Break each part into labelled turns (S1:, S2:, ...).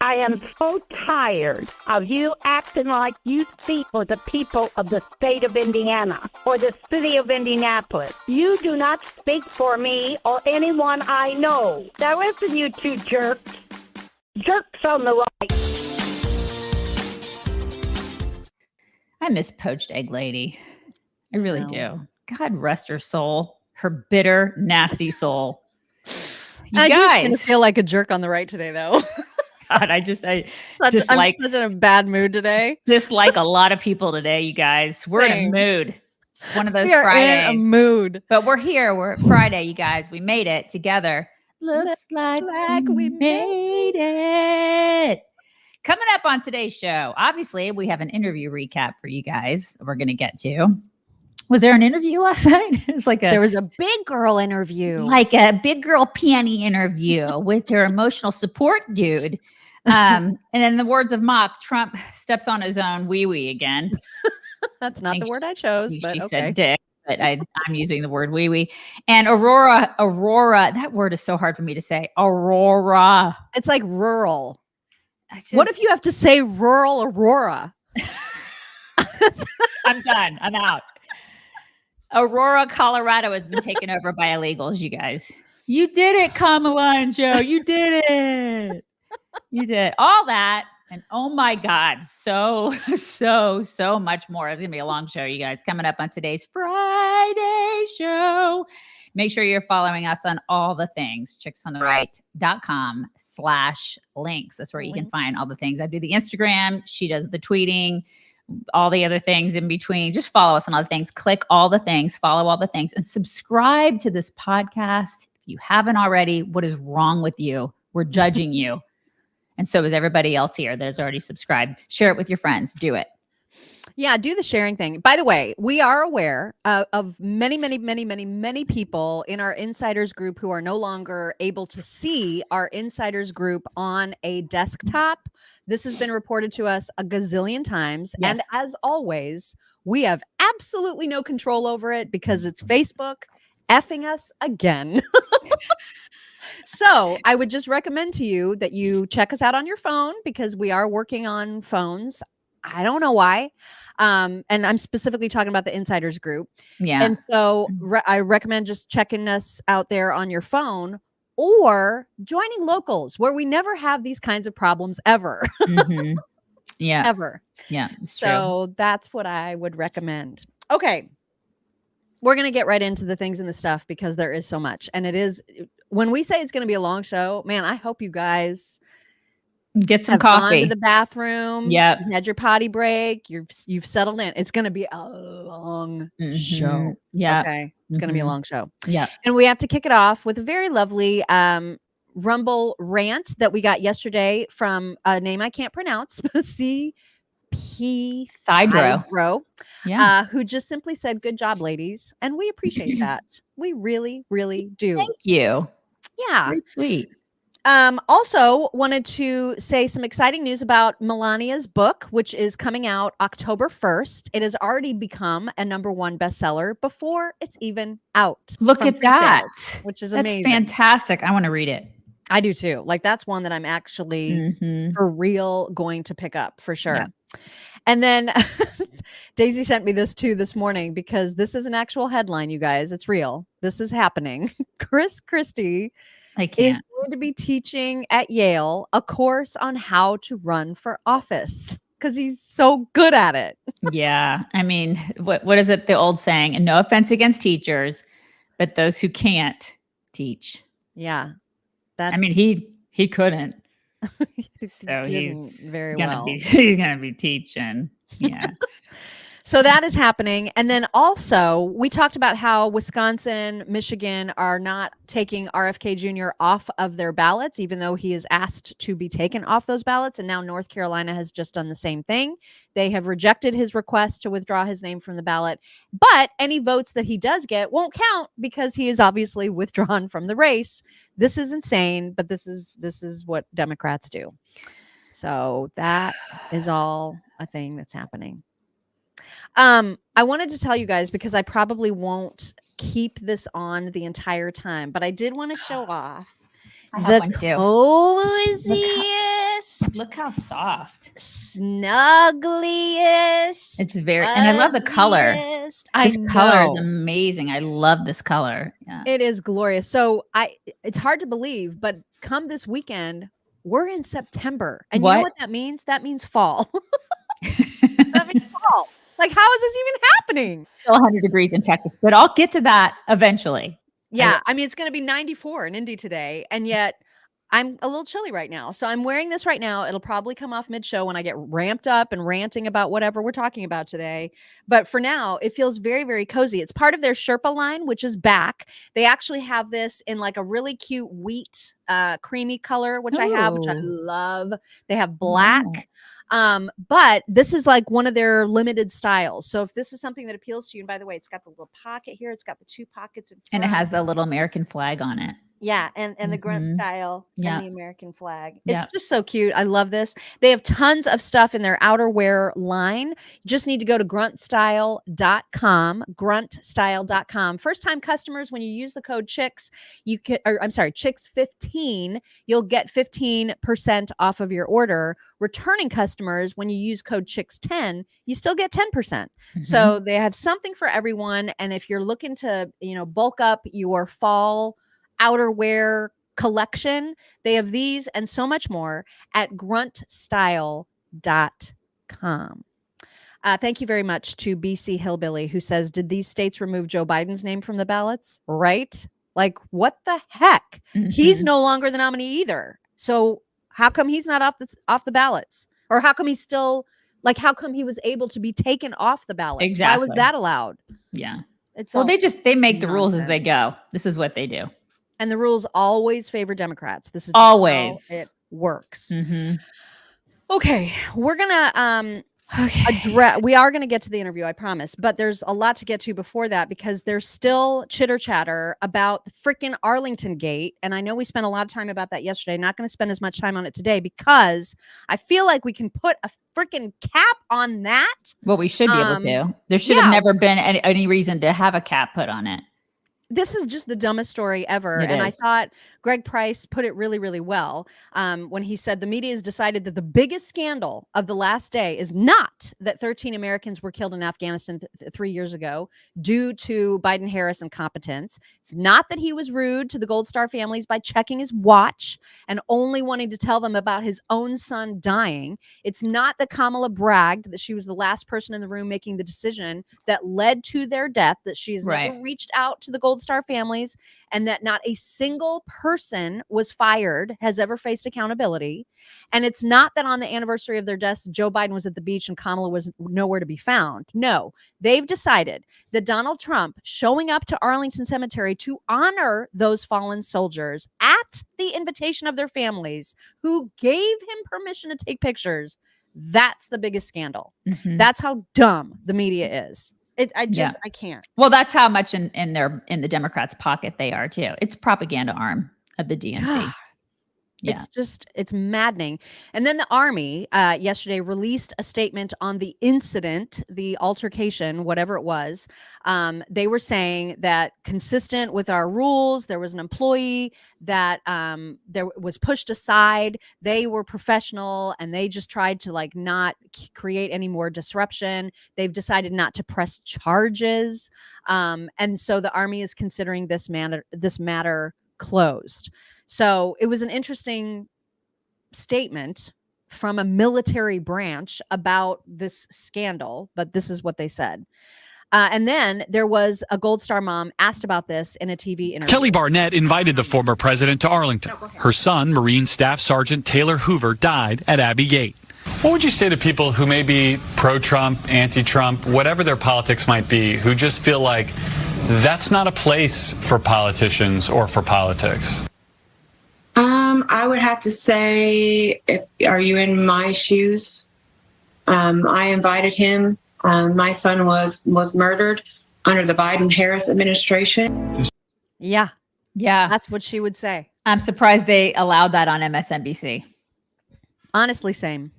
S1: I am so tired of you acting like you speak for the people of the state of Indiana or the city of Indianapolis. You do not speak for me or anyone I know. Now listen, you two jerks. Jerks on the right.
S2: I miss Poached Egg Lady. I really do. God rest her soul. Her bitter, nasty soul. You guys.
S3: I'm feel like a jerk on the right today, though.
S2: God, I'm such in a
S3: bad mood today.
S2: Dislike a lot of people today, you guys. We're in a mood. It's one of those Fridays.
S3: In a mood.
S2: But we're here. We're at Friday, you guys. We made it together. Looks like we made it. Coming up on today's show, obviously, we have an interview recap for you guys we're going to get to. Was there an interview last night?
S3: There was a big girl interview.
S2: Like a big girl panty interview with her emotional support dude. And in the words of Mock, Trump steps on his own wee-wee again.
S3: That's not the word I chose, but
S2: she
S3: okay.
S2: said dick, but I'm using the word wee-wee. And Aurora, that word is so hard for me to say. Aurora.
S3: It's like rural. What if you have to say rural Aurora?
S2: I'm done. I'm out. Aurora, Colorado has been taken over by illegals, you guys. You did it, Kamala and Joe. You did it. You did all that. And oh my God, so much more. It's going to be a long show, you guys, coming up on today's Friday show. Make sure you're following us on all the things, chicksontheright.com/links. That's where you can find all the things. I do the Instagram. She does the tweeting, all the other things in between. Just follow us on all the things. Click all the things, follow all the things, and subscribe to this podcast. If you haven't already, what is wrong with you? We're judging you. And so is everybody else here that has already subscribed. Share it with your friends. Do it.
S3: Yeah, do the sharing thing. By the way, we are aware of many people in our insiders group who are no longer able to see our insiders group on a desktop. This has been reported to us a gazillion times. Yes. And as always, we have absolutely no control over it because it's Facebook effing us again. So I would just recommend to you that you check us out on your phone because we are working on phones. I don't know why. And I'm specifically talking about the insiders group.
S2: Yeah.
S3: And so I recommend just checking us out there on your phone or joining locals where we never have these kinds of problems ever.
S2: Mm-hmm. Yeah.
S3: Ever.
S2: Yeah.
S3: So that's what I would recommend. Okay. We're going to get right into the things and the stuff because there is so much. And it is, when we say it's going to be a long show, man, I hope you guys
S2: get some coffee,
S3: gone to the bathroom.
S2: Yeah,
S3: you had your potty break. You've settled in. It's going to be a long show.
S2: Yeah,
S3: okay, it's going to be a long show.
S2: Yeah,
S3: and we have to kick it off with a very lovely Rumble rant that we got yesterday from a name I can't pronounce. CP Thydro. Yeah, who just simply said, "Good job, ladies," and we appreciate that. We really, really do.
S2: Thank you.
S3: Yeah,
S2: very sweet.
S3: Also wanted to say some exciting news about Melania's book, which is coming out October 1st. It has already become a #1 bestseller before it's even out.
S2: Look at that,
S3: which is amazing.
S2: That's fantastic. I want to read it.
S3: I do too. Like that's one that I'm actually for real going to pick up for sure. Yeah. And then Daisy sent me this too this morning because this is an actual headline, you guys. It's real. This is happening. Christie is going to be teaching at Yale a course on how to run for office because he's so good at it.
S2: Yeah. I mean, what is it? The old saying, and no offense against teachers, but those who can't teach.
S3: Yeah.
S2: I mean, he couldn't. So he's gonna be teaching. Yeah.
S3: So that is happening. And then also we talked about how Wisconsin, Michigan are not taking RFK Jr. off of their ballots, even though he is asked to be taken off those ballots. And now North Carolina has just done the same thing. They have rejected his request to withdraw his name from the ballot, but any votes that he does get won't count because he is obviously withdrawn from the race. This is insane, but this is what Democrats do. So that is all a thing that's happening. I wanted to tell you guys because I probably won't keep this on the entire time, but I did want to show off the coziest
S2: Look how soft.
S3: Snuggliest.
S2: It's very, and I love the color.
S3: I
S2: This color is
S3: know.
S2: amazing. I love this color. Yeah.
S3: It is glorious. So it's hard to believe, but come this weekend, we're in September. And you know what that means? That means fall. That means fall. Like, how is this even happening?
S2: Still 100 degrees in Texas, but I'll get to that eventually.
S3: Yeah. I mean, it's going to be 94 in Indy today. And yet I'm a little chilly right now. So I'm wearing this right now. It'll probably come off mid-show when I get ramped up and ranting about whatever we're talking about today. But for now, it feels very, very cozy. It's part of their Sherpa line, which is back. They actually have this in like a really cute wheat, creamy color, which I have, which I love. They have black. But this is like one of their limited styles. So if this is something that appeals to you, and by the way, it's got the little pocket here. It's got the 2 pockets in front.
S2: And it has a little American flag on it.
S3: Yeah, and the Grunt Style and the American flag. It's
S2: Yeah.
S3: just so cute. I love this. They have tons of stuff in their outerwear line. You just need to go to gruntstyle.com, gruntstyle.com. First-time customers, when you use the code CHICKS, CHICKS15, you'll get 15% off of your order. Returning customers, when you use code CHICKS10, you still get 10%. So they have something for everyone. And if you're looking to, bulk up your fall outerwear collection, they have these and so much more at gruntstyle.com. Thank you very much to BC Hillbilly, who says, did these states remove Joe Biden's name from the ballots? Right? Like, what the heck? He's no longer the nominee either. So how come he's not off the ballots? Or how come he's still, like, how come he was able to be taken off the ballots?
S2: Exactly.
S3: Why was that allowed?
S2: Yeah.
S3: It's
S2: they make the
S3: nonsense.
S2: rules as they go. This is what they do.
S3: And the rules always favor Democrats. This is
S2: always
S3: how it works. Okay, we're gonna address. We are gonna get to the interview, I promise. But there's a lot to get to before that because there's still chitter chatter about the freaking Arlingtongate, and I know we spent a lot of time about that yesterday. Not going to spend as much time on it today because I feel like we can put a freaking cap on that.
S2: Well, we should be able to. There should have never been any reason to have a cap put on it.
S3: This is just the dumbest story ever. And I thought Greg Price put it really, really well when he said the media has decided that the biggest scandal of the last day is not that 13 Americans were killed in Afghanistan 3 years ago due to Biden-Harris incompetence. It's not that he was rude to the GoldStar families by checking his watch and only wanting to tell them about his own son dying. It's not that Kamala bragged that she was the last person in the room making the decision that led to their death, that she's never reached out to the GoldStar families, and that not a single person was fired, has ever faced accountability. And it's not that on the anniversary of their deaths, Joe Biden was at the beach and Kamala was nowhere to be found. No, they've decided that Donald Trump showing up to Arlington Cemetery to honor those fallen soldiers at the invitation of their families who gave him permission to take pictures, that's the biggest scandal. That's how dumb the media is. I can't.
S2: Well, that's how much in the Democrats' pocket they are too. It's a propaganda arm of the DNC.
S3: It's maddening. And then the Army yesterday released a statement on the incident, the altercation, whatever it was. They were saying that consistent with our rules, there was an employee that there was pushed aside. They were professional and they just tried to not create any more disruption. They've decided not to press charges. And so the Army is considering this matter closed. So it was an interesting statement from a military branch about this scandal, but this is what they said. And then there was a GoldStar mom asked about this in a TV interview.
S4: Kelly Barnett invited the former president to Arlington. Her son, Marine Staff Sergeant Taylor Hoover, died at Abbey Gate. What would you say to people who may be pro-Trump, anti-Trump, whatever their politics might be, who just feel like that's not a place for politicians or for politics?
S5: I would have to say, are you in my shoes? I invited him. My son was murdered under the Biden-Harris administration.
S3: Yeah. That's what she would say.
S2: I'm surprised they allowed that on MSNBC.
S3: Honestly, same.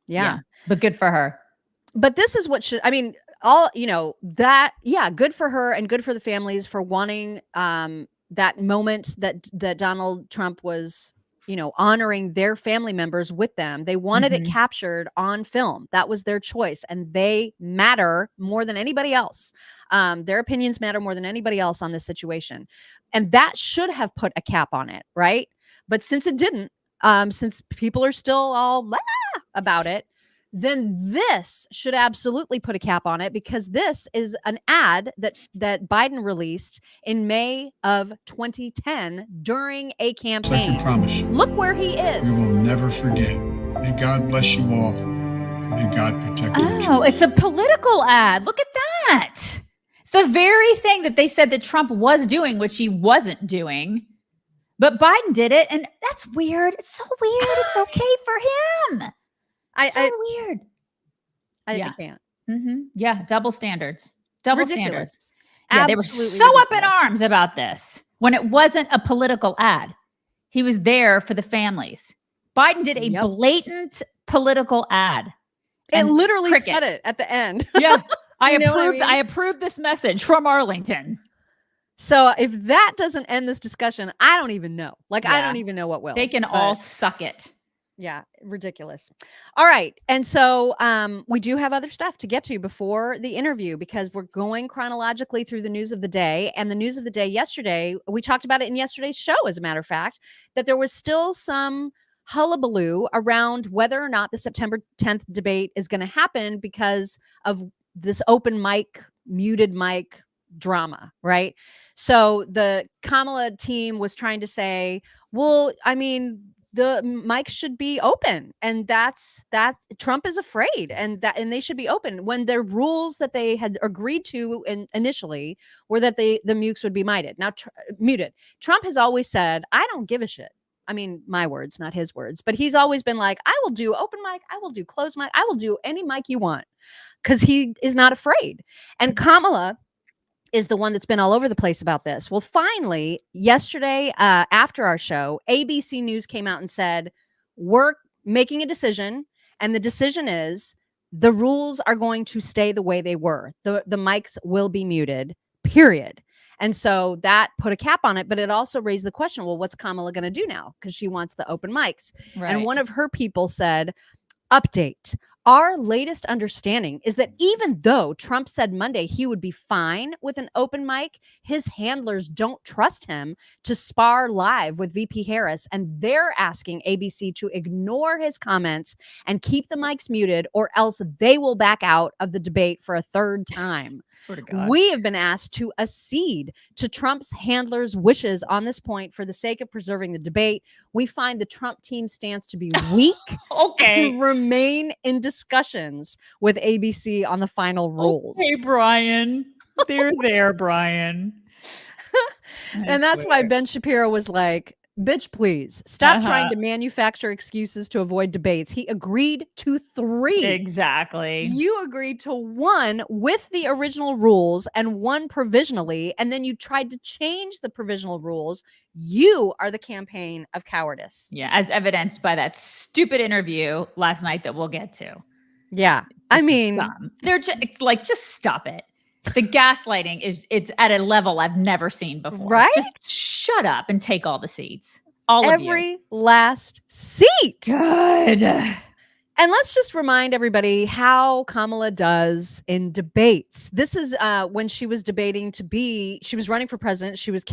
S3: Yeah.
S2: But good for her.
S3: But this is what should, good for her and good for the families for wanting that moment that Donald Trump was honoring their family members with them. They wanted it captured on film. That was their choice. And they matter more than anybody else. Their opinions matter more than anybody else on this situation. And that should have put a cap on it, right? But since it didn't, since people are still all about it, then this should absolutely put a cap on it, because this is an ad that Biden released in May of 2010 during a campaign.
S6: I can promise you.
S3: Look where he is.
S6: We will never forget. May God bless you all. May God protect you.
S2: Oh, it's a political ad. Look at that. It's the very thing that they said that Trump was doing, which he wasn't doing. But Biden did it, and that's weird. It's so weird. It's okay for him. Weird.
S3: I can't.
S2: Yeah, double standards. Double standards. Yeah,
S3: Absolutely
S2: they were so up in
S3: ridiculous.
S2: arms about this when it wasn't a political ad. He was there for the families. Biden did a blatant political ad.
S3: It
S2: And
S3: literally
S2: crickets.
S3: said it at the end.
S2: Yeah, I
S3: know what I
S2: approved.
S3: mean?
S2: I approved this message from Arlington.
S3: So if that doesn't end this discussion, I don't even know. I
S2: Yeah.
S3: don't even know what will.
S2: They can
S3: But-
S2: all suck it.
S3: Yeah, ridiculous. All right. And so we do have other stuff to get to before the interview, because we're going chronologically through the news of the day. And the news of the day yesterday, we talked about it in yesterday's show, as a matter of fact, that there was still some hullabaloo around whether or not the September 10th debate is going to happen because of this open mic, muted mic drama, right? So the Kamala team was trying to say, well, I mean, the mics should be open, and that's Trump is afraid, and they should be open, when the rules that they had agreed to initially were that the mutes would be muted. Now muted. Trump has always said, I don't give a shit. I mean, my words, not his words, but he's always been like, I will do open mic, I will do closed mic, I will do any mic you want, because he is not afraid. And Kamala is the one that's been all over the place about this. Well, finally, yesterday, after our show, ABC News came out and said, we're making a decision, and the decision is the rules are going to stay the way they were. The mics will be muted, period. And so that put a cap on it, but it also raised the question, well, what's Kamala going to do now? Because she wants the open mics.
S2: Right.
S3: And one of her people said, update. Our latest understanding is that even though Trump said Monday he would be fine with an open mic, his handlers don't trust him to spar live with VP Harris, and they're asking ABC to ignore his comments and keep the mics muted, or else they will back out of the debate for a third time.
S2: Swear to God.
S3: We have been asked to accede to Trump's handlers' wishes on this point for the sake of preserving the debate. We find the Trump team stance to be weak
S2: Okay.
S3: and remain in discussions with ABC on the final rules.
S2: Hey, Brian. They're there, Brian.
S3: And that's why Ben Shapiro was like, bitch, please stop trying to manufacture excuses to avoid debates. He agreed to 3.
S2: Exactly.
S3: You agreed to 1 with the original rules and 1 provisionally, and then you tried to change the provisional rules. You are the campaign of cowardice.
S2: Yeah, as evidenced by that stupid interview last night that we'll get to.
S3: Yeah. I mean,
S2: they're just just stop it. The gaslighting it's at a level I've never seen before.
S3: Right?
S2: Just shut up and take all the seats. All of you.
S3: every last seat.
S2: Good.
S3: And let's just remind everybody how Kamala does in debates. This is when she was debating she was running for president. She was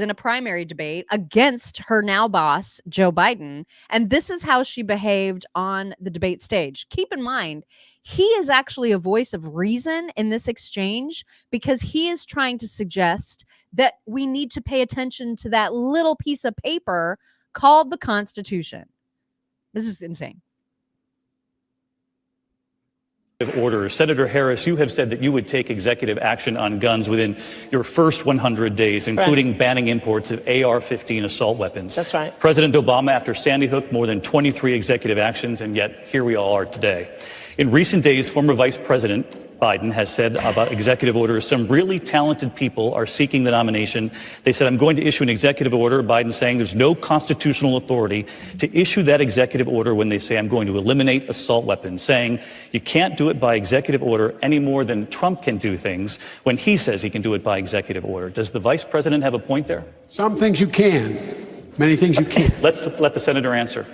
S3: in a primary debate against her now boss, Joe Biden. And this is how she behaved on the debate stage. Keep in mind, he is actually a voice of reason in this exchange, because he is trying to suggest that we need to pay attention to that little piece of paper called the Constitution. This is insane.
S7: Order. Senator Harris, you have said that you would take executive action on guns within your first 100 days, including banning imports of AR-15 assault weapons.
S8: That's right.
S7: President Obama, after Sandy Hook, more than 23 executive actions, and yet here we all are today. In recent days, former Vice President Biden has said about executive orders, some really talented people are seeking the nomination. They said, I'm going to issue an executive order. Biden saying there's no constitutional authority to issue that executive order when they say I'm going to eliminate assault weapons, saying you can't do it by executive order any more than Trump can do things when he says he can do it by executive order. Does the vice president have a point there?
S6: Some things you can, Many things you can't.
S7: Let's let the senator answer.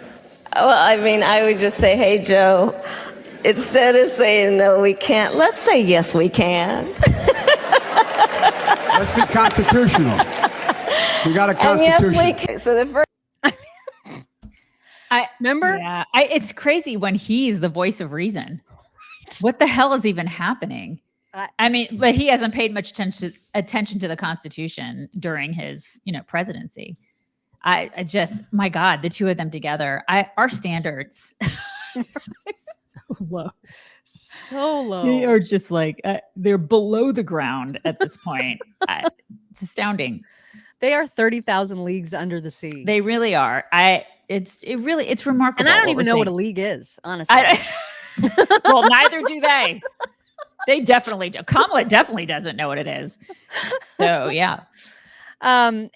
S8: Well, I mean, I would just say, hey, Joe, instead of saying no, we can't, let's say yes, we can.
S6: Let's be constitutional. We got a
S8: And
S6: constitution.
S8: yes, we can. So the first.
S2: I
S3: Remember?
S2: Yeah, it's crazy when he's the voice of reason. What the hell is even happening? I mean, but he hasn't paid much attention to the Constitution during his, presidency. I just, my God, the two of them together. Our standards so low.
S3: So low.
S2: They are just like they're below the ground at this point. It's astounding.
S3: They are 30,000 leagues under the sea.
S2: They really are. It's remarkable.
S3: And I don't even know what a league is, honestly.
S2: Well, neither do they. They definitely do. Kamala definitely doesn't know what it is. So yeah.
S3: And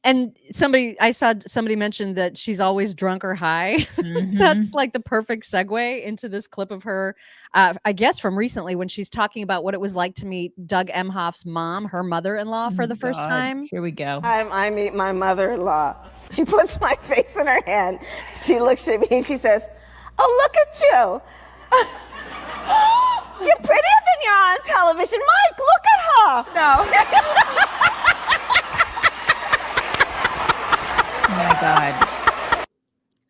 S3: I saw somebody mention that she's always drunk or high.
S2: Mm-hmm.
S3: That's like the perfect segue into this clip of her, I guess from recently when she's talking about what it was like to meet Doug Emhoff's mom, her mother-in-law, for the first time.
S2: Here we go.
S8: I meet my mother-in-law. She puts my face in her hand. She looks at me and she says, oh, look at you. You're prettier than you're on television. Mike, look at her. No.
S2: Oh my God.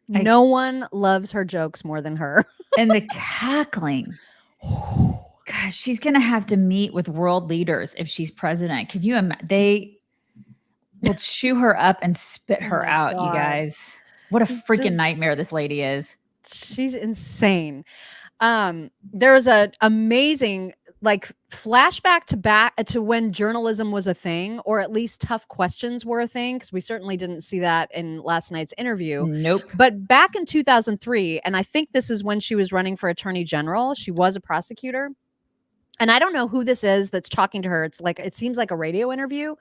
S3: No one loves her jokes more than her.
S2: And the cackling. Gosh, she's going to have to meet with world leaders if she's president. Could you imagine? They will chew her up and spit her out,
S3: God.
S2: you guys. What a freaking nightmare this lady is.
S3: She's insane. There was an amazing flashback to when journalism was a thing, or at least tough questions were a thing, because we certainly didn't see that in last night's interview.
S2: Nope.
S3: But back in 2003, and I think this is when she was running for attorney general, she was a prosecutor. And I don't know who this is that's talking to her. It seems like a radio interview,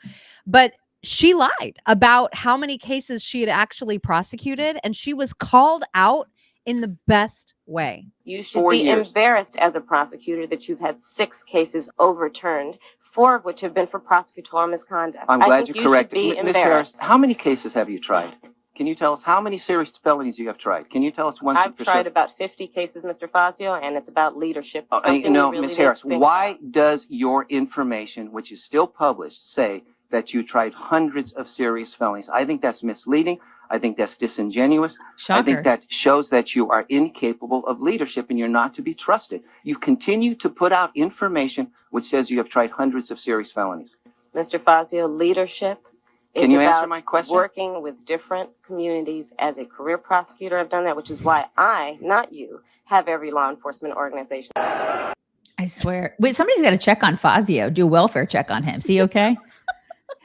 S3: but she lied about how many cases she had actually prosecuted, and she was called out in the best way.
S9: You should be embarrassed as a prosecutor that you've had 6 cases overturned, 4 of which have been for prosecutorial misconduct.
S10: I'm glad you're correct.
S9: Ms.
S10: Harris,
S9: embarrassed.
S10: how many cases have you tried? Can you tell us how many serious felonies you have tried? Can you tell us one?
S9: I've tried about 50 cases, Mr. Fazio, and it's about leadership.
S10: Ms. Harris, why does your information, which is still published, say that you tried hundreds of serious felonies? I think that's misleading. I think that's disingenuous.
S2: Shocker.
S10: I think that shows that you are incapable of leadership and you're not to be trusted. You continue to put out information which says you have tried hundreds of serious felonies.
S9: Mr. Fazio, leadership is
S10: Can you
S9: about
S10: answer my question?
S9: working with different communities. As a career prosecutor, I've done that, which is why I, not you, have every law enforcement organization.
S2: I swear. Wait, somebody's got to check on Fazio, do a welfare check on him. Is he okay?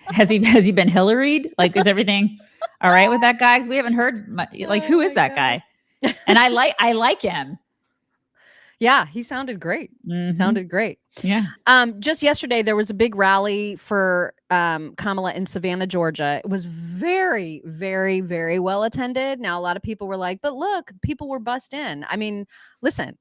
S2: Has he been Hillaried? Is everything all right with that guy? Because we haven't heard much. Who is that guy? And I like him.
S3: Yeah, he sounded great.
S2: Mm-hmm.
S3: Sounded great.
S2: Yeah.
S3: Just yesterday, there was a big rally for Kamala in Savannah, Georgia. It was very, very, very well attended. Now, a lot of people were like, but look, people were bussed in. I mean, listen,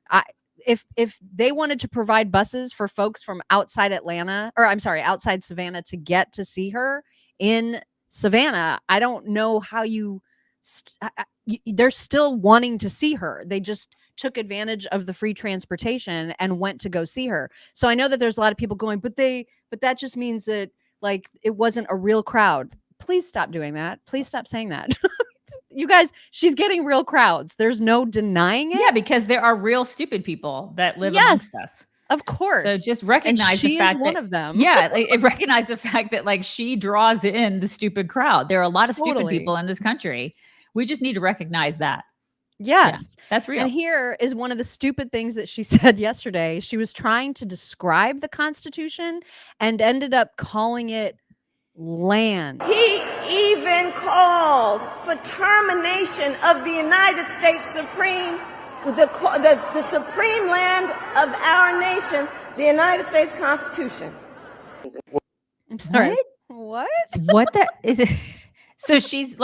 S3: if they wanted to provide buses for folks from outside outside Savannah to get to see her in Savannah, I don't know how they're still wanting to see her. They just took advantage of the free transportation and went to go see her. So I know that there's a lot of people going, but that just means that it wasn't a real crowd. Please stop doing that. Please stop saying that. You guys, she's getting real crowds. There's no denying it.
S2: Yeah, because there are real stupid people that live amongst us.
S3: Of course.
S2: So just recognize the fact
S3: that she is one of them.
S2: Yeah, recognize the fact that she draws in the stupid crowd. There are a lot of stupid people in this country. We just need to recognize that.
S3: Yes,
S2: yeah, that's real.
S3: And here is one of the stupid things that she said yesterday. She was trying to describe the Constitution and ended up calling it land.
S8: He even called for termination of the United States Supreme, the supreme land of our nation, the United States Constitution.
S3: I'm sorry. What?
S2: What is it? So she's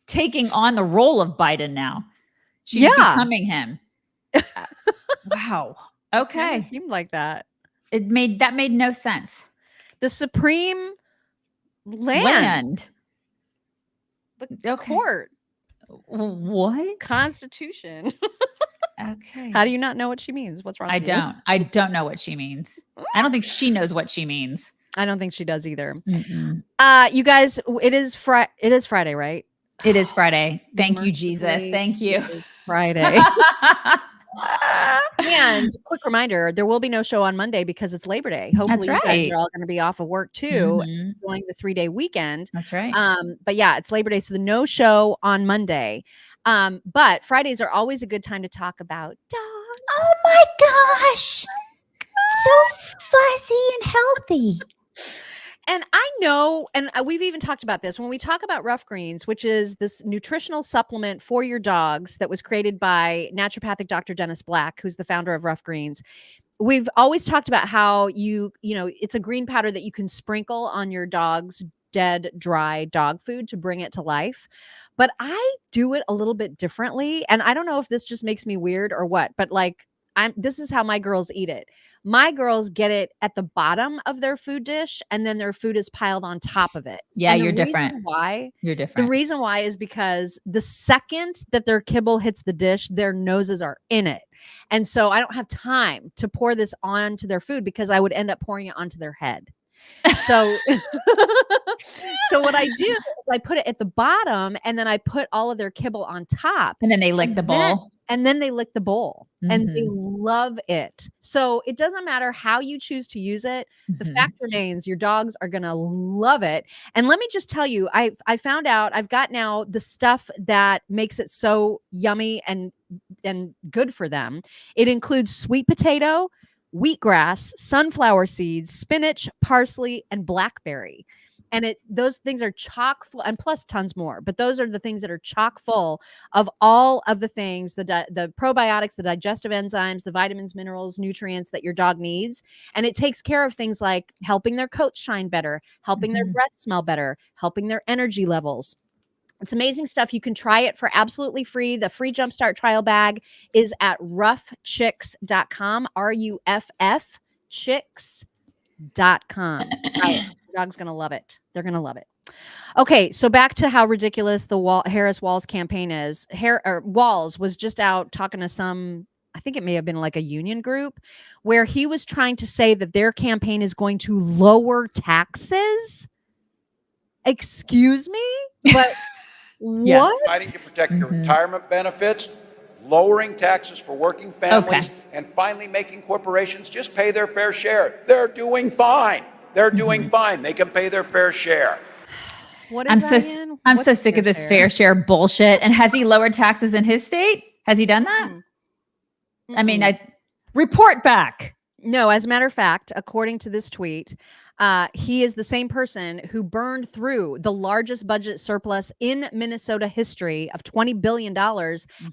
S2: taking on the role of Biden now. She's becoming him. Wow. Okay.
S3: It seemed like that.
S2: That made no sense.
S3: The supreme land.
S2: The
S3: court.
S2: What?
S3: Constitution.
S2: Okay.
S3: How do you not know what she means? What's wrong with you?
S2: I don't know what she means. I don't think she knows what she means.
S3: I don't think she does either.
S2: Mm-mm.
S3: You guys, it is Friday, right?
S2: It is Friday. Thank you, Jesus. Thank you.
S3: It is Friday. And quick reminder, there will be no show on Monday because it's Labor Day. Hopefully you guys are all going to be off of work too, enjoying the 3-day weekend.
S2: That's right.
S3: But yeah, it's Labor Day. So the no show on Monday. But Fridays are always a good time to talk about dogs.
S2: Oh my gosh. So fuzzy and healthy.
S3: And I know, and we've even talked about this when we talk about Ruff Greens, which is this nutritional supplement for your dogs that was created by naturopathic Dr. Dennis Black, who's the founder of Ruff Greens. We've always talked about how it's a green powder that you can sprinkle on your dog's dead, dry dog food to bring it to life. But I do it a little bit differently. And I don't know if this just makes me weird or what, but this is how my girls eat it. My girls get it at the bottom of their food dish, and then their food is piled on top of it.
S2: Yeah, you're different.
S3: Why?
S2: You're different.
S3: The reason why is because the second that their kibble hits the dish, their noses are in it. And so I don't have time to pour this onto their food because I would end up pouring it onto their head. So, so what I do is I put it at the bottom, and then I put all of their kibble on top.
S2: And then they lick the bowl.
S3: And then they lick the bowl and they love it. So it doesn't matter how you choose to use it. The fact remains your dogs are going to love it. And let me just tell you, I found out I've got now the stuff that makes it so yummy and good for them. It includes sweet potato, wheatgrass, sunflower seeds, spinach, parsley, and blackberry. And those things are chock full, and plus tons more. But those are the things that are chock full of all of the things, the probiotics, the digestive enzymes, the vitamins, minerals, nutrients that your dog needs. And it takes care of things like helping their coat shine better, helping their breath smell better, helping their energy levels. It's amazing stuff. You can try it for absolutely free. The free Jumpstart trial bag is at ruffchicks.com, RUFF chicks.com. Right. Dog's going to love it. They're going to love it. Okay, so back to how ridiculous the Harris Walz campaign is. Walz was just out talking to some, I think it may have been like a union group, where he was trying to say that their campaign is going to lower taxes. Excuse me? But what?
S11: Fighting to protect your retirement benefits, lowering taxes for working families, and finally making corporations just pay their fair share. They're doing fine. They're doing fine. They can pay their fair share.
S3: What is
S2: I'm so sick of this fair share bullshit. And has he lowered taxes in his state? Has he done that? I mean, report back.
S3: No, as a matter of fact, according to this tweet, he is the same person who burned through the largest budget surplus in Minnesota history of $20 billion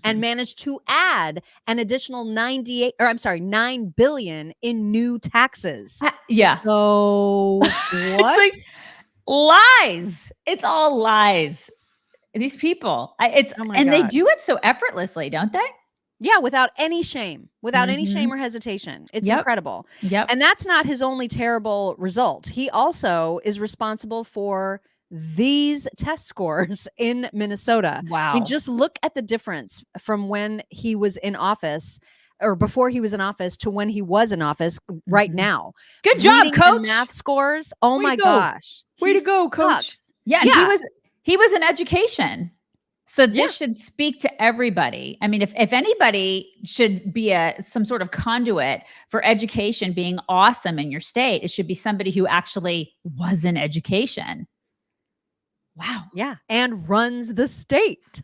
S3: and managed to add an additional $9 billion in new taxes.
S2: Yeah.
S3: So what?
S2: It's like lies. It's all lies. These people, they do it so effortlessly, don't they?
S3: Yeah, without any shame, any shame or hesitation. It's incredible.
S2: Yep.
S3: And that's not his only terrible result. He also is responsible for these test scores in Minnesota.
S2: Wow.
S3: I mean, just look at the difference from when he was in office or before he was in office to when he was in office right now.
S2: Good job, coach.
S3: Math scores. Oh my gosh.
S2: Way to go, coach. Yeah, he was in education. So this should speak to everybody. I mean, if anybody should be some sort of conduit for education being awesome in your state, it should be somebody who actually was in education. Wow.
S3: Yeah. And runs the state.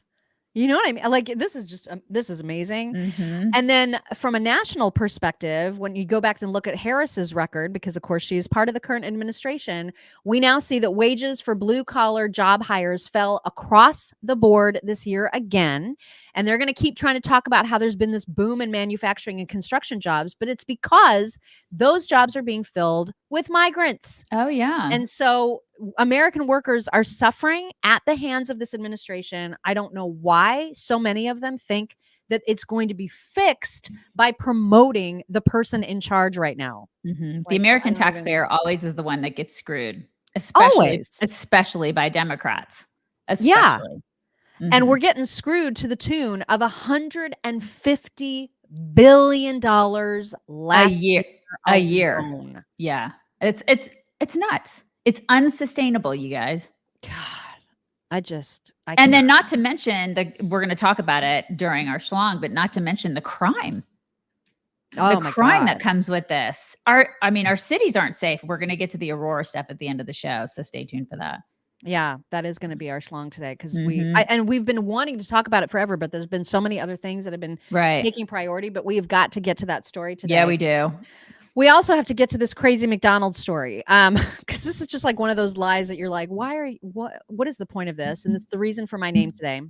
S3: You know what I mean? Like, this is amazing. And then from a national perspective, when you go back and look at Harris's record, because of course she is part of the current administration, we now see that wages for blue collar job hires fell across the board this year again. And they're going to keep trying to talk about how there's been this boom in manufacturing and construction jobs, but it's because those jobs are being filled with migrants.
S2: Oh, yeah.
S3: And so American workers are suffering at the hands of this administration. I don't know why so many of them think that it's going to be fixed by promoting the person in charge right now.
S2: The American taxpayer always is the one that gets screwed, especially by Democrats. Especially.
S3: Yeah. And we're getting screwed to the tune of $150 billion last year.
S2: A year. Yeah. It's nuts. It's unsustainable, you guys.
S3: God,
S2: and then not to mention we're going to talk about it during our schlong, but not to mention the crime. The crime that comes with this. Our cities aren't safe. We're going to get to the Aurora stuff at the end of the show, so stay tuned for that.
S3: Yeah, that is going to be our schlong today because we've been wanting to talk about it forever, but there's been so many other things that have been taking priority, but we have got to get to that story today.
S2: Yeah, we do.
S3: We also have to get to this crazy McDonald's story because this is just like one of those lies that you're like, what is the point of this? And it's the reason for my name today.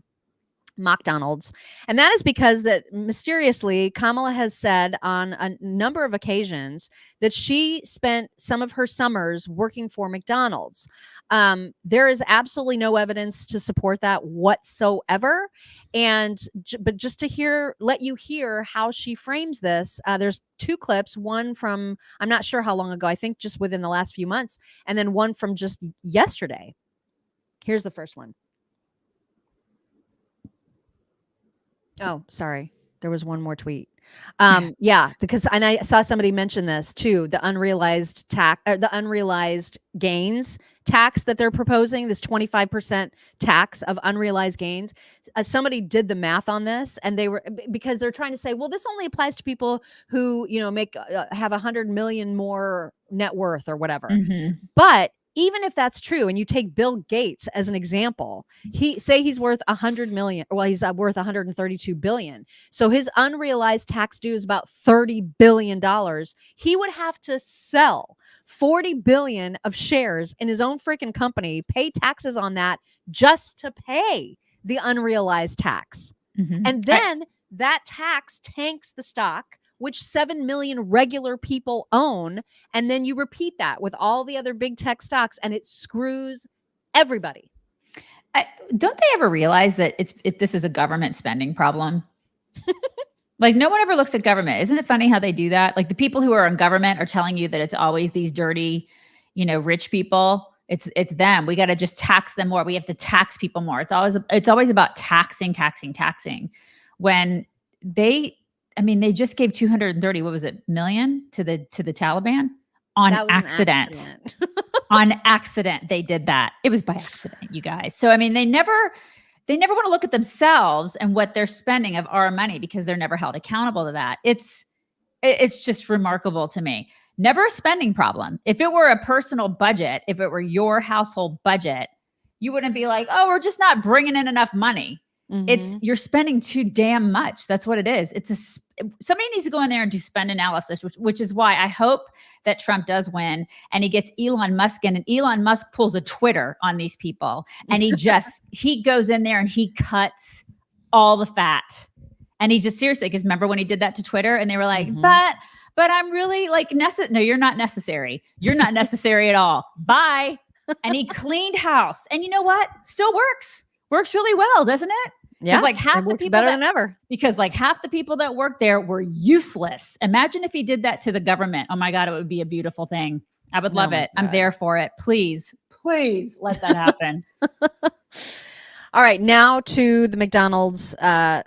S3: McDonald's. And that is because that mysteriously Kamala has said on a number of occasions that she spent some of her summers working for McDonald's. There is absolutely no evidence to support that whatsoever. But just to let you hear how she frames this, there's two clips, one from, I'm not sure how long ago, I think just within the last few months, and then one from just yesterday. Here's the first one. Oh, sorry. There was one more tweet. Yeah, because I saw somebody mention this too, the unrealized gains tax that they're proposing, this 25% tax of unrealized gains. Somebody did the math on this, and because they're trying to say, well, this only applies to people who, make have 100 million more net worth or whatever. But even if that's true, and you take Bill Gates as an example, he's worth 100 million. Well, he's worth 132 billion. So his unrealized tax due is about $30 billion. He would have to sell 40 billion of shares in his own freaking company, pay taxes on that just to pay the unrealized tax. And then that tax tanks the stock, which 7 million regular people own. And then you repeat that with all the other big tech stocks, and it screws everybody.
S2: Don't they ever realize that this is a government spending problem? Like, no one ever looks at government. Isn't it funny how they do that? Like, the people who are in government are telling you that it's always these dirty, rich people. It's them. We got to just tax them more. We have to tax people more. It's always about taxing. When they just gave 230, what was it, million to the Taliban on accident. On accident, they did that. It was by accident, you guys. So, they never want to look at themselves and what they're spending of our money because they're never held accountable to that. It's just remarkable to me. Never a spending problem. If it were a personal budget, if it were your household budget, you wouldn't be like, oh, we're just not bringing in enough money. You're spending too damn much. That's what it is. Somebody needs to go in there and do spend analysis, which is why I hope that Trump does win and he gets Elon Musk in, and Elon Musk pulls a Twitter on these people, and he goes in there and he cuts all the fat. And he just seriously, because remember when he did that to Twitter and they were like, but I'm really like, no, you're not necessary. You're not necessary at all. Bye. And he cleaned house. And you know what? Still works. Works really well, doesn't it?
S3: Yeah,
S2: like half the people
S3: better than ever.
S2: Because like half the people that work there were useless. Imagine if he did that to the government. Oh my God, it would be a beautiful thing. I would love it. God. I'm there for it. Please let that happen.
S3: All right, now to the McDonald's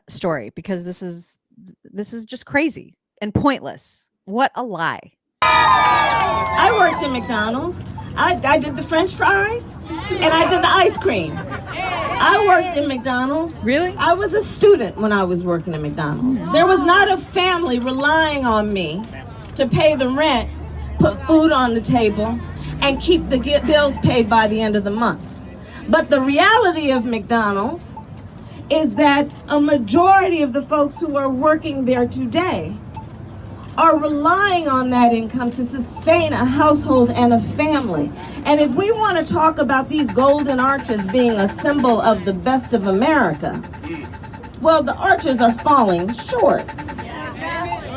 S3: story, because this is just crazy and pointless. What a lie.
S8: I worked at McDonald's. I did the French fries and I did the ice cream. I worked at McDonald's.
S2: Really?
S8: I was a student when I was working at McDonald's. There was not a family relying on me to pay the rent, put food on the table, and keep the bills paid by the end of the month. But the reality of McDonald's is that a majority of the folks who are working there today are relying on that income to sustain a household and a family. And if we want to talk about these golden arches being a symbol of the best of America, well, the arches are falling short.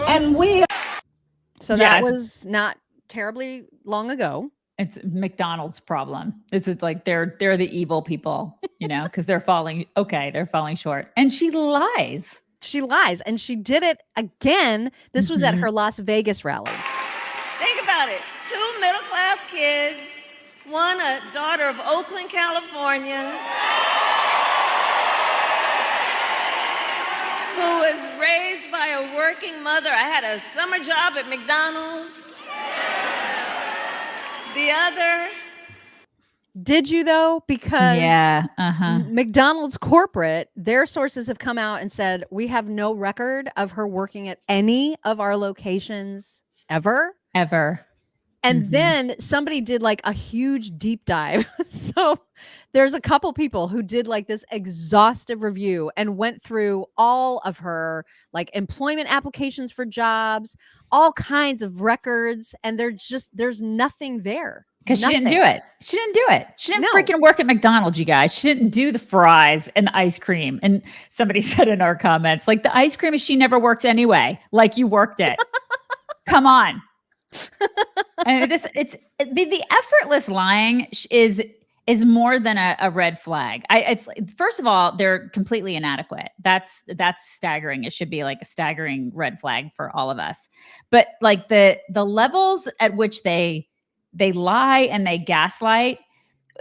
S8: And
S3: that was not terribly long ago.
S2: It's McDonald's problem. This is like they're the evil people, because they're falling short. And she lies.
S3: She lies, and she did it again. This was at her Las Vegas rally.
S8: Think about it. 2 middle-class kids, one a daughter of Oakland, California. who was raised by a working mother. I had a summer job at McDonald's. The other.
S3: Did you though? Because McDonald's corporate, their sources have come out and said, we have no record of her working at any of our locations ever. And then somebody did like a huge deep dive. So there's a couple people who did like this exhaustive review and went through all of her like employment applications for jobs, all kinds of records. And there's nothing there.
S2: Because she didn't do it. She didn't freaking work at McDonald's, you guys. She didn't do the fries and the ice cream. And somebody said in our comments, like, the ice cream machine never worked anyway. Like, you worked it. Come on. And the effortless lying is more than a red flag. It's first of all, they're completely inadequate. That's staggering. It should be like a staggering red flag for all of us. But like the levels at which they lie and they gaslight,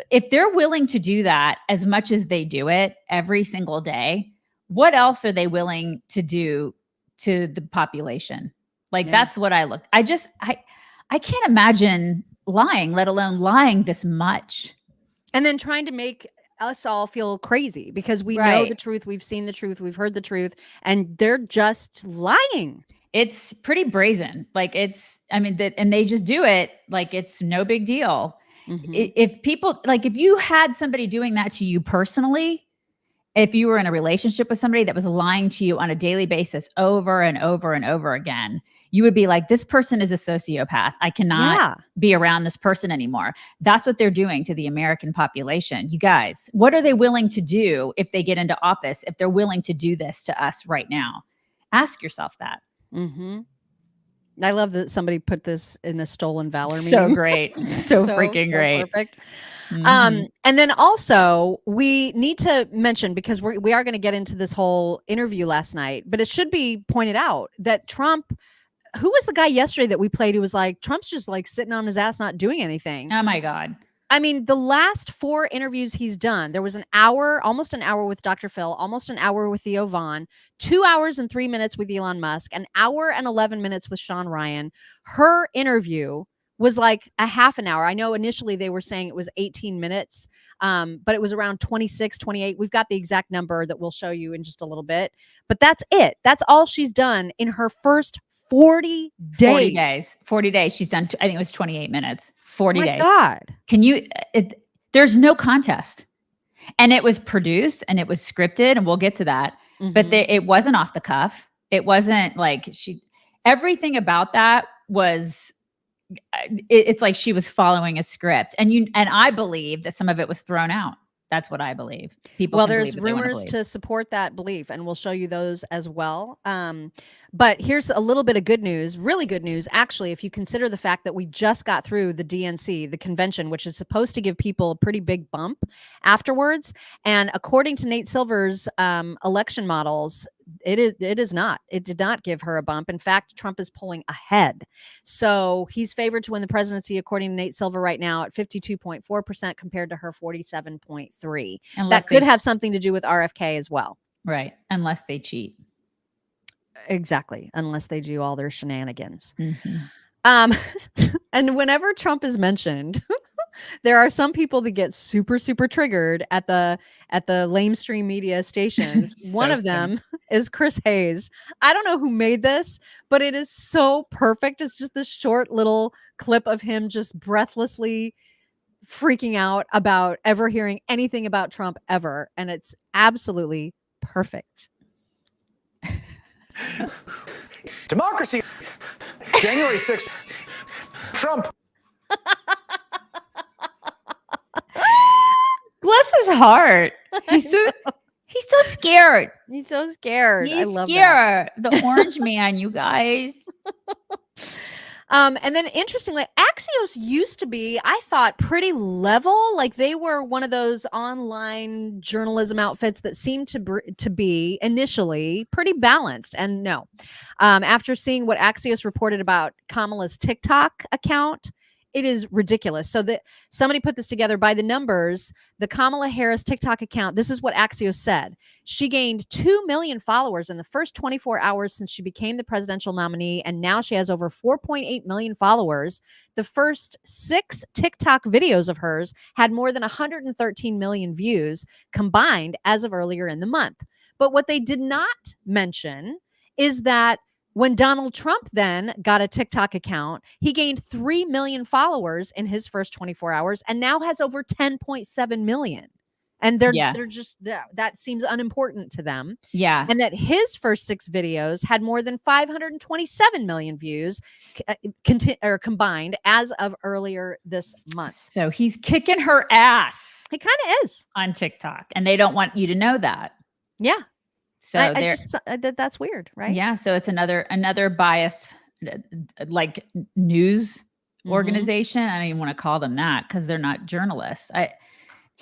S2: if they're willing to do that as much as they do it every single day, what else are they willing to do to the population? Like, that's what I look. I can't imagine lying, let alone lying this much.
S3: And then trying to make us all feel crazy because we know the truth. We've seen the truth. We've heard the truth. And they're just lying.
S2: It's pretty brazen. Like and they just do it like it's no big deal. If people, like, if you had somebody doing that to you personally, if you were in a relationship with somebody that was lying to you on a daily basis over and over and over again, you would be like, this person is a sociopath. I cannot be around this person anymore. That's what they're doing to the American population. You guys, what are they willing to do if they get into office, if they're willing to do this to us right now? Ask yourself that.
S3: I love that somebody put this in a stolen Valor meeting.
S2: So great. so freaking great.
S3: Perfect. And then also we need to mention, because we are going to get into this whole interview last night, but it should be pointed out that Trump, who was the guy yesterday that we played who was like, Trump's just like sitting on his ass, not doing anything.
S2: Oh my God.
S3: I mean, the last 4 interviews he's done, there was an hour, almost an hour with Dr. Phil, almost an hour with Theo Vaughn, 2 hours and 3 minutes with Elon Musk, an hour and 11 minutes with Sean Ryan. Her interview was like a half an hour. I know initially they were saying it was 18 minutes, but it was around 26, 28. We've got the exact number that we'll show you in just a little bit. But that's it. That's all she's done in her first 40 days.
S2: 40 days. She's done, I think it was 28 minutes. 40 days.
S3: God.
S2: Can you, there's no contest. And it was produced and it was scripted, and we'll get to that. But it wasn't off the cuff. It wasn't like everything about that was, it's like she was following a script. And I believe that some of it was thrown out. That's what I believe. People,
S3: there's rumors to support that belief, and we'll show you those as well. But here's a little bit of good news, really good news, actually, if you consider the fact that we just got through the DNC, the convention, which is supposed to give people a pretty big bump afterwards. And according to Nate Silver's election models, it did not give her a bump. In fact, Trump is pulling ahead. So he's favored to win the presidency, according to Nate Silver right now, at 52.4% compared to her 47.3%. That could have something to do with RFK as well.
S2: Right. Unless they cheat.
S3: Exactly. Unless they do all their shenanigans. And whenever Trump is mentioned, there are some people that get super, super triggered at the lamestream media stations. One of them is Chris Haze. I don't know who made this, but it is so perfect. It's just this short little clip of him just breathlessly freaking out about ever hearing anything about Trump ever. And it's absolutely perfect.
S12: Democracy. January 6th. Trump.
S2: Bless his heart. He's so scared.
S3: He's so scared.
S2: He's
S3: I love
S2: scared. The orange man, you guys.
S3: And then interestingly, Axios used to be, I thought, pretty level. Like they were one of those online journalism outfits that seemed to be initially pretty balanced. And no, after seeing what Axios reported about Kamala's TikTok account, it is ridiculous. So that somebody put this together by the numbers, the Kamala Harris TikTok account, this is what Axios said. She gained 2 million followers in the first 24 hours since she became the presidential nominee. And now she has over 4.8 million followers. The first 6 TikTok videos of hers had more than 113 million views combined as of earlier in the month. But what they did not mention is that when Donald Trump then got a TikTok account, he gained 3 million followers in his first 24 hours and now has over 10.7 million. And they're just, that seems unimportant to them.
S2: Yeah.
S3: And that his first 6 videos had more than 527 million views combined as of earlier this month.
S2: So he's kicking her ass.
S3: He kind of is.
S2: On TikTok. And they don't want you to know that.
S3: Yeah.
S2: So
S3: that's weird, right?
S2: Yeah. So it's another biased like news organization. I don't even want to call them that because they're not journalists.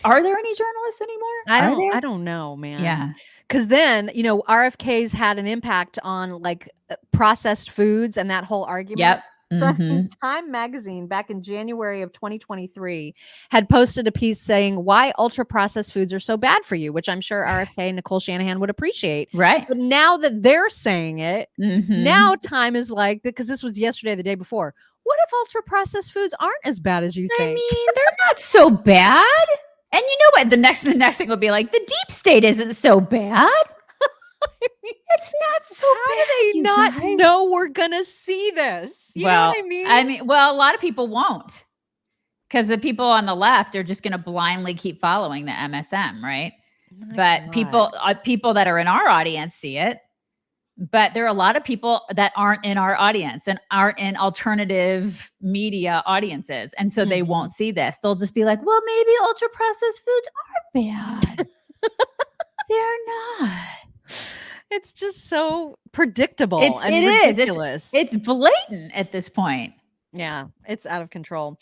S2: Are there any journalists anymore?
S3: I don't know, man.
S2: Yeah.
S3: Because then, RFK's had an impact on like processed foods and that whole argument.
S2: Yep.
S3: So Time magazine back in January of 2023 had posted a piece saying why ultra processed foods are so bad for you, which I'm sure RFK and Nicole Shanahan would appreciate.
S2: Right.
S3: But now that they're saying it, now Time is like, because this was yesterday, the day before, what if ultra processed foods aren't as bad as you think?
S2: I mean, they're not so bad. And you know what? The next thing will be like, the deep state isn't so bad. It's not so
S3: How
S2: bad.
S3: do they not know we're gonna see this? You know what I mean?
S2: Well, a lot of people won't, because the people on the left are just going to blindly keep following the MSM, right? But people that are in our audience see it. But there are a lot of people that aren't in our audience and aren't in alternative media audiences, and so they won't see this. They'll just be like, "Well, maybe ultra processed foods are bad." They're not.
S3: It's just so predictable.
S2: It is
S3: ridiculous.
S2: It's blatant at this point.
S3: Yeah, it's out of control.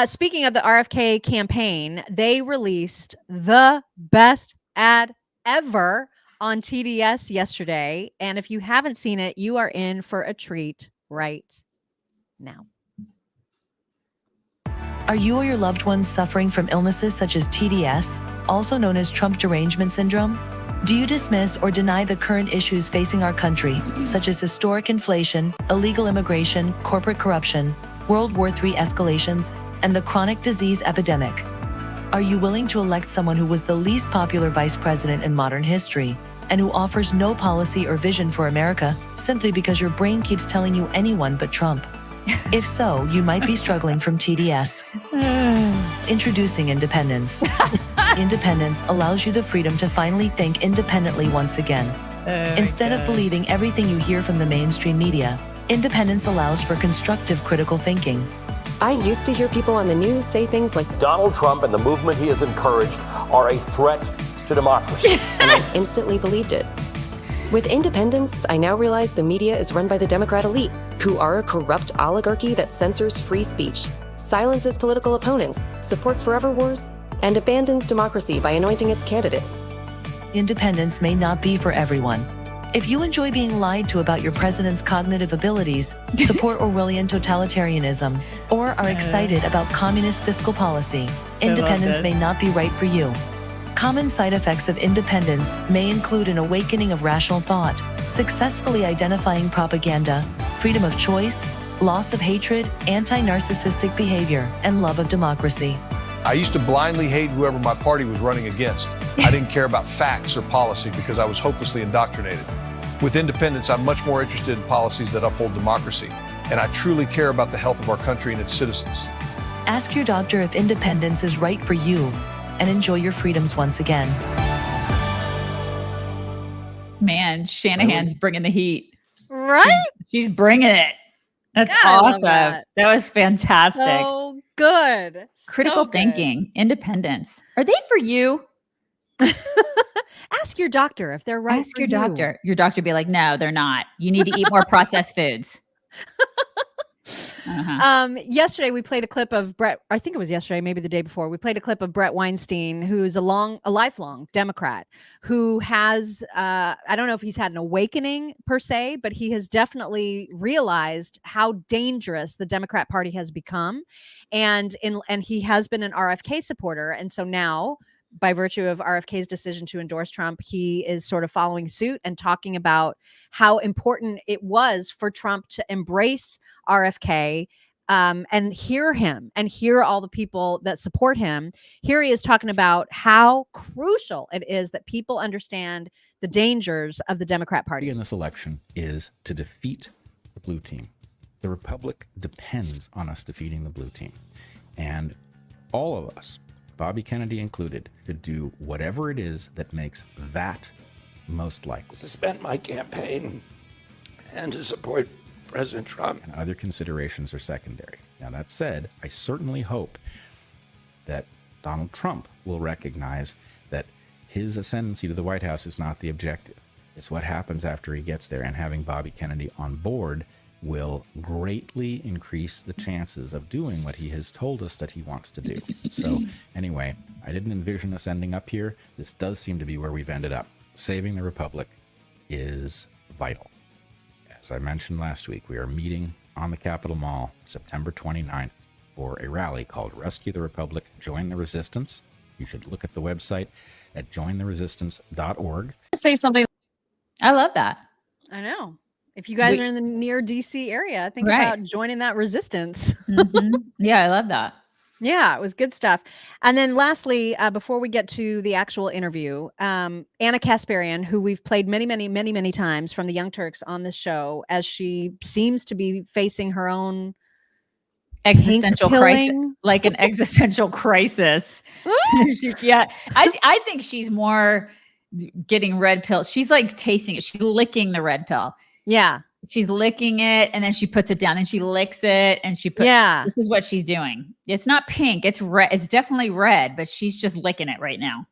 S3: Speaking of the RFK campaign, they released the best ad ever on TDS yesterday. And if you haven't seen it, you are in for a treat right now.
S13: Are you or your loved ones suffering from illnesses such as TDS, also known as Trump derangement syndrome? Do you dismiss or deny the current issues facing our country, such as historic inflation, illegal immigration, corporate corruption, World War III escalations, and the chronic disease epidemic? Are you willing to elect someone who was the least popular vice president in modern history, and who offers no policy or vision for America simply because your brain keeps telling you anyone but Trump? If so, you might be struggling from TDS. Introducing Independence. Independence allows you the freedom to finally think independently once again. Instead of believing everything you hear from the mainstream media, Independence allows for constructive critical thinking.
S14: I used to hear people on the news say things like,
S15: Donald Trump and the movement he has encouraged are a threat to democracy.
S14: And I instantly believed it. With Independence, I now realize the media is run by the Democrat elite, who are a corrupt oligarchy that censors free speech, silences political opponents, supports forever wars, and abandons democracy by anointing its candidates.
S13: Independence may not be for everyone. If you enjoy being lied to about your president's cognitive abilities, support Orwellian totalitarianism, or are excited about communist fiscal policy, Independence may not be right for you. Common side effects of Independence may include an awakening of rational thought, successfully identifying propaganda, freedom of choice, loss of hatred, anti-narcissistic behavior, and love of democracy.
S16: I used to blindly hate whoever my party was running against. I didn't care about facts or policy because I was hopelessly indoctrinated. With Independence, I'm much more interested in policies that uphold democracy, and I truly care about the health of our country and its citizens.
S13: Ask your doctor if Independence is right for you, and enjoy your freedoms once again.
S2: Man, Shanahan's bringing the heat.
S3: Right?
S2: She's bringing it. That's
S3: God,
S2: awesome. That was fantastic.
S3: So good.
S2: Critical thinking, Independence. Are they for you?
S3: Ask your doctor if they're right.
S2: Ask your doctor. Your doctor be like, no, they're not. You need to eat more processed foods.
S3: Yesterday we played a clip of Brett. I think it was yesterday, maybe the day before. We played a clip of Brett Weinstein, who's a lifelong Democrat, who has I don't know if he's had an awakening per se, but he has definitely realized how dangerous the Democrat Party has become, and he has been an RFK supporter, and so now, by virtue of RFK's decision to endorse Trump, he is sort of following suit and talking about how important it was for Trump to embrace RFK and hear him and hear all the people that support him. Here he is talking about how crucial it is that people understand the dangers of the Democrat Party.
S17: In this election is to defeat the blue team. The Republic depends on us defeating the blue team. And all of us, Bobby Kennedy included, should do whatever it is that makes that most likely.
S18: Suspend my campaign and to support President Trump.
S17: And other considerations are secondary. Now, that said, I certainly hope that Donald Trump will recognize that his ascendancy to the White House is not the objective. It's what happens after he gets there, and having Bobby Kennedy on board will greatly increase the chances of doing what he has told us that he wants to do. So anyway, I didn't envision us ending up here. This does seem to be where we've ended up. Saving the Republic is vital. As I mentioned last week, we are meeting on the Capitol Mall September 29th for a rally called Rescue the Republic, Join the Resistance. You should look at the website at jointheresistance.org.
S3: Say something.
S2: I love that.
S3: I know. If you guys are in the near DC area, think about joining that resistance.
S2: Yeah, I love that.
S3: Yeah, it was good stuff. And then lastly, before we get to the actual interview, Anna Kasparian, who we've played many times from the Young Turks on this show, as she seems to be facing her own
S2: existential crisis, like an existential crisis. I think she's more getting red pill. She's like tasting it. She's licking the red pill.
S3: Yeah.
S2: She's licking it and then she puts it down and she licks it and she puts this is what she's doing. It's not pink, it's red. It's definitely red, but she's just licking it right now.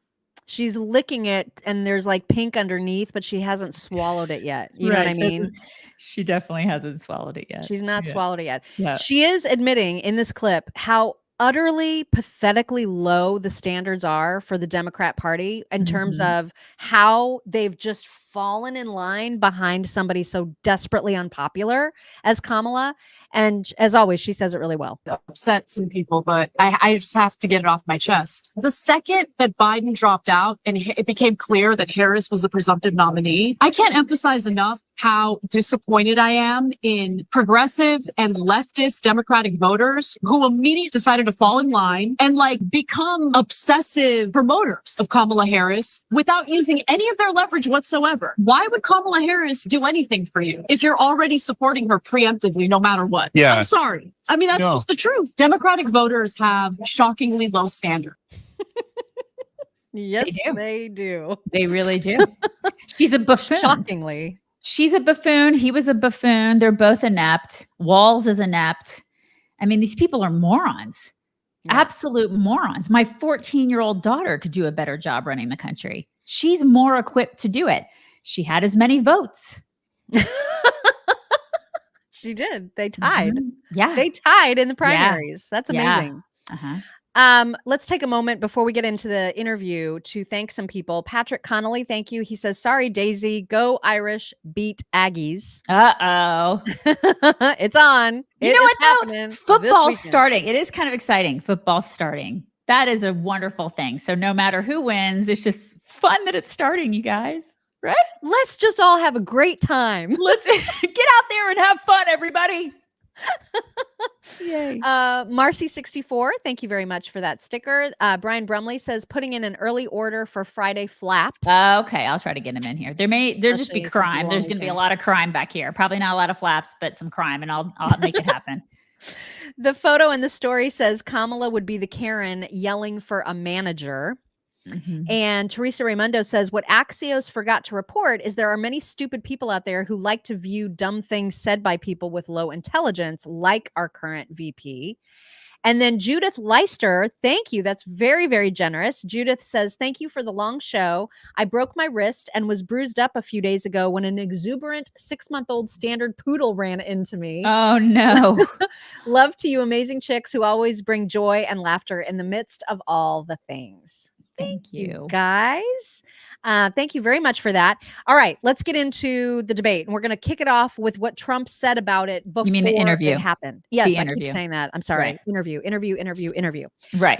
S3: She's licking it and there's like pink underneath, but she hasn't swallowed it yet. You know what I mean?
S2: She definitely hasn't swallowed it yet.
S3: She's not swallowed it yet.
S2: Yeah.
S3: She is admitting in this clip how utterly pathetically low the standards are for the Democrat Party in terms of how they've just fallen in line behind somebody so desperately unpopular as Kamala. And as always, she says it really well.
S19: Upset some people, but I just have to get it off my chest. The second that Biden dropped out and it became clear that Harris was the presumptive nominee, I can't emphasize enough how disappointed I am in progressive and leftist Democratic voters who immediately decided to fall in line and like become obsessive promoters of Kamala Harris without using any of their leverage whatsoever. Why would Kamala Harris do anything for you if you're already supporting her preemptively no matter what?
S20: Yeah.
S19: I'm sorry. I mean, that's just the truth. Democratic voters have shockingly low standards.
S3: Yes, they do.
S2: They really do. She's a buffoon.
S3: Shockingly.
S2: She's a buffoon. He was a buffoon. They're both inept. Walz is inept. I mean, these people are morons. Yeah. Absolute morons. My 14-year-old daughter could do a better job running the country. She's more equipped to do it. She had as many votes.
S3: She did. They tied.
S2: Yeah.
S3: They tied in the primaries. That's amazing.
S2: Yeah.
S3: Let's take a moment before we get into the interview to thank some people. Patrick Connolly, thank you. He says, sorry, Daisy, go Irish, beat Aggies.
S2: Uh-oh.
S3: It's on.
S2: You know what, though? Football's starting. It is kind of exciting. Football's starting. That is a wonderful thing. So no matter who wins, it's just fun that it's starting, you guys. Right?
S3: Let's just all have a great time.
S2: Let's get out there and have fun, everybody.
S3: Yay. Marcy64, thank you very much for that sticker. Brian Brumley says putting in an early order for Friday flaps.
S2: Okay, I'll try to get him in here. There'll just be crime. There's going to be a lot of crime back here. Probably not a lot of flaps, but some crime, and I'll make it happen.
S3: The photo in the story says Kamala would be the Karen yelling for a manager. And Teresa Raimundo says, what Axios forgot to report is there are many stupid people out there who like to view dumb things said by people with low intelligence, like our current VP. And then Judith Leister, thank you. That's very, very generous. Judith says, thank you for the long show. I broke my wrist and was bruised up a few days ago when an exuberant 6-month-old standard poodle ran into me.
S2: Oh, no.
S3: Love to you, amazing chicks who always bring joy and laughter in the midst of all the things.
S2: Thank you,
S3: guys. Thank you very much for that. All right, let's get into the debate. And we're going to kick it off with what Trump said about it before
S2: You mean the interview?
S3: it happened. Yes,
S2: The
S3: I
S2: interview.
S3: keep saying that. I'm sorry.
S2: Right.
S3: Interview.
S2: Right.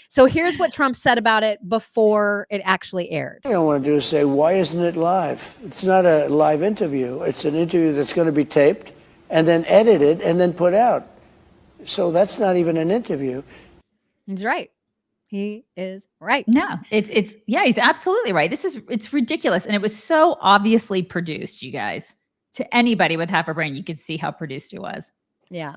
S3: So here's what Trump said about it before it actually aired.
S20: What I want to do is say, why isn't it live? It's not a live interview. It's an interview that's going to be taped and then edited and then put out. So that's not even an interview.
S3: He's right. He is right.
S2: No, yeah, he's absolutely right. It's ridiculous. And it was so obviously produced, you guys. To anybody with half a brain, you could see how produced it was.
S3: Yeah.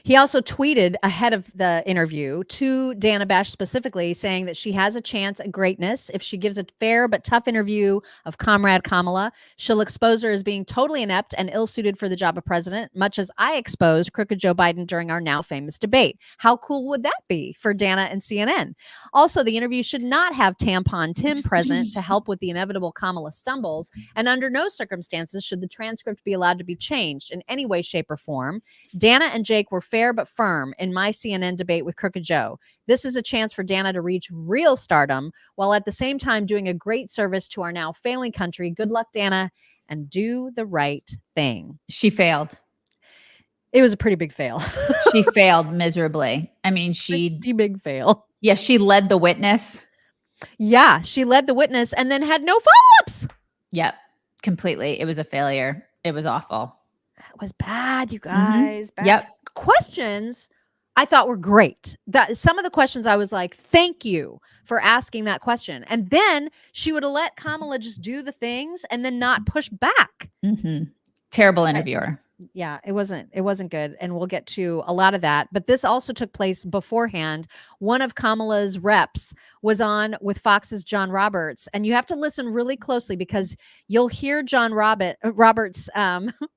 S3: He also tweeted ahead of the interview to Dana Bash specifically, saying that she has a chance at greatness if she gives a fair but tough interview of Comrade Kamala. She'll expose her as being totally inept and ill-suited for the job of president, much as I exposed crooked Joe Biden during our now famous debate. How cool would that be for Dana and CNN? Also, the interview should not have Tampon Tim present to help with the inevitable Kamala stumbles, and under no circumstances should the transcript be allowed to be changed in any way, shape, or form. Dana and Jake were fair but firm in my CNN debate with Crooked Joe. This is a chance for Dana to reach real stardom while at the same time doing a great service to our now failing country. Good luck, Dana, and do the right thing.
S2: She failed.
S3: It was a pretty big fail.
S2: She failed miserably. I mean,
S3: pretty big fail.
S2: Yeah, she led the witness.
S3: Yeah, she led the witness and then had no follow-ups.
S2: Yep, completely. It was a failure. It was awful.
S3: That was bad, you guys. Bad.
S2: Yep.
S3: Questions I thought were great. That some of the questions I was like, thank you for asking that question. And then she would have let Kamala just do the things and then not push back.
S2: Terrible interviewer.
S3: Yeah, it wasn't good. And we'll get to a lot of that. But this also took place beforehand. One of Kamala's reps was on with Fox's John Roberts. And you have to listen really closely because you'll hear John Roberts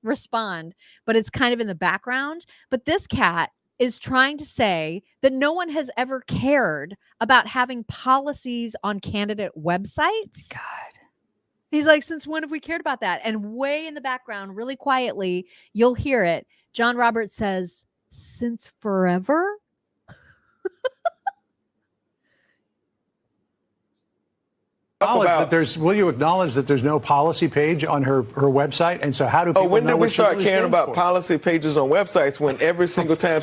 S3: respond, but it's kind of in the background. But this cat is trying to say that no one has ever cared about having policies on candidate websites.
S2: God.
S3: He's like, since when have we cared about that? And way in the background, really quietly, you'll hear it. John Roberts says, since forever?
S12: Will you acknowledge that there's no policy page on her website? And so how do people
S21: when
S12: know
S21: did we
S12: what she
S21: start
S12: really
S21: caring
S12: stands
S21: about
S12: for?
S21: policy pages on websites when every single time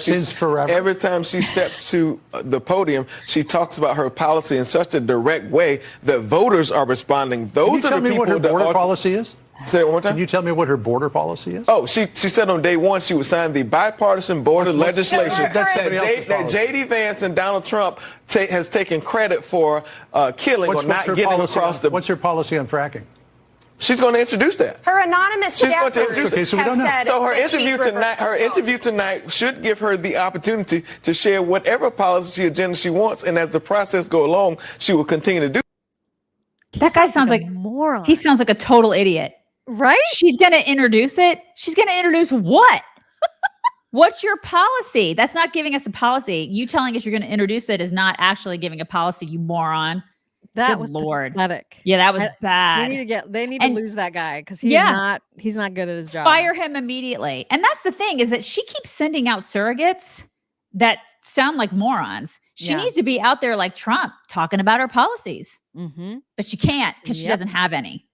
S21: every time she steps to the podium, she talks about her policy in such a direct way that voters are responding. Those
S12: Can you tell
S21: are the
S12: me
S21: people
S12: what her
S21: that
S12: border policy is?
S21: Say it one more time.
S12: Can you tell me what her border policy is?
S21: Oh, she said on day one she would sign the bipartisan border legislation that J.D. Vance and Donald Trump has taken credit for killing or not getting across the.
S12: What's her policy on fracking?
S21: She's going to introduce that.
S22: Her anonymous
S21: She's going to
S22: staffers
S21: introduce
S12: Okay, so we don't know.
S22: have said
S21: So her
S22: that
S21: interview
S22: she's
S21: tonight, should give her the opportunity to share whatever policy agenda she wants, and as the process go along, she will continue to do.
S2: That guy sounds like
S3: a moron.
S2: He sounds like a total idiot.
S3: Right?
S2: She's going to introduce it. She's going to introduce what? What's your policy? That's not giving us a policy. You telling us you're going to introduce it is not actually giving a policy, you moron.
S3: That
S2: Good
S3: was
S2: Lord.
S3: pathetic.
S2: Yeah, that was bad.
S3: They need to lose that guy because he's not good at his job.
S2: Fire him immediately. And that's the thing, is that she keeps sending out surrogates that sound like morons. She needs to be out there like Trump talking about her policies. But she can't because she doesn't have any.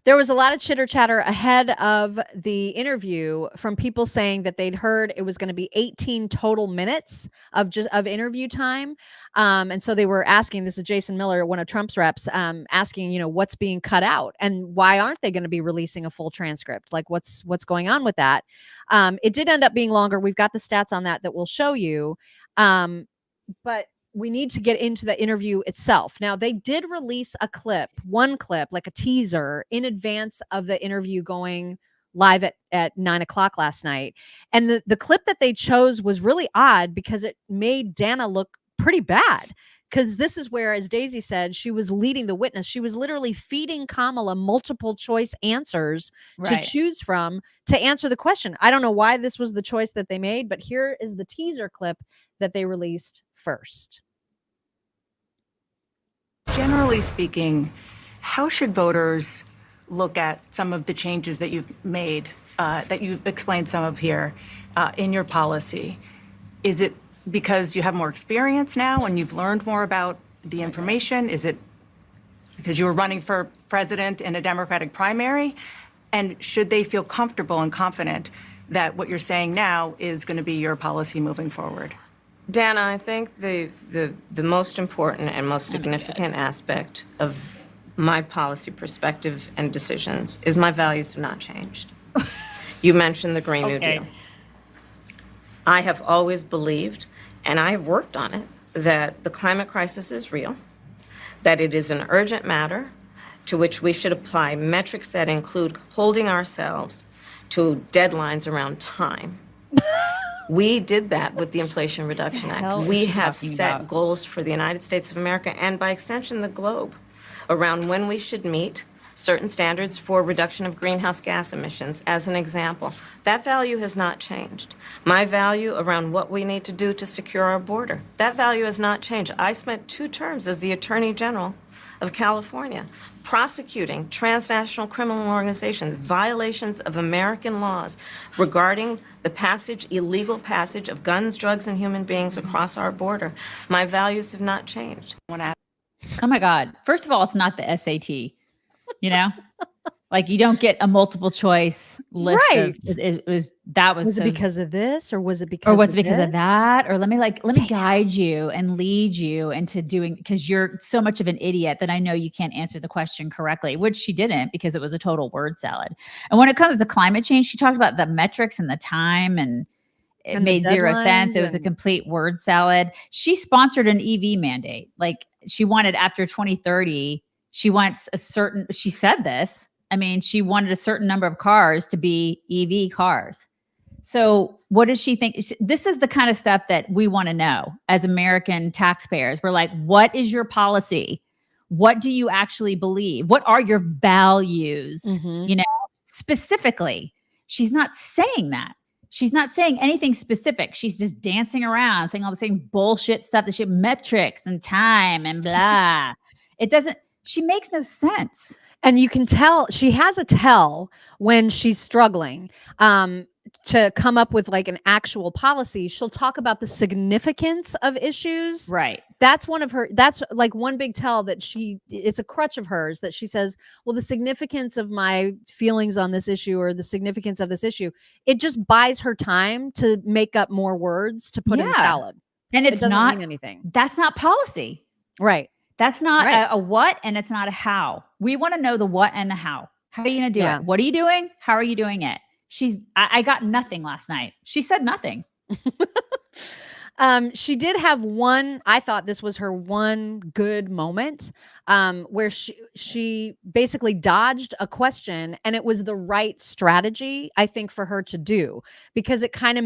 S3: There was a lot of chitter chatter ahead of the interview from people saying that they'd heard it was going to be 18 total minutes of interview time. And so they were asking, this is Jason Miller, one of Trump's reps, asking, what's being cut out and why aren't they going to be releasing a full transcript? Like what's going on with that? It did end up being longer. We've got the stats on that we'll show you. But we need to get into the interview itself. Now, they did release one clip, like a teaser, in advance of the interview going live at 9:00 last night. And the clip that they chose was really odd because it made Dana look pretty bad. because this is where, as Daisy said, she was leading the witness. She was literally feeding Kamala multiple choice answers to choose from to answer the question. I don't know why this was the choice that they made, but here is the teaser clip that they released first.
S1: Generally speaking, how should voters look at some of the changes that you've made, that you've explained some of here in your policy? Is it because you have more experience now and you've learned more about the information? Is it because you were running for president in a Democratic primary? And should they feel comfortable and confident that what you're saying now is going to be your policy moving forward?
S22: Dana, I think the most important and most significant aspect of my policy perspective and decisions is my values have not changed. You mentioned the Green New Deal. I have always believed, and I have worked on it, that the climate crisis is real, that it is an urgent matter to which we should apply metrics that include holding ourselves to deadlines around time. We did that with the Inflation Reduction Act. We have set goals for the United States of America and by extension the globe around when we should meet certain standards for reduction of greenhouse gas emissions, as an example. That value has not changed. My value around what we need to do to secure our border, that value has not changed. I spent 2 terms as the Attorney General of California prosecuting transnational criminal organizations, violations of American laws regarding the illegal passage of guns, drugs, and human beings across our border. My values have not changed.
S2: Oh my God. First of all, it's not the SAT, like you don't get a multiple choice list.
S3: Right.
S2: Was
S3: it because of this or was it because
S2: of that? Or let me guide you and lead you into doing, because you're so much of an idiot that I know you can't answer the question correctly, which she didn't because it was a total word salad. And when it comes to climate change, she talked about the metrics and the time and it made zero sense. It was a complete word salad. She sponsored an EV mandate. Like she wanted after 2030, she said this. I mean, she wanted a certain number of cars to be EV cars. So what does she think? This is the kind of stuff that we want to know as American taxpayers. We're like, what is your policy? What do you actually believe? What are your values? Specifically, she's not saying that. She's not saying anything specific. She's just dancing around, saying all the same bullshit stuff, the shit metrics and time and blah. She makes no sense.
S3: And you can tell she has a tell when she's struggling to come up with like an actual policy. She'll talk about the significance of issues.
S2: Right.
S3: That's like one big tell that it's a crutch of hers that she says, well, the significance of my feelings on this issue or the significance of this issue, it just buys her time to make up more words to put in the salad.
S2: And it doesn't
S3: mean anything.
S2: That's not policy.
S3: Right.
S2: That's not a what, and it's not a how. We want to know the what and the how. How are you going to do it? What are you doing? How are you doing it? I got nothing last night. She said nothing.
S3: She did have one, I thought this was her one good moment, where she basically dodged a question, and it was the right strategy, I think, for her to do, because it kind of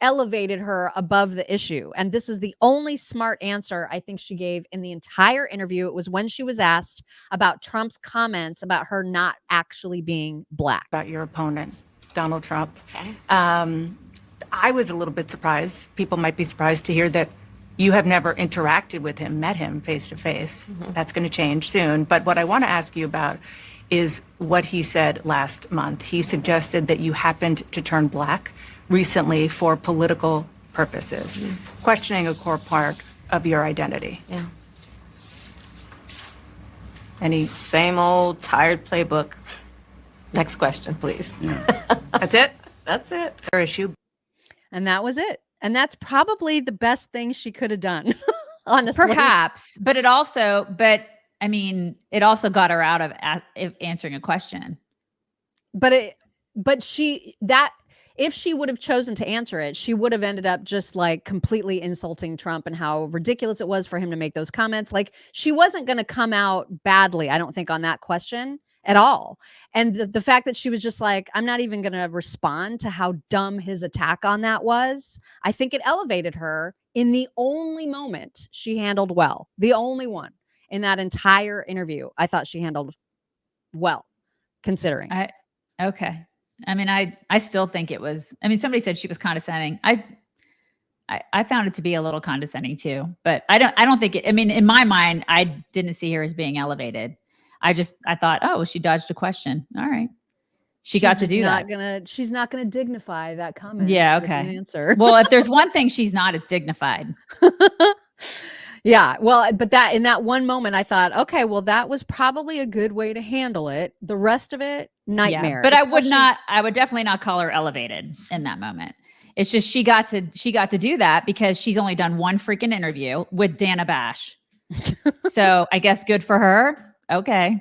S3: elevated her above the issue. And this is the only smart answer I think she gave in the entire interview. It was when she was asked about Trump's comments about her not actually being black.
S1: About your opponent, Donald Trump. Okay. I was a little bit surprised. People might be surprised to hear that you have never interacted with him, met him face to face. That's going to change soon. But what I want to ask you about is what he said last month. He suggested that you happened to turn black recently for political purposes, questioning a core part of your identity.
S22: Yeah. Any same old tired playbook. Next question, please.
S1: That's it?
S22: That's it.
S1: Her issue.
S3: And that was it. And that's probably the best thing she could have done, honestly.
S2: Perhaps, but it also got her out of answering a question. If she would have chosen to answer it, she would have ended up just like completely insulting Trump and how ridiculous it was for him to make those comments. Like she wasn't going to come out badly, I don't think, on that question at all. And the fact that she was just like, I'm not even going to respond to how dumb his attack on that was, I think it elevated her
S3: in the only moment she handled well, the only one in that entire interview, I thought she handled well, considering.
S2: Okay. I mean, I still think it was, I mean, somebody said she was condescending. I found it to be a little condescending too, but I don't think it, I mean, in my mind, I didn't see her as being elevated. I thought, oh, she dodged a question. All right. She got to do that.
S3: She's not gonna dignify that comment.
S2: Yeah.
S3: with an
S2: Okay.
S3: answer.
S2: Well, if there's one thing she's not, it's dignified.
S3: Yeah. Well, but that in that one moment, I thought, okay, well, that was probably a good way to handle it. The rest of it, nightmare.
S2: Yeah, but I would definitely not call her elevated in that moment. It's just she got to do that because she's only done one freaking interview with Dana Bash. So I guess good for her. Okay.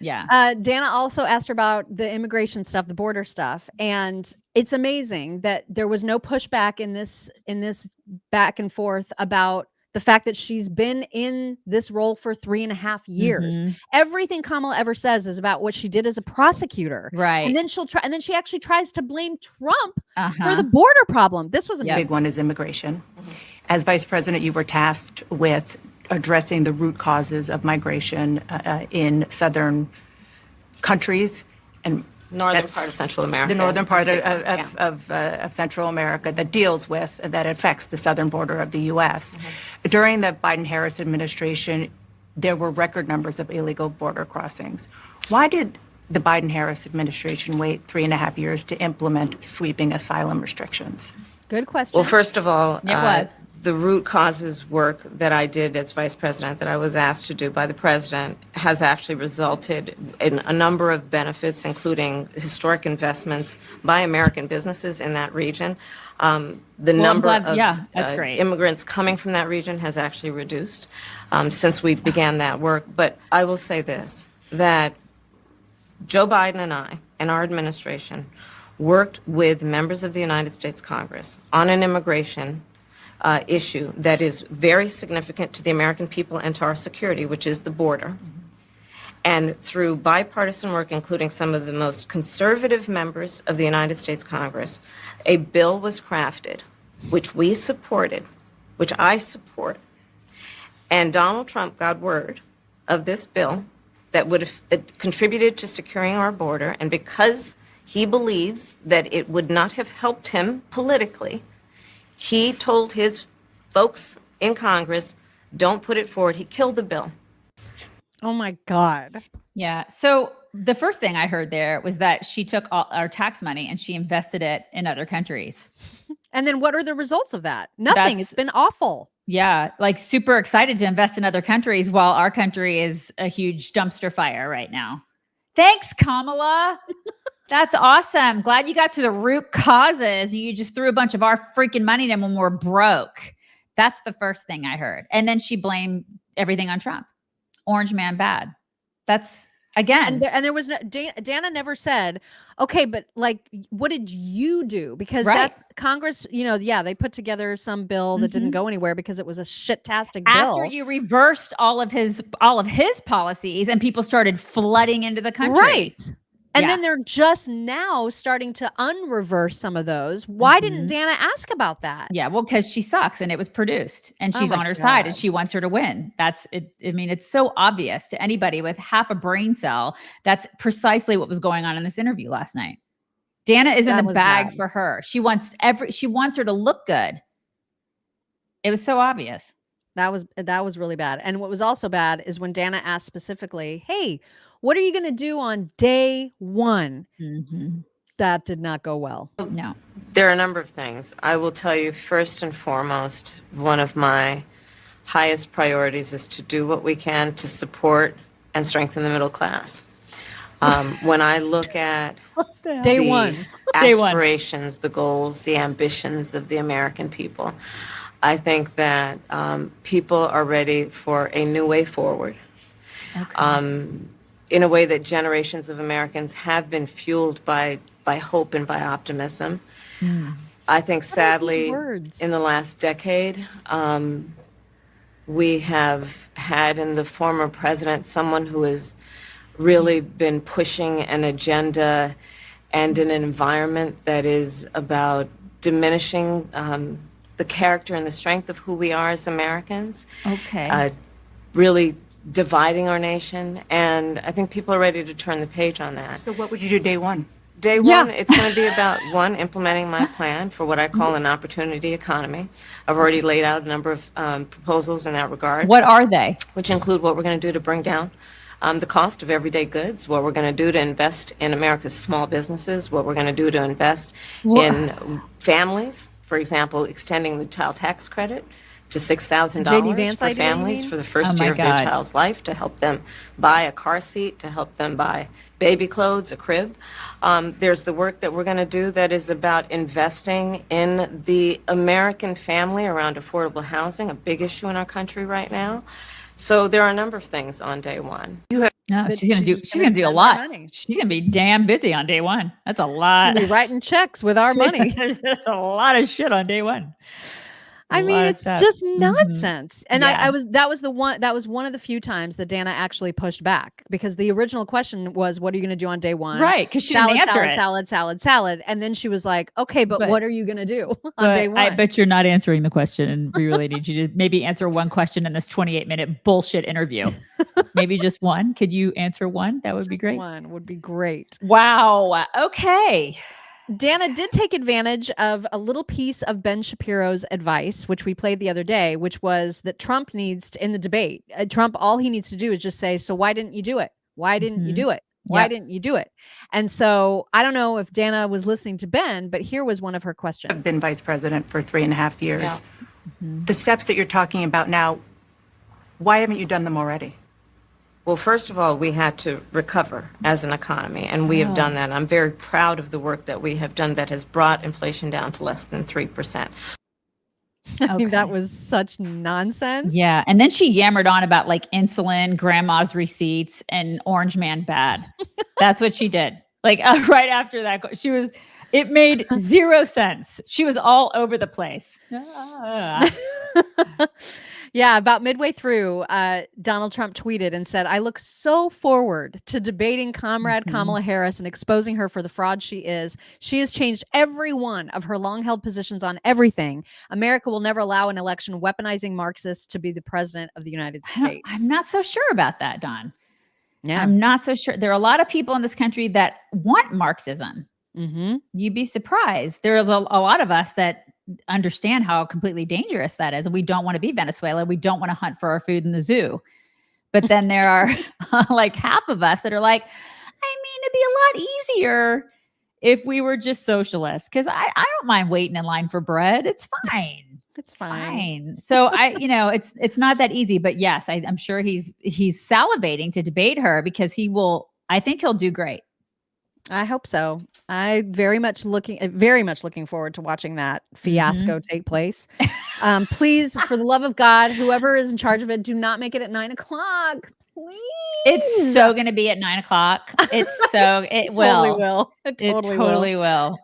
S2: Yeah.
S3: Dana also asked her about the immigration stuff, the border stuff. And it's amazing that there was no pushback in this back and forth about the fact that she's been in this role for 3.5 years.
S2: Mm-hmm.
S3: Everything Kamala ever says is about what she did as a prosecutor.
S2: Right.
S3: And then she actually tries to blame Trump for the border problem. This was a
S1: big one is immigration. As vice president, you were tasked with addressing the root causes of migration in southern countries and
S22: northern part of Central America.
S1: The northern part of Central America that affects the southern border of the U.S. During the Biden-Harris administration, there were record numbers of illegal border crossings. Why did the Biden-Harris administration wait 3.5 years to implement sweeping asylum restrictions?
S3: Good question.
S22: Well, first of all,
S2: it was.
S22: The root causes work that I did as vice president, that I was asked to do by the president, has actually resulted in a number of benefits, including historic investments by American businesses in that region. The number of
S2: that's great.
S22: immigrants coming from that region has actually reduced since we began that work. But I will say this, that Joe Biden and I and our administration worked with members of the United States Congress on an immigration issue that is very significant to the American people and to our security, which is the border. And through bipartisan work, including some of the most conservative members of the United States Congress, a bill was crafted, which we supported, which I support. And Donald Trump got word of this bill that would have contributed to securing our border. And because he believes that it would not have helped him politically, he told his folks in Congress, don't put it forward. He killed the bill.
S3: Oh my God.
S2: Yeah. So the first thing I heard there was that she took all our tax money and she invested it in other countries.
S3: And then what are the results of that? Nothing. It's been awful.
S2: Yeah. Like super excited to invest in other countries while our country is a huge dumpster fire right now. Thanks, Kamala. That's awesome. Glad you got to the root causes and you just threw a bunch of our freaking money in when we're broke. That's the first thing I heard. And then she blamed everything on Trump. Orange man bad. That's again.
S3: And there was no, Dana never said, okay, but like, what did you do? Because that Congress, they put together some bill that didn't go anywhere because it was a shit-tastic bill.
S2: After you reversed all of his policies and people started flooding into the country.
S3: Right. And then they're just now starting to unreverse some of those. Why didn't Dana ask about that?
S2: Yeah, well, because she sucks and it was produced and she's on her side and she wants her to win. That's it. I mean, it's so obvious to anybody with half a brain cell. That's precisely what was going on in this interview last night. Dana is in the bag for her. She wants her to look good. It was so obvious.
S3: That was really bad. And what was also bad is when Dana asked specifically, hey, what are you going to do on day one? That did not go well.
S2: No.
S22: There are a number of things. I will tell you, first and foremost, one of my highest priorities is to do what we can to support and strengthen the middle class. When I look at the aspirations, the goals, the ambitions of the American people, I think that people are ready for a new way forward. In a way that generations of Americans have been fueled by hope and by optimism. I think, sadly, in the last decade, we have had in the former president someone who has really been pushing an agenda and in an environment that is about diminishing the the character and the strength of who we are as Americans.
S2: Okay.
S22: Really dividing our nation, and I think people are ready to turn the page on that.
S1: So what would you do day one?
S22: Day one, it's going to be about, one, implementing my plan for what I call an opportunity economy. I've already laid out a number of proposals in that regard.
S2: What are they?
S22: Which include what we're going to do to bring down the cost of everyday goods, what we're going to do to invest in America's small businesses, what we're going to do to invest in families, for example, extending the child tax credit to $6,000 for families for the first year of their child's life, to help them buy a car seat, to help them buy baby clothes, a crib. There's the work that we're going to do that is about investing in the American family around affordable housing, a big issue in our country right now. So there are a number of things on day one.
S2: No, she's gonna do a lot. She's gonna be damn busy on day one. That's a lot.
S3: She's writing checks with our money.
S2: There's a lot of shit on day one.
S3: I mean, it's just nonsense. And that was one of the few times that Dana actually pushed back, because the original question was, what are you going to do on day one?
S2: Right. Because she didn't answer it.
S3: Salad. And then she was like, okay, but what are you going to do on day one?
S2: I bet you're not answering the question. And we really need you to maybe answer one question in this 28-minute bullshit interview. Maybe just one. Could you answer one? That would be great.
S3: One would be great.
S2: Wow. Okay.
S3: Dana did take advantage of a little piece of Ben Shapiro's advice, which we played the other day, which was that Trump needs to, in the debate, Trump, all he needs to do is just say, so why didn't you do it? Why didn't you do it? Why didn't you do it? And so I don't know if Dana was listening to Ben, but here was one of her questions.
S1: I've been vice president for 3.5 years. The steps that you're talking about now, why haven't you done them already?
S22: Well, first of all, we had to recover as an economy, and we have done that. I'm very proud of the work that we have done that has brought inflation down to less than 3%.
S3: I mean, that was such nonsense.
S2: Yeah. And then she yammered on about like insulin, grandma's receipts, and Orange Man bad. That's what she did. Like right after that, it made zero sense. She was all over the place.
S3: Yeah, about midway through, Donald Trump tweeted and said, I look so forward to debating Comrade Kamala Harris and exposing her for the fraud she is. She has changed every one of her long-held positions on everything. America will never allow an election weaponizing Marxists to be the president of the United States.
S2: I'm not so sure about that, Don.
S3: Yeah.
S2: I'm not so sure. There are a lot of people in this country that want Marxism. You'd be surprised. There's a lot of us that understand how completely dangerous that is. And we don't want to be Venezuela. We don't want to hunt for our food in the zoo. But then there are like half of us that are like, I mean, it'd be a lot easier if we were just socialists. Because I don't mind waiting in line for bread. It's fine.
S3: It's fine.
S2: So it's not that easy. But yes, I'm sure he's salivating to debate her, because I think he'll do great.
S3: I hope so. I very much looking forward to watching that fiasco take place. Please, for the love of God, whoever is in charge of it, do not make it at 9:00. Please.
S2: It's so going to be at 9:00. It will.
S3: It totally will.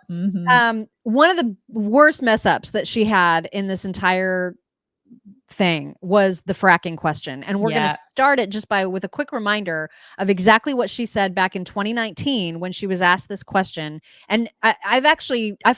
S3: One of the worst mess ups that she had in this entire thing was the fracking question. And we're going to start it just with a quick reminder of exactly what she said back in 2019 when she was asked this question. And I've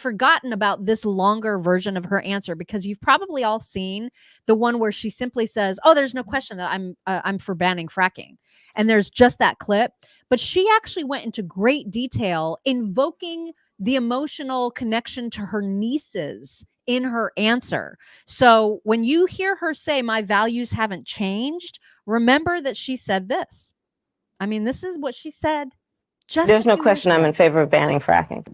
S3: forgotten about this longer version of her answer, because you've probably all seen the one where she simply says, oh, there's no question that I'm for banning fracking. And there's just that clip. But she actually went into great detail, invoking the emotional connection to her nieces in her answer. So when you hear her say, my values haven't changed, remember that she said this. I mean, this is what she said.
S22: There's no question I'm in favor of banning fracking.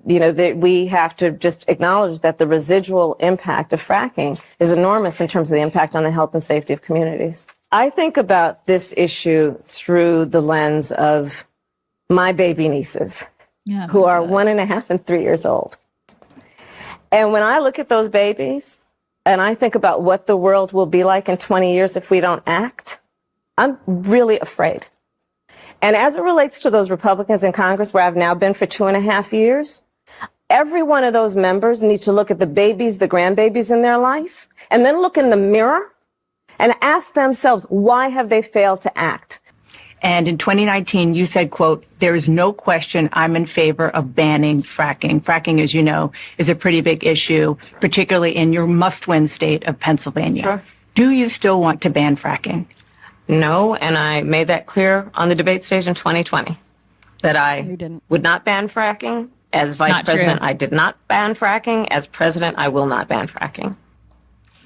S22: We have to just acknowledge that the residual impact of fracking is enormous in terms of the impact on the health and safety of communities. I think about this issue through the lens of my baby nieces, who are 1.5 and 3 years old. And when I look at those babies and I think about what the world will be like in 20 years if we don't act, I'm really afraid. And as it relates to those Republicans in Congress, where I've now been for 2.5 years, every one of those members need to look at the babies, the grandbabies in their life, and then look in the mirror and ask themselves, why have they failed to act?
S1: And in 2019, you said, quote, "There is no question I'm in favor of banning fracking." Fracking, as you know, is a pretty big issue, particularly in your must-win state of Pennsylvania.
S22: Sure.
S1: Do you still want to ban fracking?
S22: No, and I made that clear on the debate stage in 2020 that I would not ban fracking. As vice president, I did not ban fracking. As president, I will not ban fracking.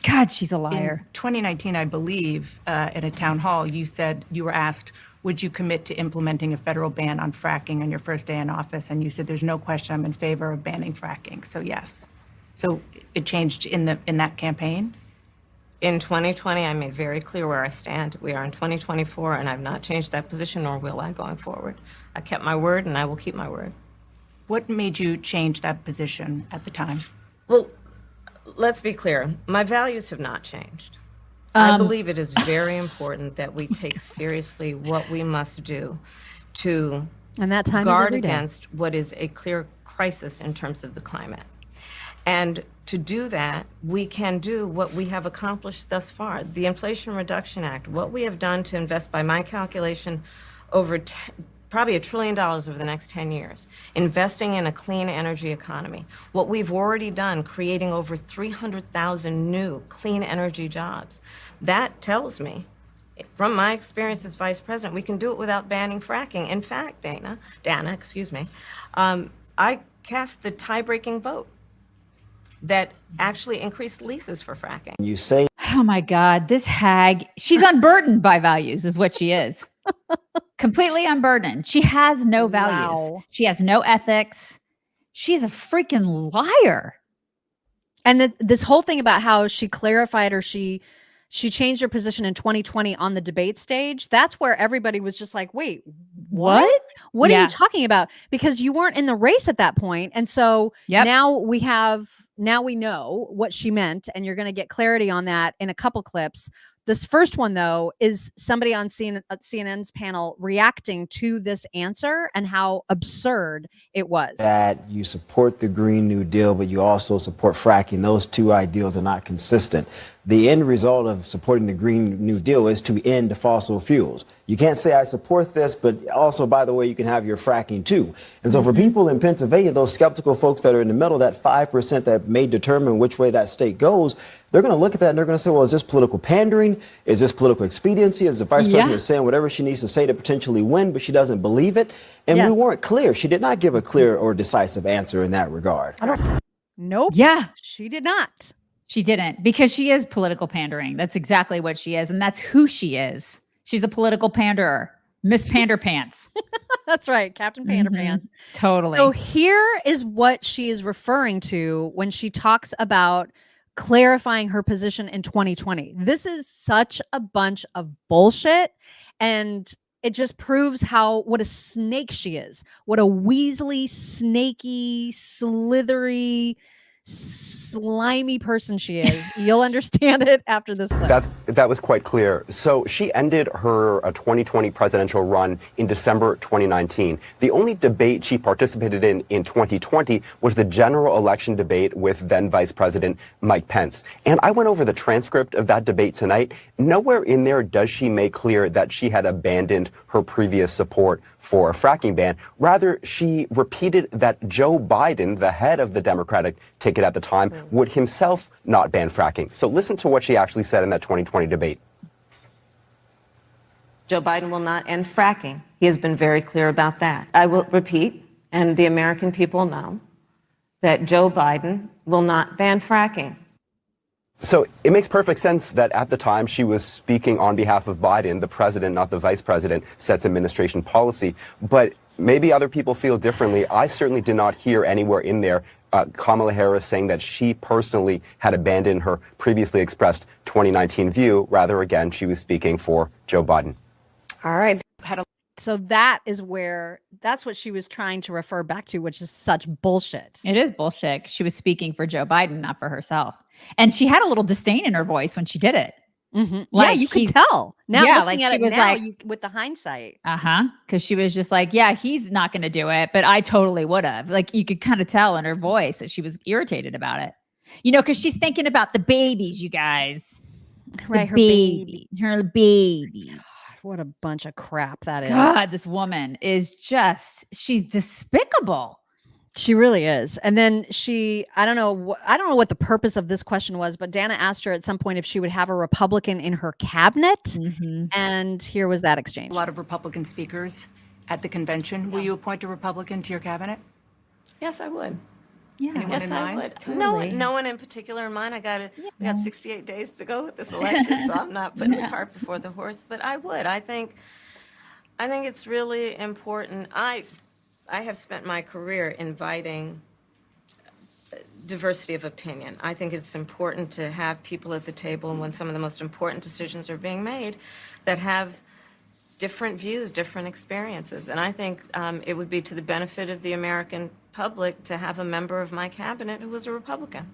S2: God, she's a liar.
S1: In 2019, I believe, at a town hall, you said you were asked, would you commit to implementing a federal ban on fracking on your first day in office? And you said, there's no question I'm in favor of banning fracking. So yes. So it changed in that campaign?
S22: In 2020, I made very clear where I stand. We are in 2024, and I've not changed that position, nor will I going forward. I kept my word, and I will keep my word.
S1: What made you change that position at the time?
S22: Well, let's be clear. My values have not changed. I believe it is very important that we take seriously what we must do to guard against what is a clear crisis in terms of the climate. And to do that, we can do what we have accomplished thus far. The Inflation Reduction Act, what we have done to invest, by my calculation, over probably $1 trillion over the next 10 years, investing in a clean energy economy. What we've already done, creating over 300,000 new clean energy jobs. That tells me, from my experience as vice president, we can do it without banning fracking. In fact, Dana, I cast the tie-breaking vote that actually increased leases for fracking.
S4: You say,
S2: oh my God, this hag, she's unburdened by values is what she is. Completely unburdened. She has no values. Wow. She has no ethics. She's a freaking liar.
S3: And this whole thing about how she clarified or she changed her position in 2020 on the debate stage. That's where everybody was just like, wait, what? What are you talking about? Because you weren't in the race at that point. And so now we know what she meant, and you're going to get clarity on that in a couple clips. This first one, though, is somebody on CNN's panel reacting to this answer and how absurd it was.
S4: That you support the Green New Deal, but you also support fracking. Those two ideals are not consistent. The end result of supporting the Green New Deal is to end fossil fuels. You can't say I support this, but also, by the way, you can have your fracking too. And so for people in Pennsylvania, those skeptical folks that are in the middle, that 5% that may determine which way that state goes, they're going to look at that and they're going to say, well, is this political pandering? Is this political expediency? Is the vice president saying whatever she needs to say to potentially win, but she doesn't believe it? And we weren't clear. She did not give a clear or decisive answer in that regard.
S3: Nope.
S2: Yeah.
S3: She did not.
S2: She didn't, because she is political pandering. That's exactly what she is. And that's who she is. She's a political panderer. Miss Panderpants.
S3: That's right. Captain Panderpants.
S2: Totally.
S3: So here is what she is referring to when she talks about clarifying her position in 2020. This is such a bunch of bullshit. And it just proves what a snake she is. What a weaselly, snaky, slithery, slimy person she is. You'll understand it after this clip.
S5: That was quite clear. So she ended her 2020 presidential run in December 2019. The only debate she participated in 2020 was the general election debate with then Vice President Mike Pence. And I went over the transcript of that debate tonight. Nowhere in there does she make clear that she had abandoned her previous support for a fracking ban. Rather, she repeated that Joe Biden, the head of the Democratic ticket at the time, would himself not ban fracking. So listen to what she actually said in that 2020 debate.
S22: Joe Biden will not end fracking. He has been very clear about that. I will repeat, and the American people know, that Joe Biden will not ban fracking.
S5: So it makes perfect sense that at the time she was speaking on behalf of Biden, the president, not the vice president, sets administration policy. But maybe other people feel differently. I certainly did not hear anywhere in there Kamala Harris saying that she personally had abandoned her previously expressed 2019 view. Rather, again, she was speaking for Joe Biden.
S3: All right. So that's what she was trying to refer back to, which is such bullshit.
S2: It is bullshit. She was speaking for Joe Biden, not for herself. And she had a little disdain in her voice when she did it.
S3: Mm-hmm. Like, you could tell. Now looking at
S2: she
S3: it
S2: was
S3: now,
S2: like,
S3: with the hindsight.
S2: Because she was just like, yeah, he's not going to do it, but I totally would have. Like, you could kind of tell in her voice that she was irritated about it. You know, because she's thinking about the babies, you guys.
S3: Right,
S2: her babies.
S3: What a bunch of crap that is.
S2: God, this woman is she's despicable.
S3: She really is. And then I don't know what the purpose of this question was, but Dana asked her at some point if she would have a Republican in her cabinet. And here was that exchange.
S1: A lot of Republican speakers at the convention. Will you appoint a Republican to your cabinet?
S22: Yes, I would.
S1: Yeah. Anyone
S22: yes,
S1: in
S22: I
S1: mind?
S22: would.
S1: Totally.
S22: No one in particular in mind. We got 68 days to go with this election, so I'm not putting the cart before the horse. But I would. I think it's really important. I have spent my career inviting diversity of opinion. I think it's important to have people at the table when some of the most important decisions are being made that have different views, different experiences. And I think it would be to the benefit of the American public to have a member of my cabinet who was a Republican.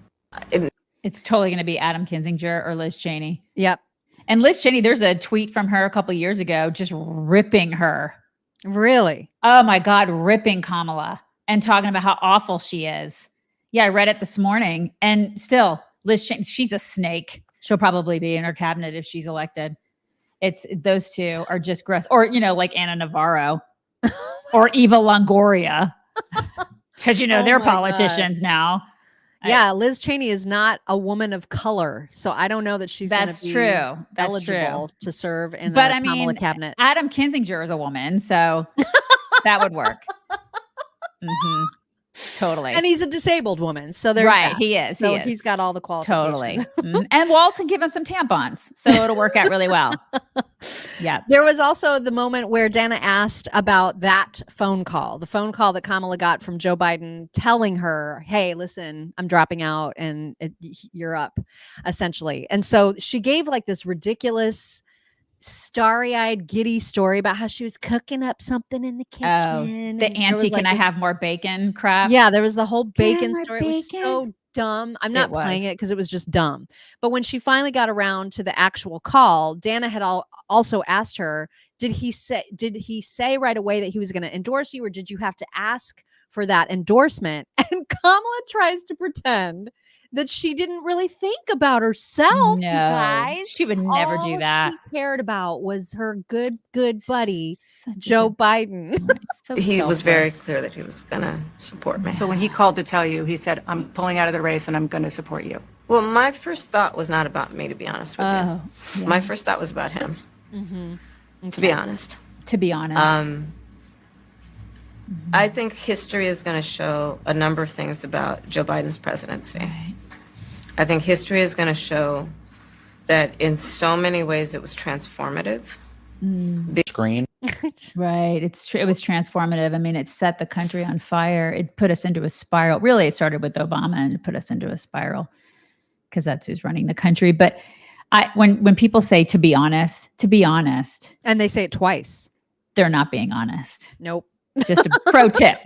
S2: It's totally going to be Adam Kinzinger or Liz Cheney.
S3: Yep.
S2: And Liz Cheney, there's a tweet from her a couple of years ago just ripping her.
S3: Really?
S2: Oh my God, ripping Kamala and talking about how awful she is. Yeah, I read it this morning. And still, Liz Cheney, she's a snake. She'll probably be in her cabinet if she's elected. Those two are just gross. Or, like Anna Navarro or Eva Longoria. Because, they're politicians now.
S3: Yeah, Liz Cheney is not a woman of color. So I don't know that she's going to be eligible to serve in the Kamala cabinet.
S2: Adam Kinzinger is a woman, so that would work. Totally.
S3: And he's a disabled woman. So there's
S2: right.
S3: that.
S2: He is.
S3: So he's got all the qualifications.
S2: Totally. And Walz can give him some tampons. So it'll work out really well. Yeah.
S3: There was also the moment where Dana asked about that phone call, the phone call that Kamala got from Joe Biden telling her, hey, listen, I'm dropping out and you're up, essentially. And so she gave like this ridiculous starry-eyed giddy story about how she was cooking up something in the kitchen.
S2: The auntie, can I have more bacon crap?
S3: Yeah, there was the whole bacon story. It was so dumb. I'm not
S2: It was.
S3: playing it because it was just dumb. But when she finally got around to the actual call, Dana had also asked her, did he say right away that he was going to endorse you, or did you have to ask for that endorsement? And Kamala tries to pretend that she didn't really think about herself.
S2: No,
S3: you guys.
S2: she would never do
S3: All
S2: that.
S3: She cared about was her good buddy, Joe Biden.
S22: He was very clear that he was going to support me.
S1: So when he called to tell you, he said, I'm pulling out of the race and I'm going to support you.
S22: Well, my first thought was not about me, to be honest with you.
S2: Yeah.
S22: My first thought was about him, to be honest.
S2: To be honest.
S22: I think history is going to show a number of things about Joe Biden's presidency.
S2: Right.
S22: I think history is going to show that in so many ways it was transformative.
S6: Screen.
S2: Right. It was transformative. I mean, it set the country on fire. It put us into a spiral. Really, it started with Obama and it put us into a spiral because that's who's running the country. But when people say to be honest,
S3: and they say it twice,
S2: they're not being honest.
S3: Nope.
S2: Just a pro tip.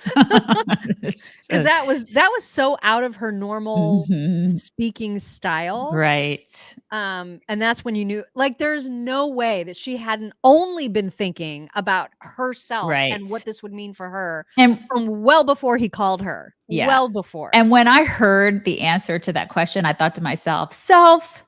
S3: Because that was so out of her normal speaking style.
S2: Right.
S3: And that's when you knew, like, there's no way that she hadn't only been thinking about herself and what this would mean for her
S2: and
S3: from well before he called her.
S2: Yeah.
S3: Well before.
S2: And when I heard the answer to that question, I thought to myself,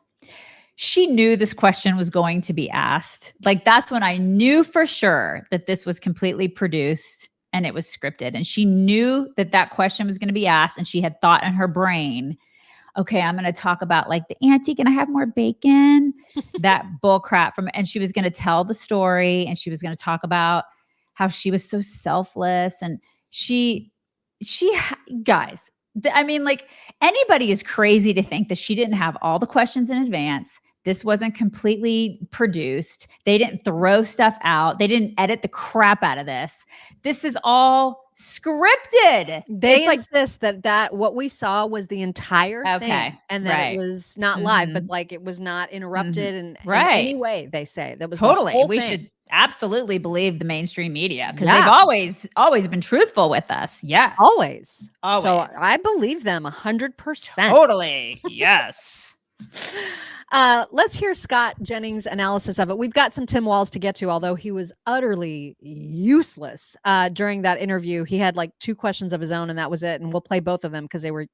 S2: she knew this question was going to be asked. Like, that's when I knew for sure that this was completely produced and it was scripted. And she knew that question was going to be asked. And she had thought in her brain, okay, I'm going to talk about like the auntie, can I have more bacon? That bull crap and she was going to tell the story and she was going to talk about how she was so selfless. And guys, I mean, like, anybody is crazy to think that she didn't have all the questions in advance. This wasn't completely produced. They didn't throw stuff out. They didn't edit the crap out of this. This is all scripted.
S3: They insist that what we saw was the entire thing, and that it was not live, but like it was not interrupted in any way. They say that was
S2: totally.
S3: The whole
S2: we
S3: thing.
S2: Should absolutely believe the mainstream media because they've always been truthful with us. Yes,
S3: always.
S2: Always.
S3: So I believe them 100%.
S2: Totally. Yes.
S3: Let's hear Scott Jennings' analysis of it. We've got some Tim Walz to get to, although he was utterly useless during that interview. He had like 2 questions of his own, and that was it. And we'll play both of them because they were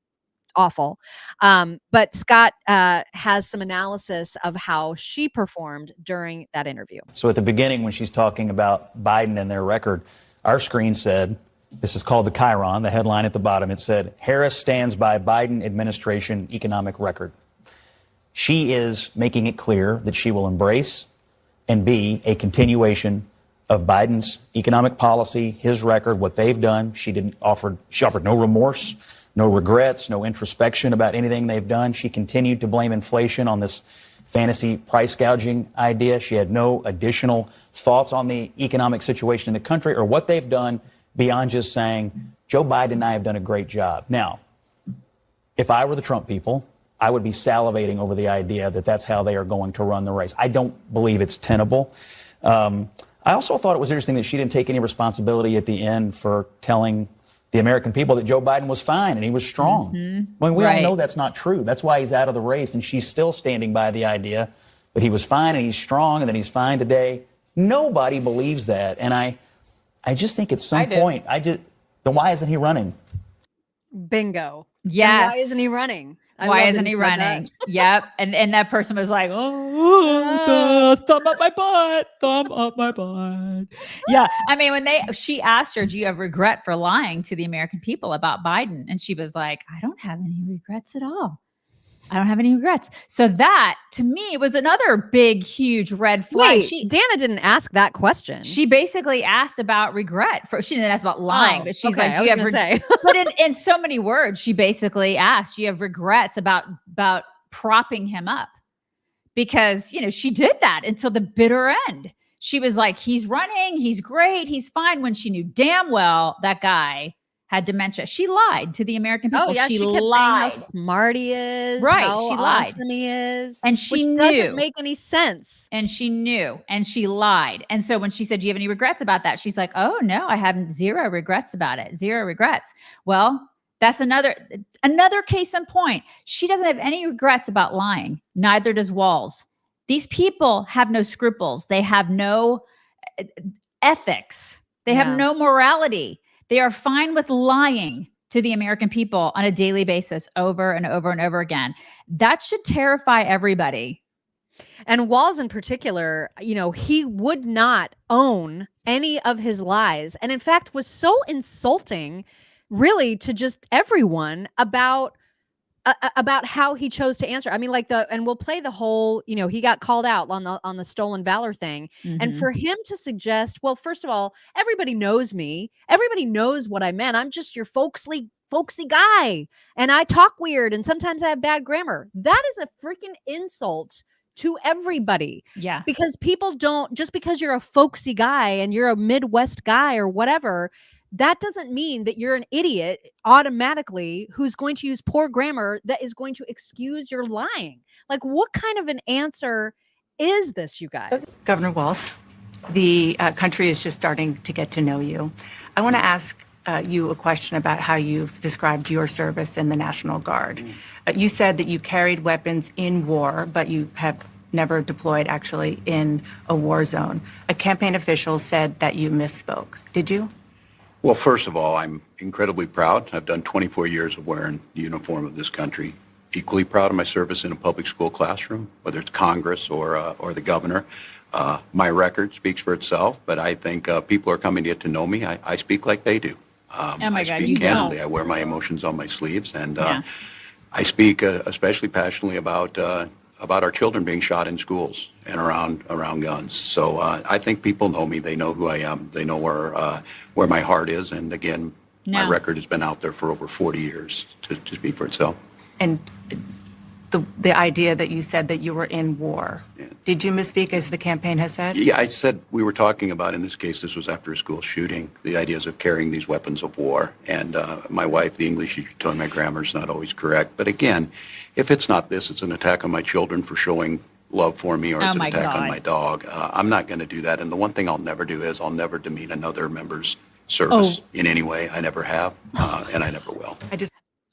S3: awful. But Scott has some analysis of how she performed during that interview.
S6: So at the beginning, when she's talking about Biden and their record, our screen said, this is called the Chiron, the headline at the bottom. It said, Harris stands by Biden administration economic record. She is making it clear that she will embrace and be a continuation of Biden's economic policy, his record, what they've done. She offered no remorse, no regrets, no introspection about anything they've done. She continued to blame inflation on this fantasy price gouging idea. She had no additional thoughts on the economic situation in the country or what they've done beyond just saying, Joe Biden and I have done a great job. Now, if I were the Trump people, I would be salivating over the idea that that's how they are going to run the race. I don't believe it's tenable. I also thought it was interesting that she didn't take any responsibility at the end for telling the American people that Joe Biden was fine and he was strong. When we all know that's not true. That's why he's out of the race, and she's still standing by the idea that he was fine and he's strong and that he's fine today. Nobody believes that, and I just think at some point, then why isn't he running?
S3: Bingo.
S2: Yes.
S3: And why isn't he running?
S2: Why isn't he running? Yep. And that person was like, oh, thumb up my butt, thumb up my butt. Yeah. I mean, she asked her, do you have regret for lying to the American people about Biden? And she was like, I don't have any regrets at all. I don't have any regrets. So that, to me, was another big, huge red flag.
S3: Wait, Dana didn't ask that question.
S2: She basically asked about regret. She didn't ask about lying, but she's like,
S3: do you have
S2: but in so many words, she basically asked, do you have regrets about propping him up? Because, she did that until the bitter end. She was like, he's running, he's great, he's fine, when she knew damn well that guy had dementia. She lied to the American people.
S3: Oh, yeah, she kept
S2: lied.
S3: saying how smart he is,
S2: right?
S3: How
S2: she lied.
S3: Awesome he is,
S2: and she knew.
S3: Doesn't make any sense.
S2: And she knew, and she lied. And so when she said, "Do you have any regrets about that?" She's like, "Oh no, I have zero regrets about it. Zero regrets." Well, that's another case in point. She doesn't have any regrets about lying. Neither does Walz. These people have no scruples. They have no ethics. They have no morality. They are fine with lying to the American people on a daily basis over and over and over again. That should terrify everybody.
S3: And Walz in particular, he would not own any of his lies. And in fact, was so insulting really to just everyone about how he chose to answer. I mean, and we'll play the whole, he got called out on the stolen valor thing. And for him to suggest, well, first of all, everybody knows me. Everybody knows what I meant. I'm just your folksy guy. And I talk weird. And sometimes I have bad grammar. That is a freaking insult to everybody.
S2: Yeah.
S3: Because people don't, just because you're a folksy guy and you're a Midwest guy or whatever, that doesn't mean that you're an idiot automatically who's going to use poor grammar that is going to excuse your lying. Like, what kind of an answer is this, you guys?
S1: Governor Walz, the country is just starting to get to know you. I want to ask you a question about how you've described your service in the National Guard. You said that you carried weapons in war, but you have never deployed actually in a war zone. A campaign official said that you misspoke. Did you?
S11: Well, first of all, I'm incredibly proud. I've done 24 years of wearing the uniform of this country. Equally proud of my service in a public school classroom, whether it's Congress or the governor. My record speaks for itself, but I think people are coming to get to know me. I speak like they do. I speak candidly. I wear my emotions on my sleeves, and I speak especially passionately about our children being shot in schools and around guns. So I think people know me. They know who I am. They know where my heart is. And again, my record has been out there for over 40 years to speak for itself.
S1: And the idea that you said that you were in war, did you misspeak as the campaign has said?
S11: Yeah, I said we were talking about, in this case, this was after a school shooting, the ideas of carrying these weapons of war. And my wife, the English teacher, told me my grammar is not always correct. But again, if it's not this, it's an attack on my children for showing love for me, or it's an attack on my dog. I'm not going to do that. And the one thing I'll never do is I'll never demean another member's service in any way. I never have, and I never will.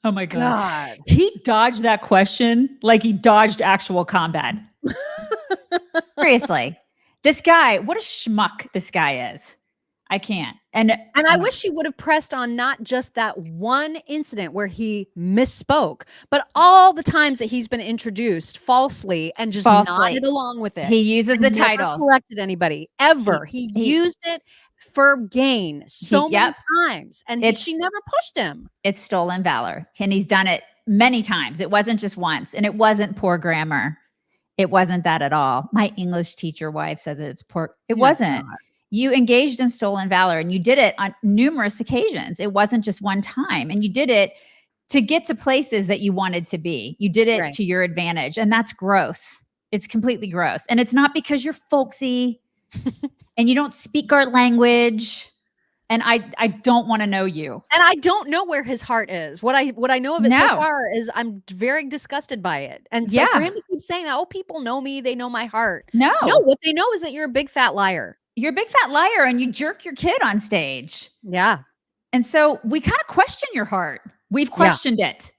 S2: Oh my God. He dodged that question like he dodged actual combat. Seriously. This guy, what a schmuck this guy is. I can't. And
S3: I wish she would have pressed on not just that one incident where he misspoke, but all the times that he's been introduced falsely and just nodded along with it.
S2: He uses
S3: and
S2: the
S3: never
S2: title.
S3: corrected anybody ever. He used it for gain so many times, and she never pushed him.
S2: It's stolen valor, and he's done it many times. It wasn't just once, and it wasn't poor grammar. It wasn't that at all. My English teacher wife says it's poor. It wasn't. You engaged in stolen valor, and you did it on numerous occasions. It wasn't just one time, and you did it to get to places that you wanted to be. You did it to your advantage, and that's gross. It's completely gross, and it's not because you're folksy and you don't speak our language. And I don't want to know you.
S3: And I don't know where his heart is. What I know of it so far is I'm very disgusted by it. And so for him to keep saying that, oh, people know me, they know my heart. No, what they know is that you're a big fat liar.
S2: You're a big fat liar, and you jerk your kid on stage.
S3: Yeah.
S2: And so we kind of question your heart. We've questioned it.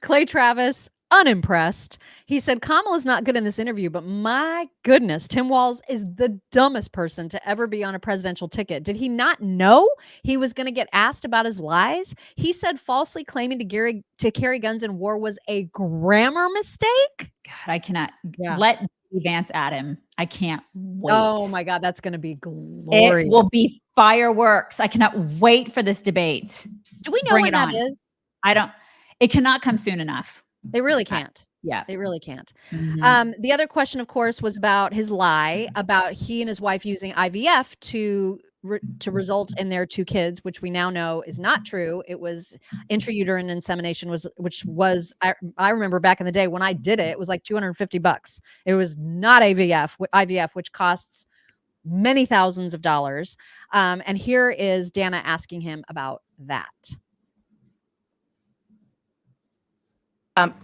S3: Clay Travis, unimpressed. He said, Kamala's not good in this interview, but my goodness, Tim Walz is the dumbest person to ever be on a presidential ticket. Did he not know he was going to get asked about his lies? He said falsely claiming to carry guns in war was a grammar mistake.
S2: God, I cannot let Vance at him. I can't wait.
S3: Oh my God, that's going to be glorious.
S2: It will be fireworks. I cannot wait for this debate.
S3: Do we know when that is?
S2: I don't. It cannot come soon enough.
S3: They really can't.
S2: Yeah,
S3: they really can't. The other question, of course, was about his lie about he and his wife using IVF to result in their 2 kids, which we now know is not true. It was intrauterine insemination, which was I remember back in the day when I did it, it was like $250. It was not IVF, which costs many thousands of dollars. And here is Dana asking him about that.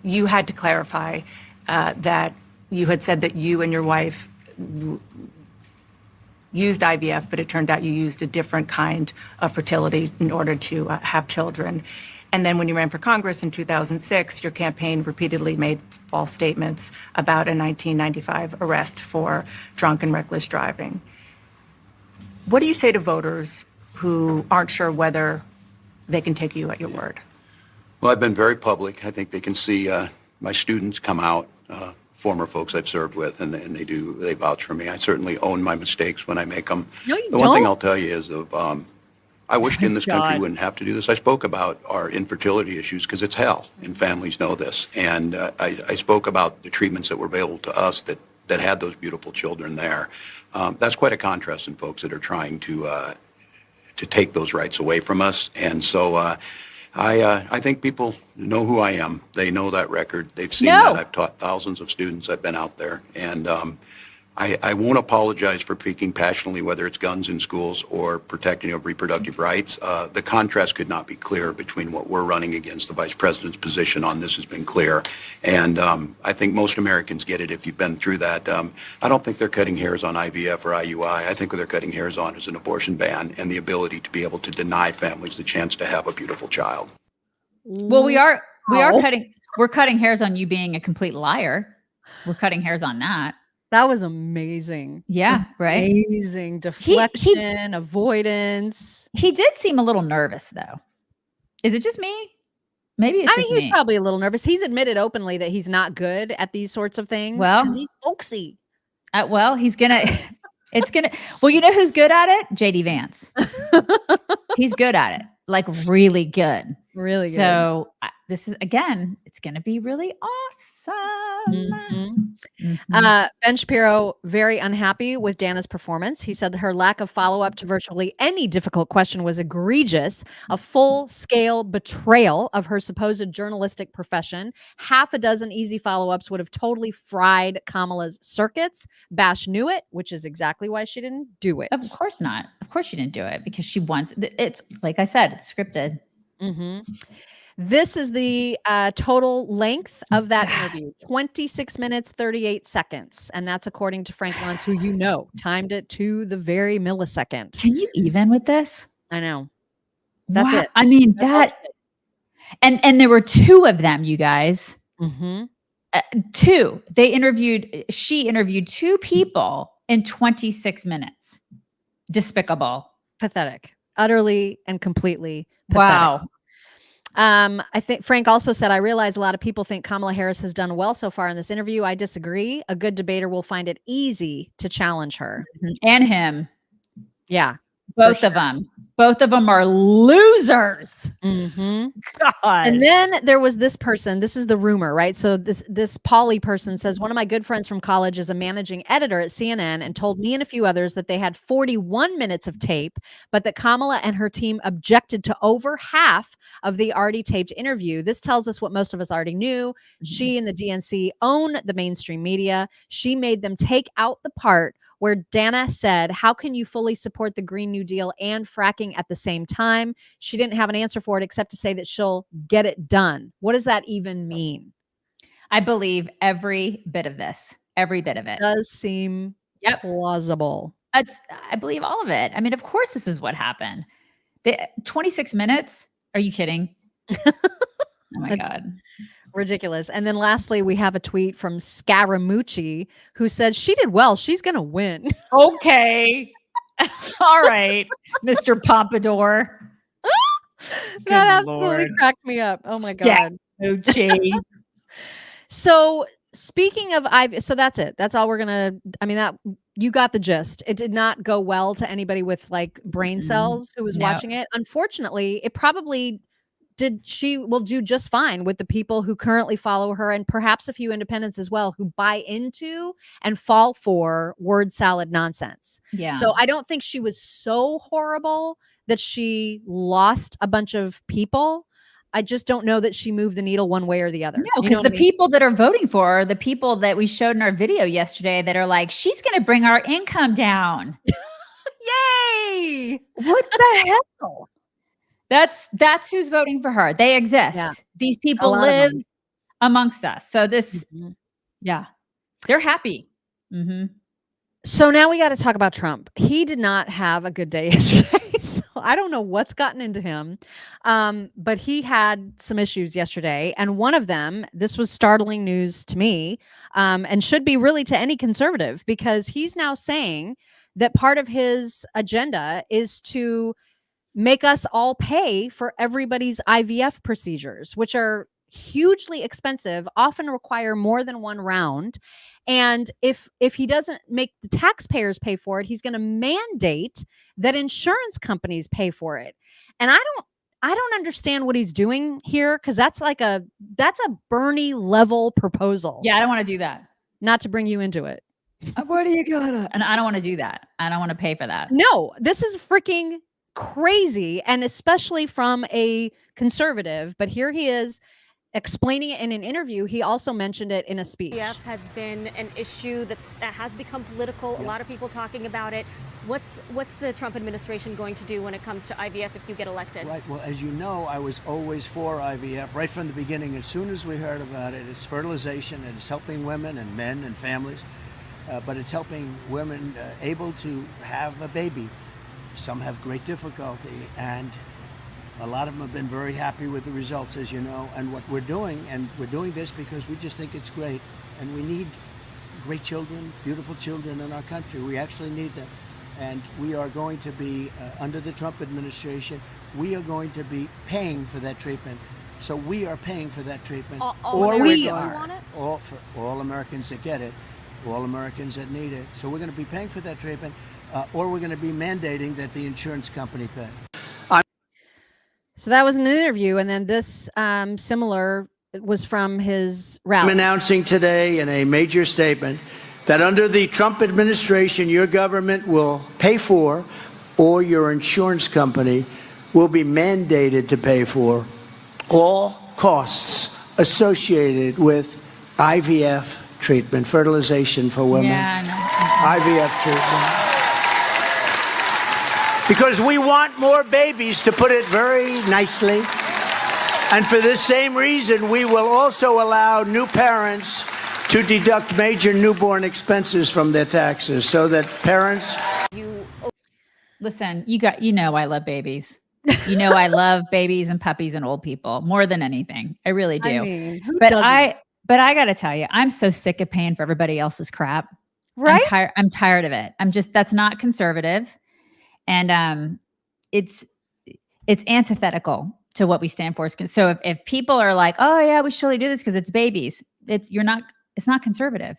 S1: You had to clarify that you had said that you and your wife used IVF, but it turned out you used a different kind of fertility in order to have children. And then when you ran for Congress in 2006, your campaign repeatedly made false statements about a 1995 arrest for drunk and reckless driving. What do you say to voters who aren't sure whether they can take you at your word?
S11: Well, I've been very public. I think they can see my students come out, former folks I've served with, and they vouch for me. I certainly own my mistakes when I make them.
S3: No, you
S11: The one thing I'll tell you is I wished in this country wouldn't have to do this. I spoke about our infertility issues because it's hell, and families know this. And I spoke about the treatments that were available to us that had those beautiful children there. That's quite a contrast in folks that are trying to take those rights away from us. And so I think people know who I am. They know that record. They've seen that. I've taught thousands of students. I've been out there. And I won't apologize for speaking passionately, whether it's guns in schools or protecting of reproductive rights. The contrast could not be clearer between what we're running against. The vice president's position on this has been clear. And I think most Americans get it if you've been through that. I don't think they're cutting hairs on IVF or IUI. I think what they're cutting hairs on is an abortion ban and the ability to be able to deny families the chance to have a beautiful child.
S2: Well, we're cutting hairs on you being a complete liar. We're cutting hairs on that.
S3: That was amazing.
S2: Yeah, right.
S3: Amazing deflection, avoidance.
S2: He did seem a little nervous, though. Is it just me? Maybe it's just me.
S3: He's probably a little nervous. He's admitted openly that he's not good at these sorts of things.
S2: Well,
S3: because he's folksy.
S2: Well, he's gonna. Well, you know who's good at it? JD Vance. He's good at it, like really good.
S3: Really good.
S2: So this is it's gonna be really awesome.
S3: Ben Shapiro, very unhappy with Dana's performance. He said her lack of follow-up to virtually any difficult question was egregious, a full-scale betrayal of her supposed journalistic profession. Half a dozen easy follow-ups would have totally fried Kamala's circuits. Bash knew it, which is exactly why she didn't do it.
S2: Of course not. Of course she didn't do it because she wants it's like I said, it's scripted.
S3: This is the total length of that interview, 26 minutes, 38 seconds. And that's according to Frank Luntz, who timed it to the very millisecond.
S2: Can you even with this?
S3: I know. That's it.
S2: I mean, and there were 2 of them, you guys. 2. She interviewed 2 people in 26 minutes. despicable.
S3: Pathetic. Utterly and completely pathetic.
S2: Wow.
S3: I think Frank also said, I realize a lot of people think Kamala Harris has done well so far in this interview. I disagree. A good debater will find it easy to challenge her.
S2: And him.
S3: Yeah.
S2: Both of them. Both of them are losers.
S3: God.
S2: God.
S3: And then there was this person. This is the rumor, right? So this Polly person says, one of my good friends from college is a managing editor at CNN and told me and a few others that they had 41 minutes of tape, but that Kamala and her team objected to over half of the already taped interview. This tells us what most of us already knew. She and the DNC own the mainstream media. She made them take out the part where Dana said, how can you fully support the Green New Deal and fracking at the same time? She didn't have an answer for it except to say that she'll get it done. What does that even mean?
S2: I believe every bit of this. Every bit of it.
S3: Does seem plausible.
S2: I believe all of it. I mean, of course, this is what happened. 26 minutes? Are you kidding? Oh my God.
S3: Ridiculous. And then lastly, we have a tweet from Scaramucci who said she did well. She's going to win.
S2: Okay. All right, Mr. Pompadour.
S3: That absolutely cracked me up. Oh my God.
S2: Scaramucci.
S3: So speaking of IVF, so that's it. That's all we're going to, I mean, that you got the gist. It did not go well to anybody with like brain cells who was watching it. Unfortunately, it probably she will do just fine with the people who currently follow her and perhaps a few independents as well who buy into and fall for word salad nonsense.
S2: Yeah.
S3: So I don't think she was so horrible that she lost a bunch of people. I just don't know that she moved the needle one way or the other.
S2: No, because the people that are voting for her are the people that we showed in our video yesterday that are like, she's going to bring our income down.
S3: Yay!
S2: What the hell? That's who's voting for her. They exist.
S3: Yeah.
S2: These people live amongst us. So this, they're happy.
S3: So now we got to talk about Trump. He did not have a good day yesterday. So I don't know what's gotten into him. But he had some issues yesterday. And one of them, this was startling news to me, and should be really to any conservative, because he's now saying that part of his agenda is to make us all pay for everybody's IVF procedures, which are hugely expensive, often require more than one round. And if he doesn't make the taxpayers pay for it, he's going to mandate that insurance companies pay for it. And I don't understand what he's doing here, because that's a Bernie level proposal.
S2: Yeah, I don't want to do that.
S3: Not to bring you into it.
S2: What do you got? And I don't want to do that. I don't want to pay for that.
S3: No, this is freaking crazy, and especially from a conservative. But here he is explaining it in an interview. He also mentioned it in a speech.
S7: IVF has been an issue that has become political. A lot of people talking about it. What's the Trump administration going to do when it comes to IVF if you get elected?
S20: Right. Well, as you know, I was always for IVF right from the beginning. As soon as we heard about it, it's fertilization, and it's helping women and men and families, but it's helping women able to have a baby. Some have great difficulty, and a lot of them have been very happy with the results, as you know. And what we're doing, and we're doing this because we just think it's great, and we need great children, beautiful children in our country. We actually need them. And we are going to be, under the Trump administration, we are going to be paying for that treatment. So we are paying for that treatment.
S7: All Americans want it?
S20: For all Americans that get it, all Americans that need it. So we're going to be paying for that treatment. Or we're going to be mandating that the insurance company pay.
S3: So that was an interview. And then this similar was from his rally.
S20: I'm announcing today in a major statement that under the Trump administration, your government will pay for, or your insurance company will be mandated to pay for, all costs associated with IVF treatment, fertilization for women, IVF treatment. Because we want more babies, to put it very nicely. And for this same reason, we will also allow new parents to deduct major newborn expenses from their taxes, so that parents...
S2: Listen, I love babies. I love babies and puppies and old people more than anything. I really do.
S3: I mean, who
S2: but
S3: doesn't?
S2: I got to tell you, I'm so sick of paying for everybody else's crap.
S3: Right?
S2: I'm tired of it. That's not conservative. And it's antithetical to what we stand for. So if people are like, oh yeah, we should really do this because it's babies, it's not conservative.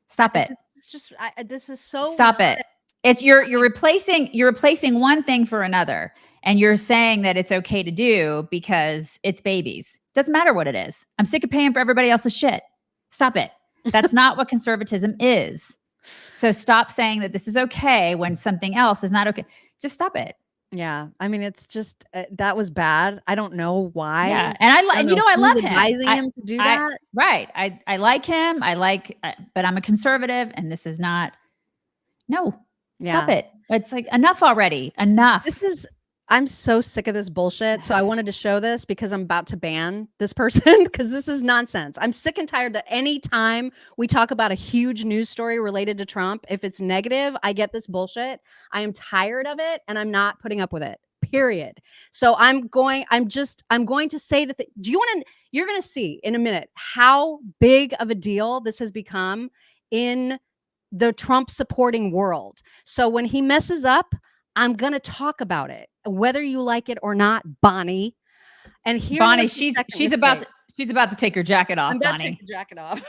S2: Stop it.
S3: It's just, this is so.
S2: Stop it. It's you're replacing one thing for another, and you're saying that it's okay to do because it's babies. Doesn't matter what it is. I'm sick of paying for everybody else's shit. Stop it. That's not what conservatism is. So stop saying that this is okay when something else is not okay. Just stop it.
S3: Yeah, I mean, it's just that was bad. I don't know why.
S2: Yeah, and I love him.
S3: Advising him to do that,
S2: right? I like him. But I'm a conservative, and this is not. No, stop it. It's like enough already. Enough.
S3: I'm so sick of this bullshit. So I wanted to show this because I'm about to ban this person because this is nonsense. I'm sick and tired that any time we talk about a huge news story related to Trump, if it's negative, I get this bullshit. I am tired of it and I'm not putting up with it. Period. So I'm going to say that you're going to see in a minute how big of a deal this has become in the Trump supporting world. So when he messes up, I'm going to talk about it, whether you like it or not, Bonnie. And here,
S2: Bonnie, she's about to take her jacket off.
S3: I'm about
S2: Bonnie.
S3: to take the jacket off.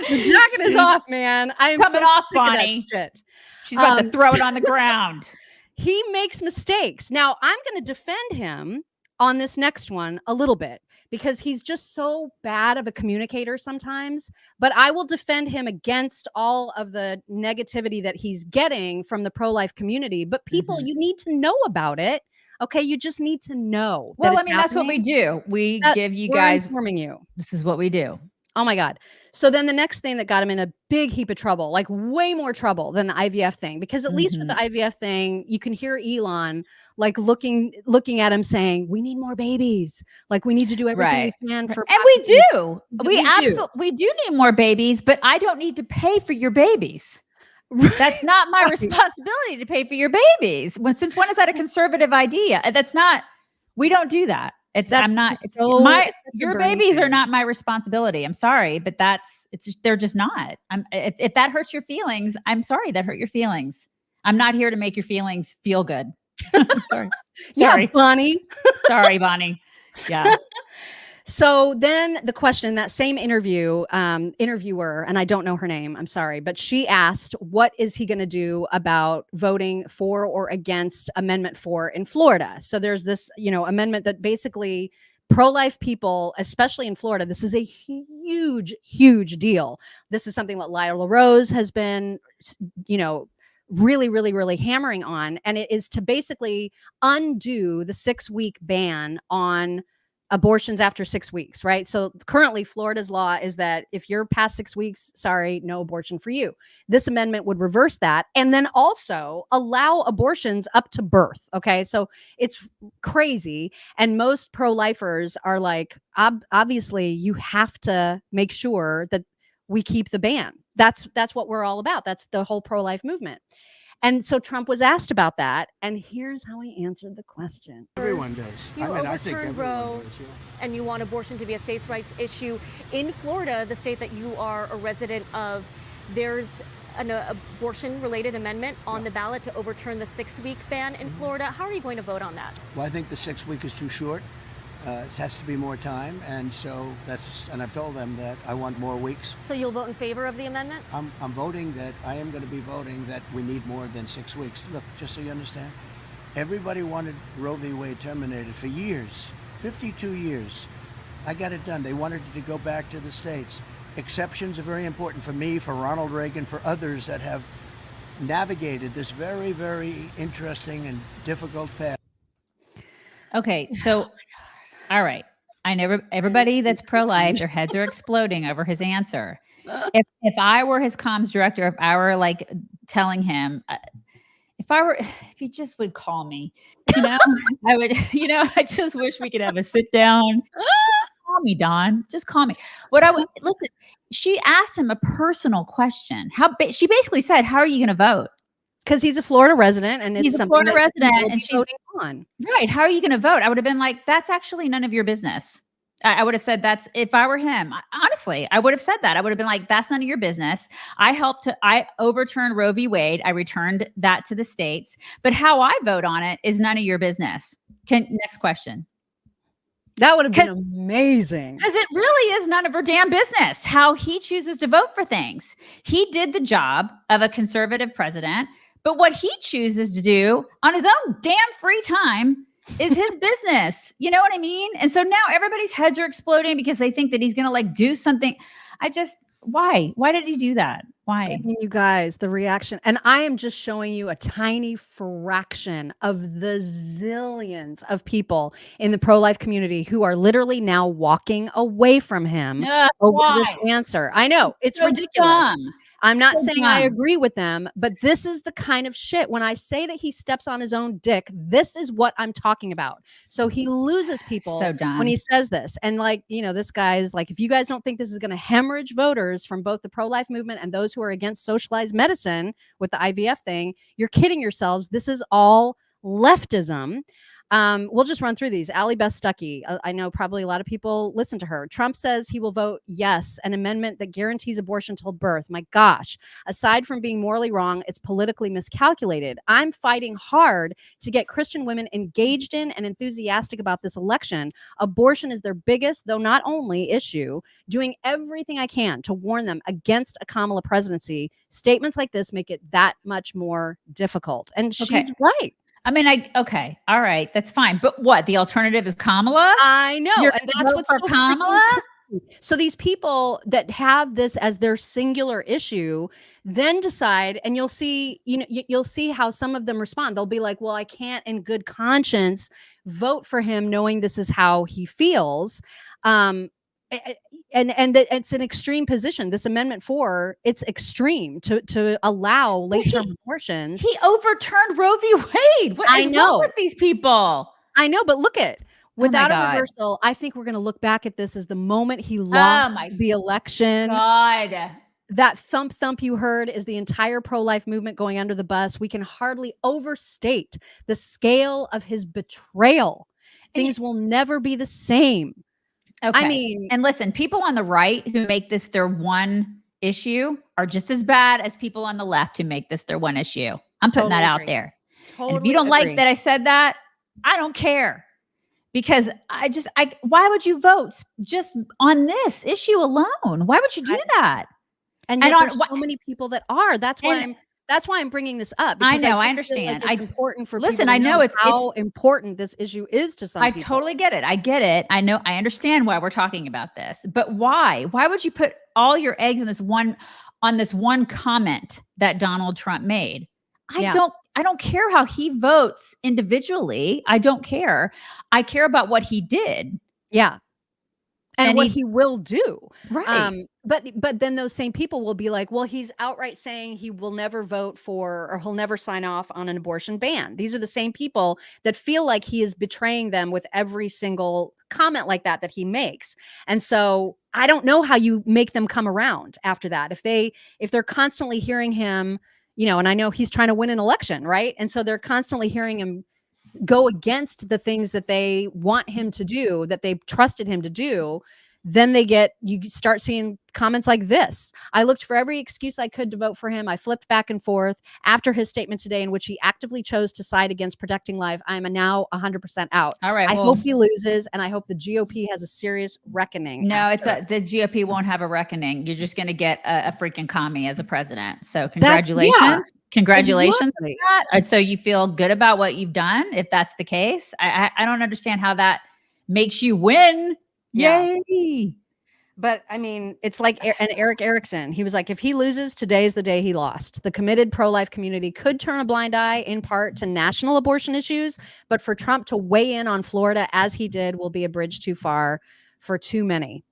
S3: The jacket is off, man. I am
S2: coming
S3: so
S2: off,
S3: sick of that
S2: Bonnie.
S3: shit.
S2: She's about to throw it on the ground.
S3: He makes mistakes. Now I'm going to defend him on this next one a little bit because he's just so bad of a communicator sometimes, but I will defend him against all of the negativity that he's getting from the pro-life community. But people, you need to know about it. Okay. You just need to know.
S2: Well, I mean, that's what we do. We give you guys
S3: informing you.
S2: This is what we do.
S3: Oh my God. So then the next thing that got him in a big heap of trouble, like way more trouble than the IVF thing, because at least with the IVF thing, you can hear Elon like looking at him saying, we need more babies. Like we need to do everything we can for.
S2: And we do. We do need more babies, but I don't need to pay for your babies. That's not my responsibility to pay for your babies. Since when is that a conservative idea? We don't do that. Your babies are not my responsibility. I'm sorry, but they're just not. If that hurts your feelings, I'm sorry that hurt your feelings. I'm not here to make your feelings feel good. Sorry.
S3: Yeah, Bonnie.
S2: Sorry, Bonnie. Yeah.
S3: So then the question, that same interviewer, and I don't know her name, I'm sorry, but she asked, what is he going to do about voting for or against Amendment 4 in Florida? So there's this, amendment that basically pro-life people, especially in Florida, this is a huge, huge deal. This is something that Lila Rose has been, really, really, really hammering on. And it is to basically undo the 6-week ban on abortions after 6 weeks, right? So currently Florida's law is that if you're past 6 weeks, sorry, no abortion for you. This amendment would reverse that and then also allow abortions up to birth. Okay. So it's crazy. And most pro-lifers are like, obviously you have to make sure that we keep the ban. That's what we're all about. That's the whole pro-life movement. And so Trump was asked about that, and here's how he answered the question.
S20: Everyone does.
S7: You overturned Roe, and you want abortion to be a states' rights issue. In Florida, the state that you are a resident of, there's an abortion-related amendment on the ballot to overturn the 6-week ban in Florida. How are you going to vote on that?
S20: Well, I think the 6-week is too short. It has to be more time, and so and I've told them that I want more weeks.
S7: So you'll vote in favor of the amendment?
S20: I'm voting that I am going to be voting that we need more than 6 weeks. Look, just so you understand, everybody wanted Roe v. Wade terminated for years, 52 years. I got it done. They wanted it to go back to the states. Exceptions are very important for me, for Ronald Reagan, for others that have navigated this very, very interesting and difficult path.
S2: Okay, so. All right. Everybody that's pro-life, their heads are exploding over his answer. If I were his comms director, if I were like telling him, if he just would call me, I would, I just wish we could have a sit down. Just call me, Don. Just call me. Listen, she asked him a personal question. She basically said, how are you going to vote?
S3: Because he's a Florida resident, and
S2: he's a Florida resident, and
S3: she's voting on.
S2: Right? How are you going to vote? I would have been like, "That's actually none of your business." I would have said that's, if I were him, honestly, I would have said that. I would have been like, that's none of your business. I overturned Roe v. Wade. I returned that to the states, but how I vote on it is none of your business. Next question.
S3: That would have been amazing.
S2: Because it really is none of her damn business how he chooses to vote for things. He did the job of a conservative president, but what he chooses to do on his own damn free time is his business. You know what I mean? And so now everybody's heads are exploding because they think that he's going to like do something. Why? Why did he do that? Why?
S3: I mean, you guys, the reaction. And I am just showing you a tiny fraction of the zillions of people in the pro-life community who are literally now walking away from him over this answer. I know, it's so ridiculous.
S2: Dumb.
S3: I'm not
S2: So
S3: saying
S2: dumb.
S3: I agree with them, but this is the kind of shit. When I say that he steps on his own dick, this is what I'm talking about. So he loses people
S2: So dumb.
S3: when he says this. And like, you know, this guy is like, if you guys don't think this is going to hemorrhage voters from both the pro-life movement and those who are against socialized medicine with the IVF thing, you're kidding yourselves. This is all leftism. We'll just run through these. Allie Beth Stuckey. I know probably a lot of people listen to her. Trump says he will vote yes, an amendment that guarantees abortion till birth. My gosh, aside from being morally wrong, it's politically miscalculated. I'm fighting hard to get Christian women engaged in and enthusiastic about this election. Abortion is their biggest, though not only, issue. Doing everything I can to warn them against a Kamala presidency. Statements like this make it that much more difficult. And she's right.
S2: I mean, okay, all right, that's fine. But what? The alternative is Kamala?
S3: I know,
S2: You're
S3: and that's what's
S2: for
S3: so
S2: Kamala.
S3: So these people that have this as their singular issue then decide, and you'll see, you know, you'll see how some of them respond. They'll be like, "Well, I can't, in good conscience, vote for him, knowing this is how he feels." And that it's an extreme position. This Amendment 4, it's extreme to allow late-term abortions.
S2: He overturned Roe v. Wade. What is wrong with these people?
S3: I know, but look at without a
S2: God.
S3: reversal, I think we're going to look back at this as the moment he lost the election.
S2: God.
S3: That thump you heard is the entire pro-life movement going under the bus. We can hardly overstate the scale of his betrayal. Things will never be the same.
S2: Okay.
S3: I mean,
S2: and listen, people on the right who make this their one issue are just as bad as people on the left who make this their one issue. I'm putting that out there. And if you don't like that I said that, I don't care. Because why would you vote just on this issue alone? Why would you do that?
S3: And yet there's so many people that are. That's why I'm bringing this up.
S2: I know, I
S3: feel
S2: understand.
S3: Like it's important for
S2: listen.
S3: people to
S2: I know it's
S3: how important this issue is to some people.
S2: I totally get it. I get it. I know. I understand why we're talking about this. But why? Why would you put all your eggs in this one comment that Donald Trump made? I don't care how he votes individually. I don't care. I care about what he did.
S3: Yeah. And what he will do.
S2: Right.
S3: But then those same people will be like, well, he's outright saying he will never vote for, or he'll never sign off on an abortion ban. These are the same people that feel like he is betraying them with every single comment like that he makes. And so I don't know how you make them come around after that. If they're constantly hearing him, you know, and I know he's trying to win an election, right? And so they're constantly hearing him go against the things that they want him to do, that they trusted him to do. Then you start seeing comments like this. I looked for every excuse I could to vote for him. I flipped back and forth after his statement today in which he actively chose to side against protecting life. I am now 100% out.
S2: All right.
S3: I hope he loses, and I hope the GOP has a serious reckoning.
S2: No, the GOP won't have a reckoning. You're just going to get a freaking commie as a president. So congratulations. Congratulations.
S3: Exactly.
S2: On that. So you feel good about what you've done, if that's the case. I don't understand how that makes you win.
S3: Yeah.
S2: Yay.
S3: But I mean, it's like an Eric Erickson. He was like, if he loses, today's the day he lost. The committed pro-life community could turn a blind eye in part to national abortion issues, but for Trump to weigh in on Florida as he did will be a bridge too far for too many.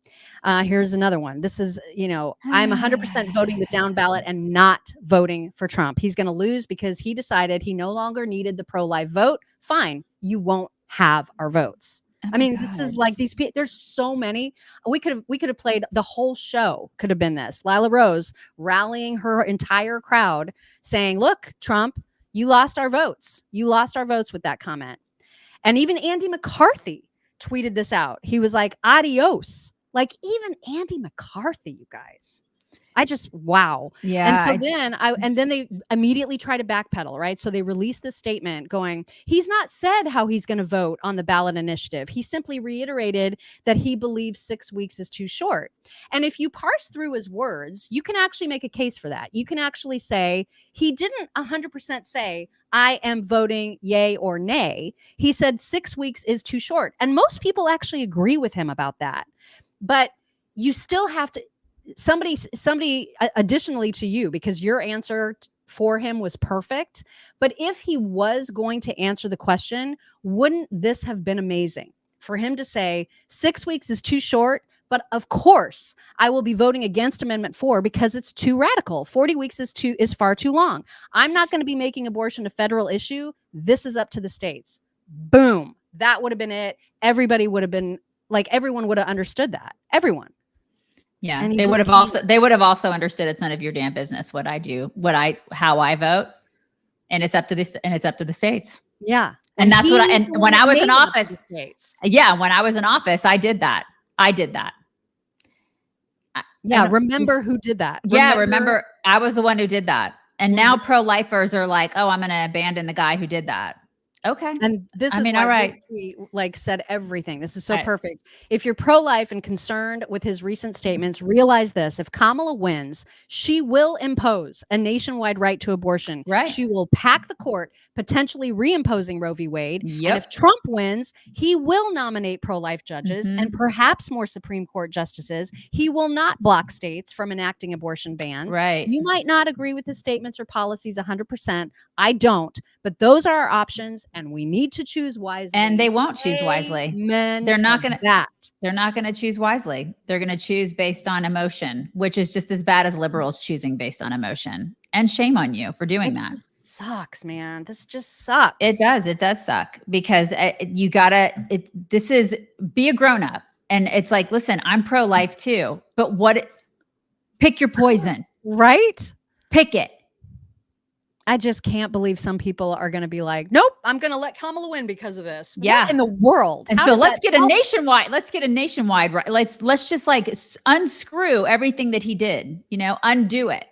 S3: Here's another one. This is, I'm 100% voting the down ballot and not voting for Trump. He's going to lose because he decided he no longer needed the pro-life vote. Fine. You won't have our votes. I mean, this is like these people. There's so many. We could have played the whole show. Could have been this. Lila Rose rallying her entire crowd, saying, "Look, Trump, you lost our votes. You lost our votes with that comment." And even Andy McCarthy tweeted this out. He was like, adios. Like even Andy McCarthy, you guys. I just, wow.
S2: Yeah.
S3: And then they immediately try to backpedal, right? So they released this statement going, he's not said how he's going to vote on the ballot initiative. He simply reiterated that he believes 6 weeks is too short. And if you parse through his words, you can actually make a case for that. You can actually say he didn't 100% say, I am voting yay or nay. He said 6 weeks is too short. And most people actually agree with him about that. But you still have to, somebody additionally to you, because your answer for him was perfect. But if he was going to answer the question, wouldn't this have been amazing for him to say 6 weeks is too short? But of course, I will be voting against Amendment 4 because it's too radical. 40 weeks is far too long. I'm not going to be making abortion a federal issue. This is up to the states. Boom. That would have been it. Everybody would have been like, everyone would have understood that. Everyone.
S2: Yeah,
S3: And
S2: they would have also understood it's none of your damn business what I do, how I vote, and it's up to the states.
S3: Yeah,
S2: and that's what when I was in office. Yeah, when I was in office, I did that.
S3: Yeah, remember who did that?
S2: Remember I was the one who did that, and now pro-lifers are like, oh, I'm going to abandon the guy who did that. Okay.
S3: And this is why
S2: all right.
S3: He said everything. This is so perfect. If you're pro-life and concerned with his recent statements, realize this. If Kamala wins, she will impose a nationwide right to abortion.
S2: Right.
S3: She will pack the court, potentially reimposing Roe v. Wade.
S2: Yep.
S3: And if Trump wins, he will nominate pro-life judges and perhaps more Supreme Court justices. He will not block states from enacting abortion bans.
S2: Right.
S3: You might not agree with his statements or policies 100%. I don't. But those are our options. And we need to choose wisely.
S2: And they won't choose wisely. They're not going to choose wisely. They're going to choose based on emotion, which is just as bad as liberals choosing based on emotion. And shame on you for doing that.
S3: Sucks, man. This just sucks.
S2: It does suck because be a grown up. And it's like, listen, I'm pro-life too, but pick your poison,
S3: right?
S2: Pick it.
S3: I just can't believe some people are going to be like, nope, I'm going to let Kamala win because of this.
S2: Yeah.
S3: What in the world?
S2: And so let's get a nationwide, right? Let's just like unscrew everything that he did, undo it.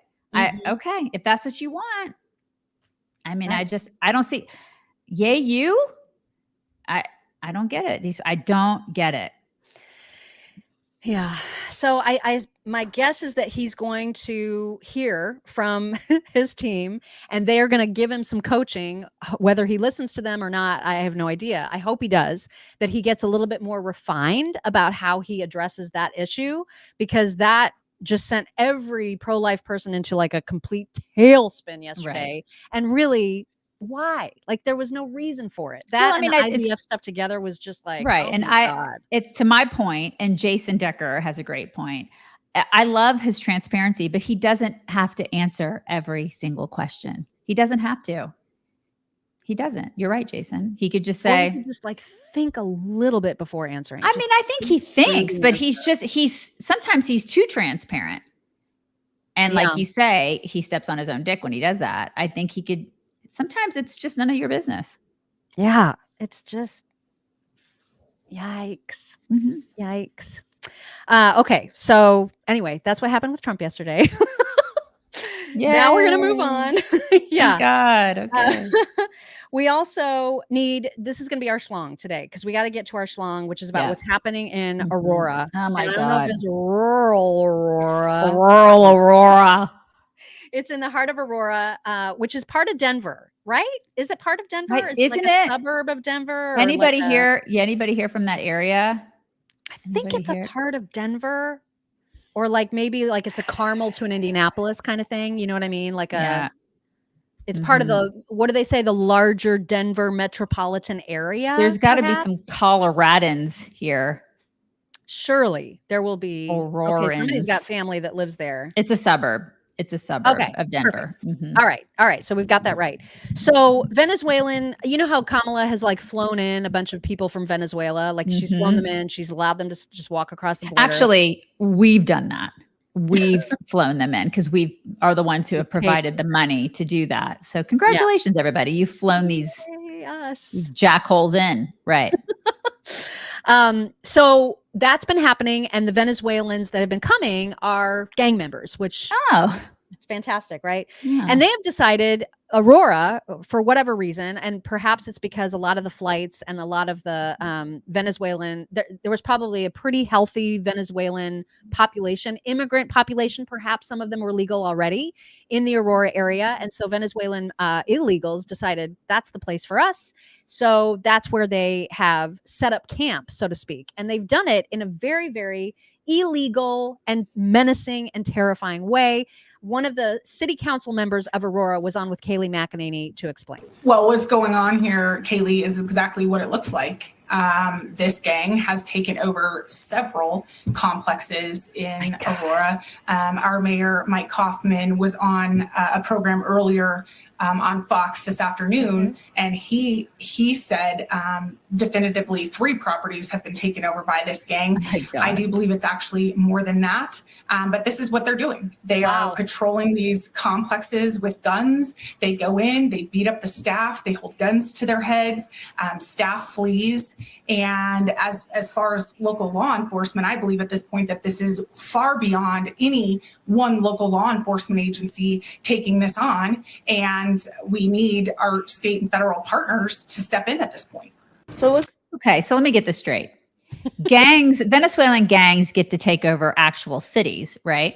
S2: Okay. If that's what you want. I mean, I don't see, yay, you, I don't get it. I don't get it.
S3: Yeah. So my guess is that he's going to hear from his team and they are going to give him some coaching, whether he listens to them or not. I have no idea. I hope he does, that he gets a little bit more refined about how he addresses that issue, because that just sent every pro-life person into like a complete tailspin yesterday. Right. And really, why? Like there was no reason for it. That and the IVF stuff together was just like,
S2: right.
S3: Oh
S2: and it's to my point, and Jason Decker has a great point. I love his transparency, but he doesn't have to answer every single question. He doesn't have to. He doesn't. You're right, Jason. He could just say,
S3: just like think a little bit before answering.
S2: I mean, I think he thinks, but sometimes he's too transparent. And like you say, he steps on his own dick when he does that. I think he could. Sometimes it's just none of your business.
S3: Yeah. It's just yikes. Mm-hmm. Yikes. Okay. So anyway, that's what happened with Trump yesterday. Now we're going to move on. Yeah.
S2: God. Okay.
S3: We also this is going to be our schlong today, because we got to get to our schlong, which is about what's happening in Aurora.
S2: Oh my God.
S3: I don't know if it's rural Aurora.
S2: Rural Aurora.
S3: It's in the heart of Aurora, which is part of Denver, right? Is it part of Denver?
S2: Right.
S3: Isn't it a suburb of Denver?
S2: Anybody here? Yeah. Anybody here from that area?
S3: I think it's a part of Denver, or like maybe like it's a Carmel to an Indianapolis kind of thing. You know what I mean? Like it's part of the, what do they say? The larger Denver metropolitan area.
S2: There's got to be some Coloradans here.
S3: Surely there will be.
S2: Aurorans.
S3: Okay, somebody's got family that lives there.
S2: It's a suburb. It's a suburb of Denver. Mm-hmm.
S3: All right. So we've got that right. So Venezuelan, you know how Kamala has like flown in a bunch of people from Venezuela? Like she's flown them in. She's allowed them to just walk across the border.
S2: Actually, we've done that. We've flown them in because we are the ones who have provided the money to do that. So congratulations, everybody. You've flown these jackholes in. Right.
S3: So that's been happening, and the Venezuelans that have been coming are gang members, which it's fantastic, right?
S2: Yeah.
S3: And they have decided Aurora, for whatever reason, and perhaps it's because a lot of the flights and a lot of the Venezuelan, there was probably a pretty healthy Venezuelan population, immigrant population. Perhaps some of them were legal already in the Aurora area. And so Venezuelan illegals decided that's the place for us. So that's where they have set up camp, so to speak. And they've done it in a very, very illegal and menacing and terrifying way. One of the city council members of Aurora was on with Kayleigh McEnany to explain.
S9: Well, what's going on here, Kayleigh, is exactly what it looks like. This gang has taken over several complexes in Aurora. Our mayor, Mike Kaufman, was on a program earlier on Fox this afternoon, and he said definitively 3 properties have been taken over by this gang. I do believe it's actually more than that, but this is what they're doing. They are patrolling these complexes with guns. They go in, they beat up the staff, they hold guns to their heads, staff flees. And as far as local law enforcement, I believe at this point that this is far beyond any one local law enforcement agency taking this on. And we need our state and federal partners to step in at this point.
S2: Okay, so let me get this straight. Venezuelan gangs get to take over actual cities, right?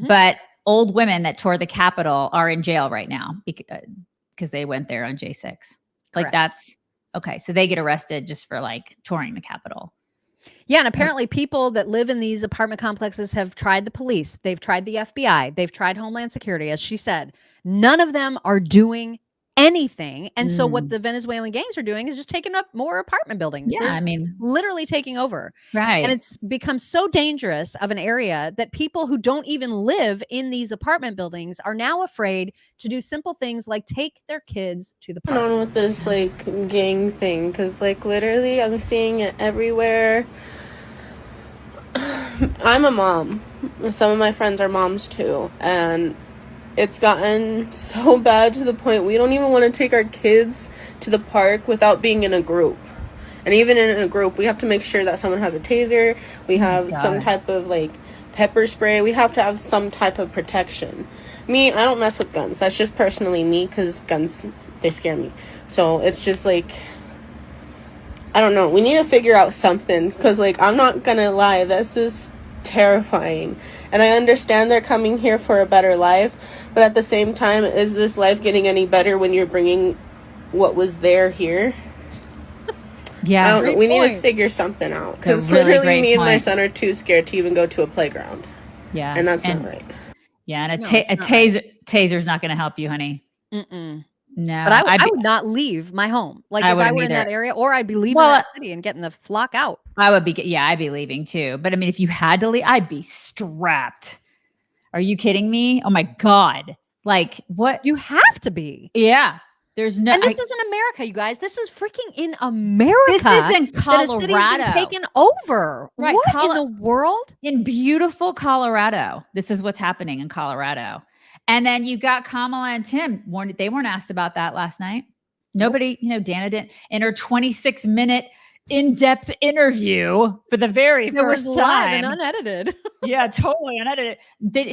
S2: But old women that tore the Capitol are in jail right now because they went there on J6. Like that's okay. So they get arrested just for like touring the Capitol.
S3: Yeah, and apparently people that live in these apartment complexes have tried the police. They've tried the FBI. They've tried Homeland Security. As she said, none of them are doing anything. And so what the Venezuelan gangs are doing is just taking up more apartment buildings.
S2: Yeah, I mean,
S3: literally taking over.
S2: Right.
S3: And it's become so dangerous of an area that people who don't even live in these apartment buildings are now afraid to do simple things like take their kids to the park.
S10: I don't know with this like gang thing, because like literally I'm seeing it everywhere. I'm a mom. Some of my friends are moms too, and it's gotten so bad to the point we don't even want to take our kids to the park without being in a group. And even in a group, we have to make sure that someone has a taser. We have some type of like pepper spray. We have to have some type of protection. Me, I don't mess with guns. That's just personally me, because guns, they scare me. So it's just like, I don't know. We need to figure out something, because like, I'm not going to lie. This is terrifying. And I understand they're coming here for a better life, but at the same time, is this life getting any better when you're bringing what was there here?
S2: Yeah,
S10: I don't know. We need to figure something out, because literally me and my son are too scared to even go to a playground.
S2: Yeah,
S10: and that's not right.
S2: Yeah, and a taser's not going to help you, honey. No,
S3: but I would not leave my home. Like if I were in that area, or I'd be leaving that city and getting the flock out.
S2: I'd be leaving too. But I mean, if you had to leave, I'd be strapped. Are you kidding me? Oh my God. Like what?
S3: You have to be.
S2: Yeah. There's no,
S3: and this isn't America, you guys. This is freaking in America.
S2: This is in Colorado.
S3: That a city's been taken over.
S2: Right.
S3: What in the world?
S2: In beautiful Colorado. This is what's happening in Colorado. And then you got Kamala and Tim. They weren't asked about that last night. Nobody, Dana didn't. In her 26-minute in-depth interview for the very first time.
S3: Live and unedited.
S2: Yeah, totally unedited.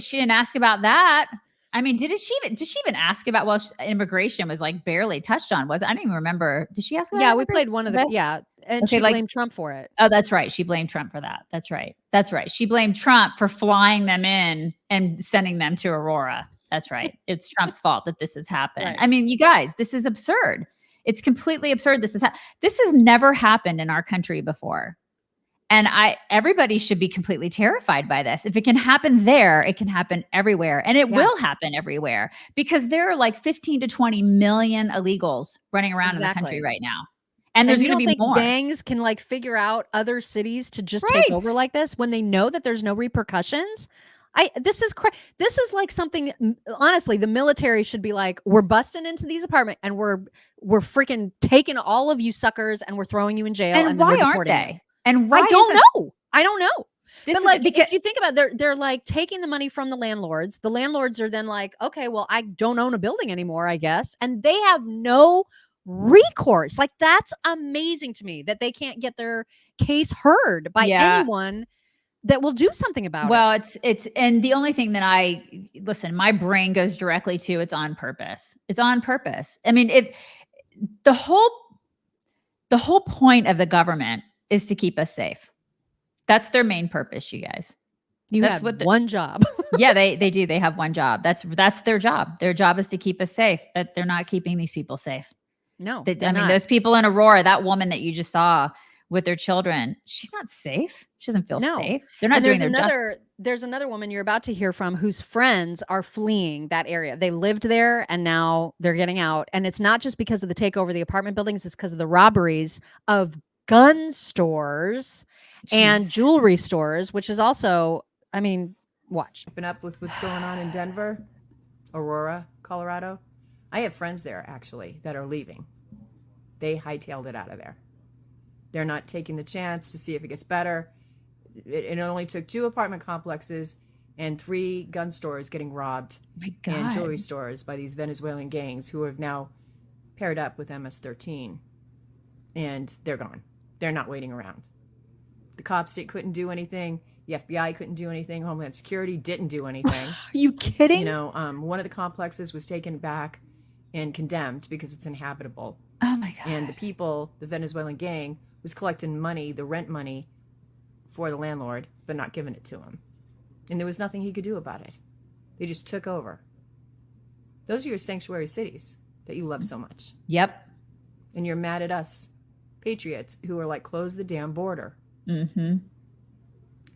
S2: She didn't ask about that. I mean, did she even ask about, immigration was like barely touched on, was it? I don't even remember. Did she ask about
S3: Yeah, we played one of the, and she blamed Trump for it.
S2: Oh, that's right. She blamed Trump for that. That's right. She blamed Trump for flying them in and sending them to Aurora. That's right. It's Trump's fault that this has happened. Right. I mean, you guys, this is absurd. It's completely absurd. This has never happened in our country before. And everybody should be completely terrified by this. If it can happen there, it can happen everywhere. And it will happen everywhere, because there are like 15 to 20 million illegals running around in the country right now. And there's going to be more.
S3: Gangs can like figure out other cities to just take over like this when they know that there's no repercussions. This is like something, honestly, the military should be like, we're busting into these apartments and we're freaking taking all of you suckers and we're throwing you in jail.
S2: And why aren't they? And why?
S3: I don't know. But like, if you think about it, they're like taking the money from the landlords. The landlords are then like, okay, well, I don't own a building anymore, I guess. And they have no recourse. Like, that's amazing to me that they can't get their case heard by anyone that will do something about it.
S2: Well, it's and the only thing that my brain goes directly to, it's on purpose. It's on purpose. I mean, if the whole point of the government is to keep us safe. That's their main purpose, you guys.
S3: That's what one job.
S2: Yeah, they do. They have one job. That's their job. Their job is to keep us safe. That they're not keeping these people safe.
S3: No,
S2: I mean, those people in Aurora, that woman that you just saw with their children, she's not safe. She doesn't feel safe. They're not doing their job.
S3: There's another woman you're about to hear from whose friends are fleeing that area. They lived there and now they're getting out. And it's not just because of the takeover of the apartment buildings. It's because of the robberies of gun stores and jewelry stores, which is also, I mean, watch.
S8: Keeping up with what's going on in Denver, Aurora, Colorado. I have friends there, actually, that are leaving. They hightailed it out of there. They're not taking the chance to see if it gets better. It only took 2 apartment complexes and 3 gun stores getting robbed and jewelry stores by these Venezuelan gangs who have now paired up with MS-13. And they're gone. They're not waiting around. The cops couldn't do anything. The FBI couldn't do anything. Homeland Security didn't do anything.
S3: Are you kidding?
S8: You know, one of the complexes was taken back and condemned because it's inhabitable.
S2: Oh my God.
S8: And the people, the Venezuelan gang, was collecting money, the rent money, for the landlord, but not giving it to him. And there was nothing he could do about it. They just took over. Those are your sanctuary cities that you love so much.
S2: Yep.
S8: And you're mad at us, patriots, who are like, close the damn border.
S2: Mm-hmm.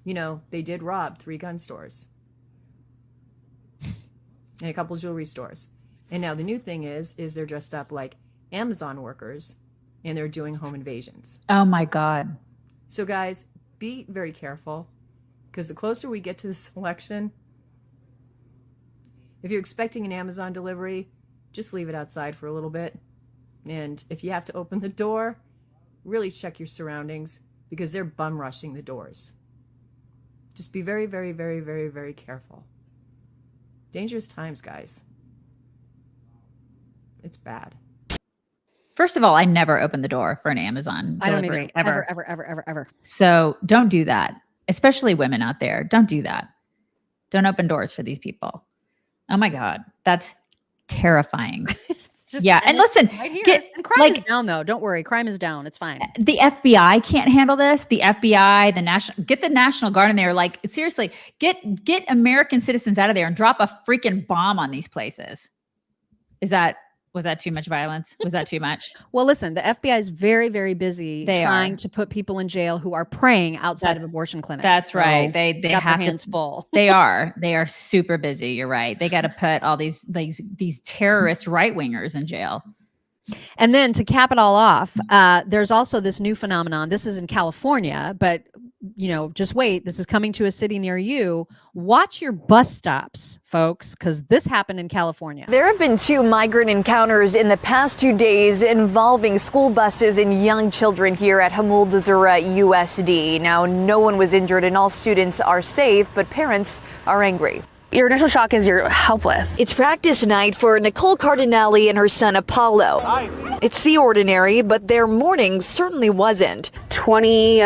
S8: You know, they did rob 3 gun stores and a couple jewelry stores. And now the new thing is they're dressed up like Amazon workers and they're doing home invasions.
S2: Oh my God.
S8: So guys, be very careful, because the closer we get to this election, if you're expecting an Amazon delivery, just leave it outside for a little bit. And if you have to open the door, really check your surroundings, because they're bum rushing the doors. Just be very, very, very, very, very careful. Dangerous times, guys. It's bad.
S2: First of all, I never open the door for an Amazon
S3: I don't
S2: delivery,
S3: either. Ever.
S2: So don't do that. Especially women out there. Don't do that. Don't open doors for these people. Oh my God. That's terrifying. And listen,
S3: right here. And crime is down though. Don't worry. Crime is down. It's fine.
S2: The FBI can't handle this. The FBI, get the National Guard in there. Like, seriously, get American citizens out of there and drop a freaking bomb on these places. Was that too much violence? Was that too much?
S3: Well, listen, the FBI is very, very busy trying to put people in jail who are praying outside of abortion clinics.
S2: That's right. They
S3: got
S2: have
S3: their hands full.
S2: They are super busy. You're right. They got to put all these terrorist right wingers in jail.
S3: And then to cap it all off, there's also this new phenomenon. This is in California, but you know, just wait. This is coming to a city near you. Watch your bus stops, folks, because this happened in California.
S15: There have been 2 migrant encounters in the past 2 days involving school buses and young children here at Hullabaloo USD. Now, no one was injured and all students are safe, but parents are angry.
S23: Your initial shock is you're helpless.
S15: It's practice night for Nicole Cardinale and her son Apollo. It's the ordinary, but their morning certainly wasn't.
S23: 20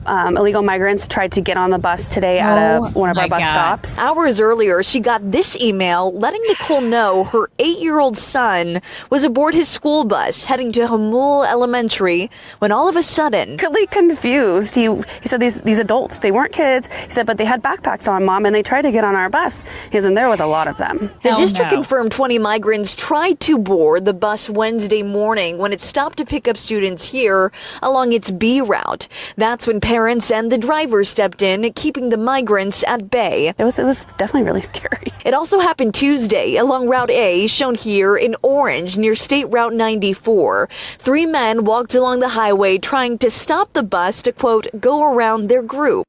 S23: illegal migrants tried to get on the bus today at one of our bus stops.
S15: Hours earlier, she got this email letting Nicole know her 8-year-old son was aboard his school bus heading to Hullabaloo Elementary when all of a sudden...
S23: Really confused. He said these adults, they weren't kids. He said, but they had backpacks on, Mom, and they tried to get on our bus. He said, and there was a lot of them.
S15: The district confirmed 20 migrants tried to board the bus Wednesday morning when it stopped to pick up students here along its B route. That's when parents and the driver stepped in, keeping the migrants at bay.
S23: It was definitely really scary.
S15: It also happened Tuesday along Route A, shown here in orange near State Route 94. 3 men walked along the highway trying to stop the bus to, quote, go around their group.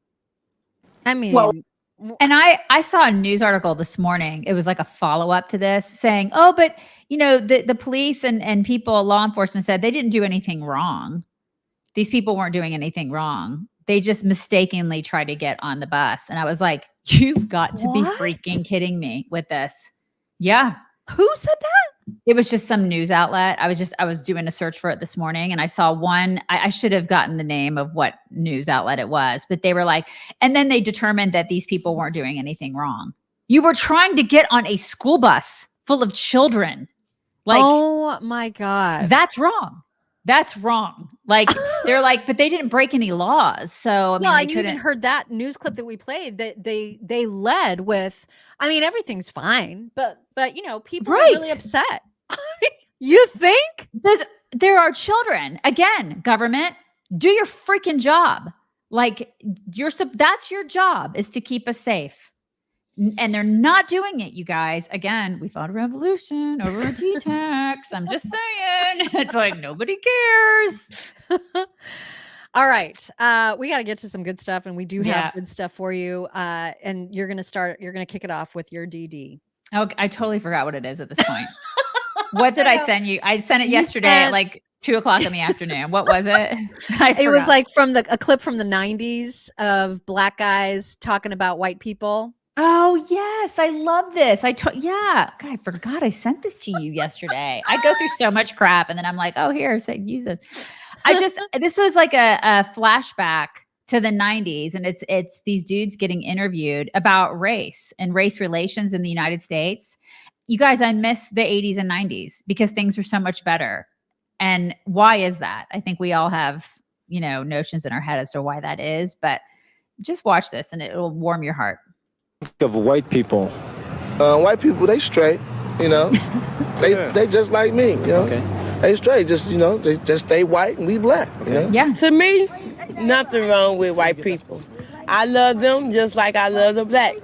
S3: I mean...
S2: And I saw a news article this morning. It was like a follow-up to this saying, oh, but, you know, the police and people, law enforcement said they didn't do anything wrong. These people weren't doing anything wrong. They just mistakenly tried to get on the bus. And I was like, you've got to be freaking kidding me with this. Yeah.
S3: Who said that?
S2: It was just some news outlet. I was doing a search for it this morning and I saw one. I should have gotten the name of what news outlet it was, but they were like, and then they determined that these people weren't doing anything wrong. You were trying to get on a school bus full of children. Like,
S3: oh my God.
S2: That's wrong. That's wrong. Like, they're like, but they didn't break any laws. So, I mean,
S3: and you even heard that news clip that we played that they led with, I mean, everything's fine, but you know, people are really upset. You think?
S2: There are children. Again, government, do your freaking job. Like, that's your job, is to keep us safe. And they're not doing it, you guys. Again, we fought a revolution over a T-tax. I'm just saying. It's like, nobody cares.
S3: All right. We got to get to some good stuff, and we do have good stuff for you. And you're going to kick it off with your DD.
S2: Oh, I totally forgot what it is at this point. What did I send you? I sent it yesterday at like 2:00 in the afternoon. What was it?
S3: It was like a clip from the 90s of black guys talking about white people.
S2: Oh yes, I love this. God, I forgot I sent this to you yesterday. I go through so much crap, and then I'm like, oh, here, use this. This was like a flashback to the 90s, and it's these dudes getting interviewed about race and race relations in the United States. You guys, I miss the 80s and 90s because things were so much better. And why is that? I think we all have, notions in our head as to why that is, but just watch this and it'll warm your heart.
S13: Of white people.
S14: White people, they straight, they just like me, They straight, they just stay white and we black,
S2: Yeah.
S16: To me, nothing wrong with white people. I love them just like I love the black.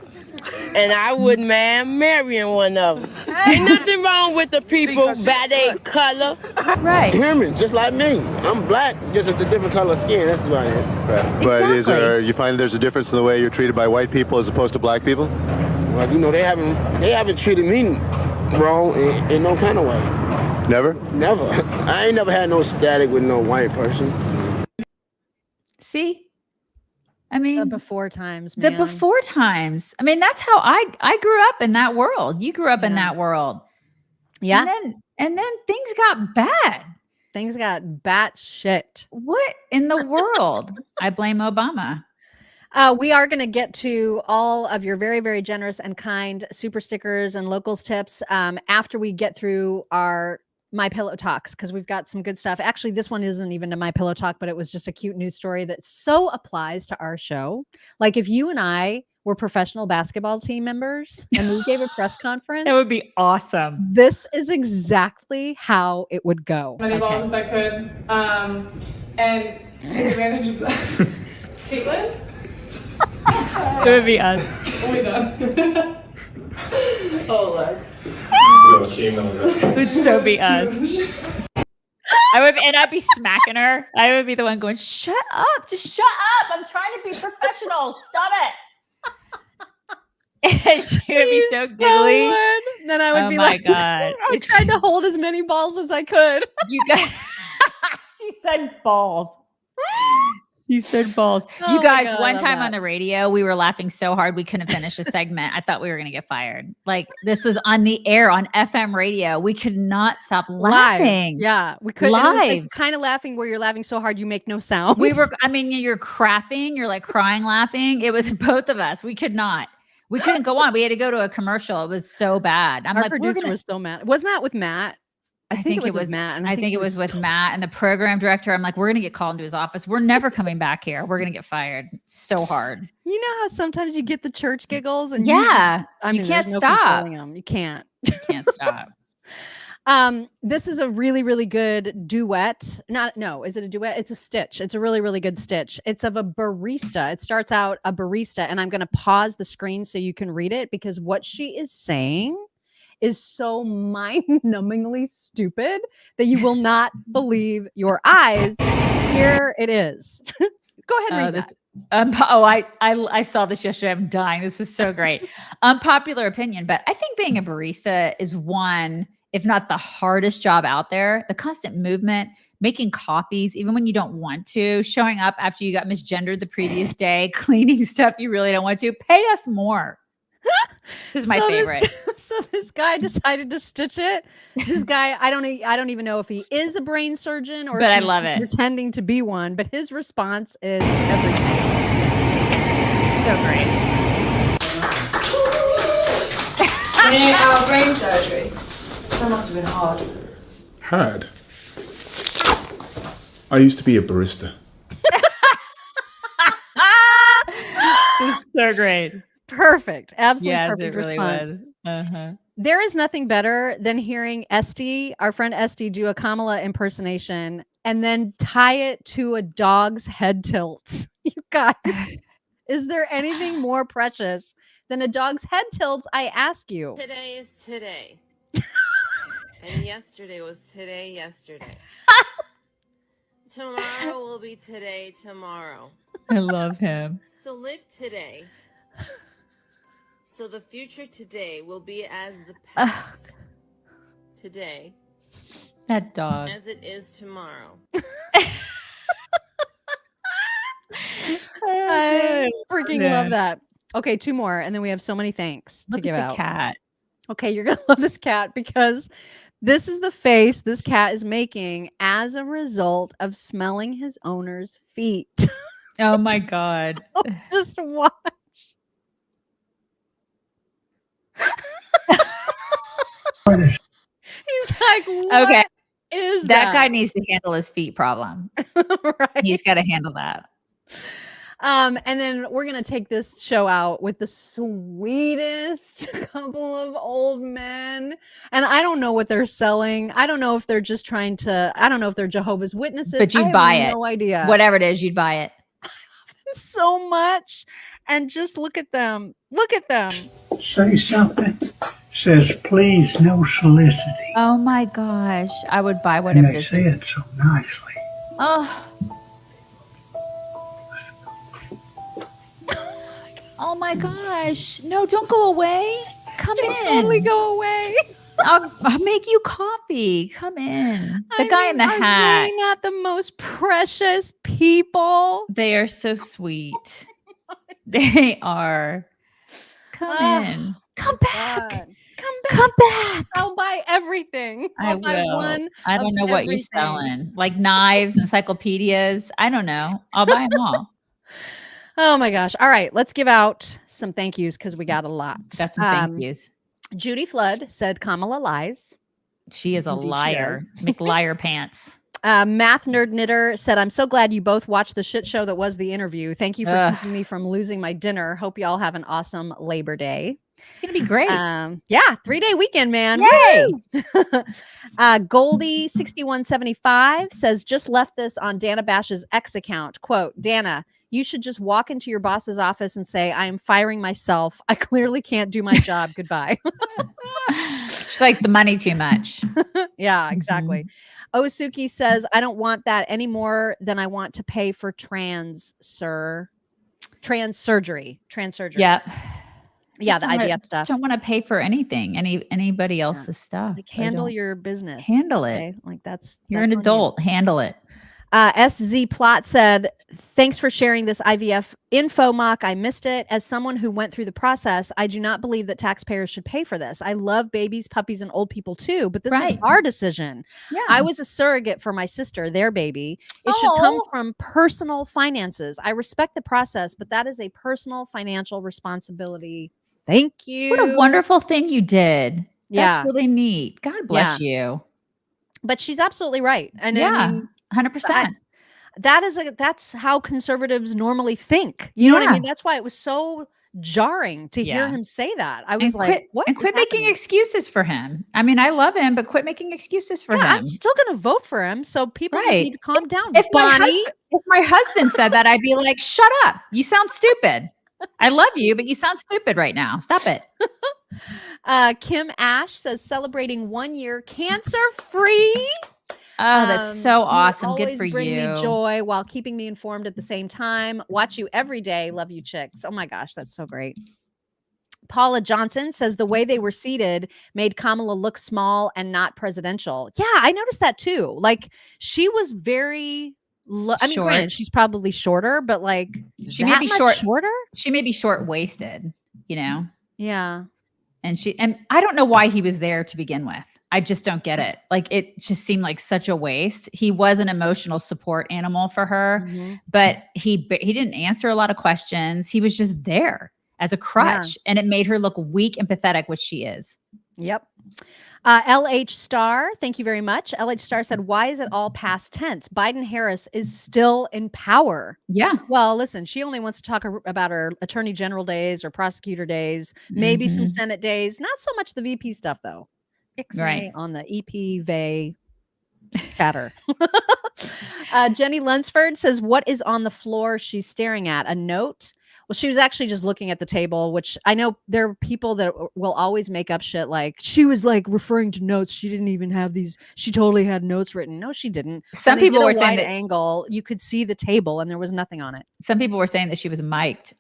S16: And I wouldn't mind marrying one of them. Ain't nothing wrong with the people by their color.
S2: Right.
S14: Human, just like me. I'm black, just with a different color of skin. That's about it.
S13: Right. But you find there's a difference in the way you're treated by white people as opposed to black people?
S14: Well, they haven't treated me wrong in no kind of way.
S13: Never?
S14: Never. I ain't never had no static with no white person.
S2: See? I mean,
S3: the before times, man.
S2: The before times. I mean, that's how I grew up in that world. You grew up in that world.
S3: Yeah.
S2: And then things got bad.
S3: Things got bat shit.
S2: What in the world? I blame Obama.
S3: We are going to get to all of your very, very generous and kind super stickers and locals tips after we get through our My Pillow talks, because we've got some good stuff. Actually, this one isn't even a My Pillow talk, but it was just a cute news story that so applies to our show. Like if you and I were professional basketball team members and we gave a press conference,
S2: it would be awesome.
S3: This is exactly how it would go.
S24: As many balls as I could, and take advantage of that. Caitlin?
S2: It would be us.
S24: Oh my god. Oh, Lex.
S2: It would so be us. I'd be smacking her. I would be the one going, shut up, just shut up. I'm trying to be professional. Stop it. And she would be so giggly.
S3: Then I would be like,
S2: God.
S3: I tried to hold as many balls as I could.
S2: You guys, she said balls. He said balls.
S3: Oh
S2: you guys,
S3: God,
S2: one time on the radio, we were laughing so hard we couldn't finish a segment. I thought we were going to get fired. Like this was on the air on FM radio. We could not stop laughing.
S3: Live. Yeah, we could.
S2: Live.
S3: Like kind of laughing where you're laughing so hard you make no sound.
S2: You're crafting. You're like crying, laughing. It was both of us. We couldn't go on. We had to go to a commercial. It was so bad.
S3: Our producer was so mad. Wasn't that with Matt? I think it was with Matt. And
S2: I think it was with Matt and the program director. I'm like, we're going to get called into his office. We're never coming back here. We're going to get fired so hard.
S3: You know how sometimes you get the church giggles and
S2: you
S3: no
S2: can't stop.
S3: Them. You can't.
S2: You can't stop.
S3: This is a really, really good duet. Is it a duet? It's a stitch. It's a really, really good stitch. It's of a barista. It starts out a barista, and I'm going to pause the screen so you can read it because what she is saying is so mind-numbingly stupid that you will not believe your eyes. Here it is. Go ahead and read that.
S2: I saw this yesterday. I'm dying. This is so great. Unpopular opinion, but I think being a barista is one, if not the hardest job out there. The constant movement, making coffees, even when you don't want to, showing up after you got misgendered the previous day, cleaning stuff you really don't want to. Pay us more. This is my favorite.
S3: So this guy decided to stitch it. This guy, I don't even know if he is a brain surgeon or
S2: But
S3: if
S2: I
S3: he's
S2: love
S3: just
S2: it.
S3: pretending to be one. But his response is everything.
S2: So great.
S24: 28-hour brain surgery. That must have been hard.
S12: Hard. I used to be a barista.
S2: It's so great.
S3: Perfect. Absolutely
S2: Yes,
S3: perfect
S2: it really
S3: response.
S2: was. Uh-huh.
S3: There is nothing better than hearing Esty, our friend Esty, do a Kamala impersonation and then tie it to a dog's head tilt. You guys, is there anything more precious than a dog's head tilt? I ask you.
S22: Today is today. And yesterday was today, yesterday. Tomorrow will be today, tomorrow.
S2: I love him.
S22: So live today. So the future today will be as the past today.
S2: That dog.
S22: As it is tomorrow.
S3: I freaking
S2: Yeah.
S3: love that. Okay, 2 more, and then we have so many thanks to
S2: Look
S3: give
S2: at
S3: out.
S2: the cat.
S3: Okay, you're gonna love this cat because this is the face this cat is making as a result of smelling his owner's feet.
S2: Oh my God.
S3: Just watch. He's like, what
S2: Okay.
S3: is
S2: That guy needs to handle his feet problem.
S3: Right.
S2: He's got to handle that.
S3: And then we're gonna take this show out with the sweetest couple of old men. And I don't know what they're selling. I don't know if they're just trying to. I don't know if they're Jehovah's Witnesses.
S2: But
S3: I
S2: you'd
S3: have
S2: buy it.
S3: No idea.
S2: Whatever it is, you'd buy it.
S3: So much, and just look at them. Look at them.
S17: Say something. Says, please, no soliciting.
S2: Oh my gosh. I would buy
S17: And
S2: whatever
S17: they
S2: it
S17: say
S2: is.
S17: it so nicely.
S2: Oh. Oh my gosh. No, don't go away. Come in.
S3: Totally go away.
S2: I'll make you coffee. Come in. The guy in the
S3: Are
S2: hat.
S3: they not the most precious people?
S2: They are so sweet. They are. Come in. Come back.
S3: Come back. I'll buy everything.
S2: I
S3: I'll buy
S2: will.
S3: one.
S2: I don't
S3: of
S2: know what you're
S3: everything.
S2: selling. Like knives, encyclopedias. I don't know. I'll buy them all.
S3: Oh my gosh. All right. Let's give out some thank yous because we got a lot.
S2: Got some thank yous.
S3: Judy Flood said Kamala lies.
S2: She is a
S3: Indeed she
S2: liar.
S3: is.
S2: McLiar pants.
S3: Math Nerd Knitter said, I'm so glad you both watched the shit show that was the interview. Thank you for
S2: Ugh.
S3: keeping me from losing my dinner. Hope you all have an awesome Labor Day.
S2: It's going to be great.
S3: Yeah, 3-day weekend, man.
S2: Yay!
S3: Goldie6175 says, just left this on Dana Bash's X account. Quote, Dana, you should just walk into your boss's office and say, I am firing myself. I clearly can't do my job. Goodbye.
S2: She likes the money too much.
S3: Yeah, exactly. Osuki says, I don't want that any more than I want to pay for trans surgery.
S2: Yep.
S3: Yeah,
S2: Just
S3: the
S2: don't
S3: IVF
S2: wanna-
S3: stuff.
S2: Just don't want to pay for anything, anybody else's stuff.
S3: Like,
S2: I
S3: handle
S2: don't-
S3: your business.
S2: Handle it.
S3: Okay? Like that's
S2: You're an
S3: on you.
S2: adult. Handle it.
S3: SZ Plot said, thanks for sharing this IVF info mock. I missed it. As someone who went through the process, I do not believe that taxpayers should pay for this. I love babies, puppies, and old people too, but this was
S2: Right.
S3: our decision.
S2: Yeah.
S3: I was a surrogate for my sister, their baby. It should come
S2: Oh.
S3: from personal finances. I respect the process, but that is a personal financial responsibility. Thank you.
S2: What a wonderful thing you did.
S3: Yeah.
S2: That's really neat. God bless you.
S3: But she's absolutely right. And
S2: Yeah,
S3: I mean,
S2: 100%.
S3: that's how conservatives normally think. You know what I mean?
S2: Yeah.
S3: That's why it was so jarring to hear
S2: Yeah.
S3: him say that. I was
S2: And
S3: like,
S2: quit,
S3: what?
S2: and
S3: is
S2: quit making
S3: happening?
S2: excuses for him. I mean, I love him, but quit making excuses for
S3: Yeah,
S2: him.
S3: I'm still going to vote for him. So people just
S2: Right.
S3: need to calm down.
S2: If
S3: Bonnie.
S2: my husband said that, I'd be like, shut up. You sound stupid. I love you, but you sound stupid right now. Stop it.
S3: Kim Ash says celebrating 1 year cancer free.
S2: Oh, that's so
S3: You
S2: awesome. Good
S3: always
S2: for
S3: bring
S2: you.
S3: me joy while keeping me informed at the same time. Watch you every day. Love you, chicks. Oh my gosh, that's so great. Paula Johnson says the way they were seated made Kamala look small and not presidential. Yeah, I noticed that too. Like she was very I mean,
S2: Short.
S3: granted, she's probably shorter, but like
S2: She may
S3: that
S2: be
S3: much
S2: short.
S3: shorter.
S2: She may be short waisted, you know?
S3: Yeah.
S2: And I don't know why he was there to begin with. I just don't get it. Like, it just seemed like such a waste. He was an emotional support animal for her, but he didn't answer a lot of questions. He was just there as a crutch, and it made her look weak and pathetic, which she is.
S3: Yep. LH Star, thank you very much. LH Star said, why is it all past tense? Biden-Harris is still in power.
S2: Yeah.
S3: Well, listen, she only wants to talk about her attorney general days or prosecutor days, maybe some Senate days, not so much the VP stuff, though. Right. On the EP Vey chatter. Jenny Lunsford says, what is on the floor she's staring at? A note? Well, she was actually just looking at the table, which I know there are people that will always make up shit like she was like referring to notes. She didn't even have these. She totally had notes written. No, she didn't.
S2: Some people were saying that
S3: angle, you could see the table and there was nothing on it.
S2: Some people were saying that she was mic'd.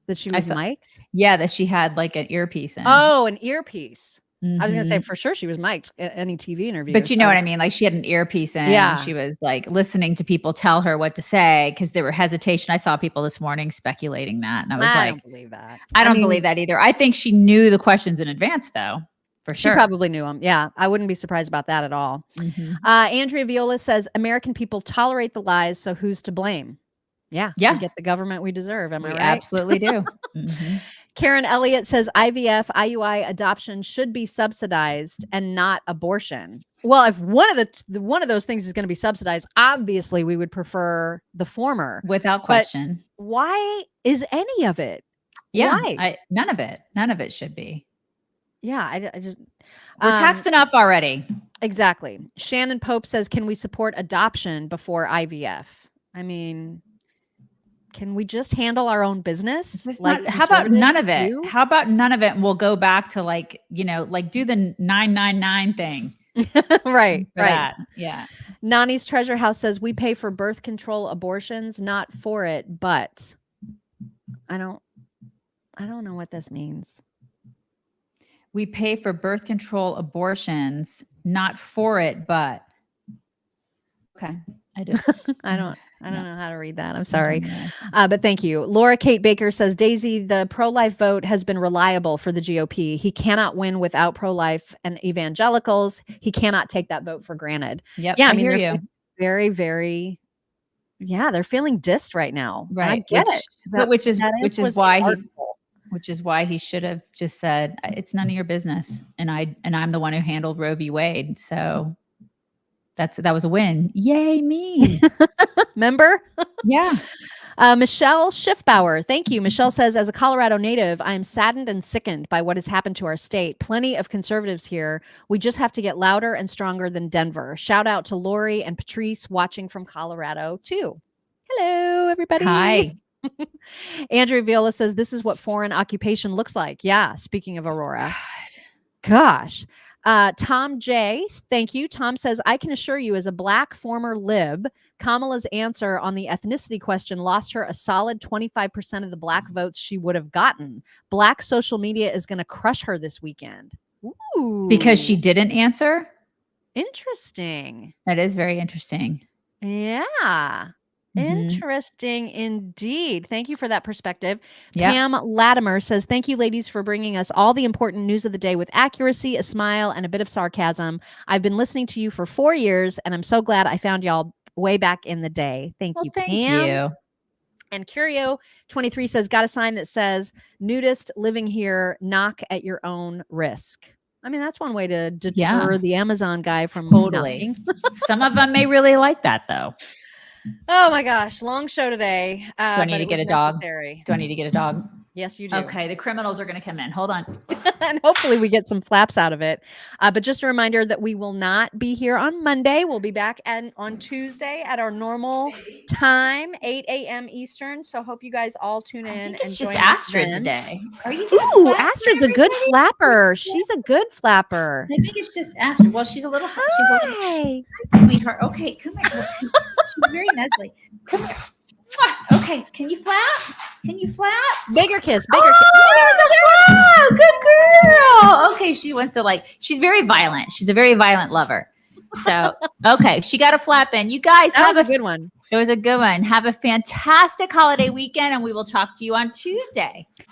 S3: That she was mic'd?
S2: Yeah, that she had like an earpiece in.
S3: Oh, an earpiece. I was going to say for sure she was mic'd at any TV interview.
S2: But you know what I mean? Like she had an earpiece in.
S3: Yeah.
S2: And she was like listening to people tell her what to say because there were hesitation. I saw people this morning speculating that. And I was
S3: I
S2: like,
S3: don't believe that.
S2: I don't believe that either. I think she knew the questions in advance though. For sure.
S3: She probably knew them. Yeah. I wouldn't be surprised about that at all. Andrea Viola says, American people tolerate the lies. So who's to blame? Yeah.
S2: Yeah.
S3: We get the government we deserve. Am I right?
S2: Absolutely do.
S3: Karen Elliott says IVF, IUI adoption should be subsidized and not abortion. Well, if one of those things is going to be subsidized, obviously we would prefer the former.
S2: Without question.
S3: But why is any of it?
S2: Yeah.
S3: Why?
S2: None of it. None of it should be.
S3: Yeah. I just.
S2: We're taxed enough already.
S3: Exactly. Shannon Pope says, can we support adoption before IVF? I mean, can we just handle our own business?
S2: How about none of it? How about none of it? And we'll go back to like do the 999 thing.
S3: Right.
S2: That. Yeah.
S3: Nani's Treasure House says we pay for birth control abortions, not for it, but I don't know what this means.
S2: We pay for birth control abortions, not for it, but okay.
S3: I don't know how to read that. I'm sorry. But thank you. Laura Kate Baker says, Daisy, the pro-life vote has been reliable for the GOP. He cannot win without pro-life and evangelicals. He cannot take that vote for granted.
S2: Yep,
S3: yeah,
S2: I mean, they're
S3: very, very, they're feeling dissed right now.
S2: Right.
S3: I get it.
S2: Which is why he should have just said, it's none of your business. And I'm the one who handled Roe v. Wade. So that was a win. Yay, me.
S3: Remember?
S2: Yeah.
S3: Michelle Schiffbauer. Thank you. Michelle says, as a Colorado native, I am saddened and sickened by what has happened to our state. Plenty of conservatives here. We just have to get louder and stronger than Denver. Shout out to Lori and Patrice watching from Colorado too. Hello, everybody.
S2: Hi.
S3: Andrew Viola says, this is what foreign occupation looks like. Yeah. Speaking of Aurora. Gosh. Tom J, thank you. Tom says, I can assure you as a Black former lib, Kamala's answer on the ethnicity question lost her a solid 25% of the Black votes she would have gotten. Black social media is going to crush her this weekend. Ooh.
S2: Because she didn't answer?
S3: Interesting.
S2: That is very interesting.
S3: Yeah. Interesting indeed. Thank you for that perspective.
S2: Yep.
S3: Pam Latimer says, thank you, ladies, for bringing us all the important news of the day with accuracy, a smile, and a bit of sarcasm. I've been listening to you for 4 years, and I'm so glad I found y'all way back in the day. Thank you,
S2: thank
S3: Pam.
S2: you.
S3: And Curio23 says, got a sign that says, nudist living here, knock at your own risk. I mean, that's one way to deter the Amazon guy from
S2: totally. Some of them may really like that, though.
S3: Oh my gosh, long show today.
S2: Do I need to get a dog?
S3: Necessary.
S2: Do I need to get a dog?
S3: Yes, you do.
S2: Okay, the criminals are going to come in. Hold on.
S3: And hopefully we get some flaps out of it. But just a reminder that we will not be here on Monday. We'll be back on Tuesday at our normal time, 8 a.m. Eastern. So hope you guys all tune in and join us
S2: Astrid
S3: then.
S2: today. Are you?
S3: Ooh, Astrid's a good flapper. She's a good flapper.
S2: I think it's just Astrid. Well, she's a little. Hi, sweetheart. Okay, come here. She's very nuzzly. Come here. Okay, can you flap? Can you flap?
S3: Bigger kiss, bigger kiss.
S2: Oh, good girl. Okay, she wants to she's very violent. She's a very violent lover. So, okay, she got a flap in. You guys
S3: that was a good one.
S2: It was a good one. Have a fantastic holiday weekend, and we will talk to you on Tuesday.
S3: Bye.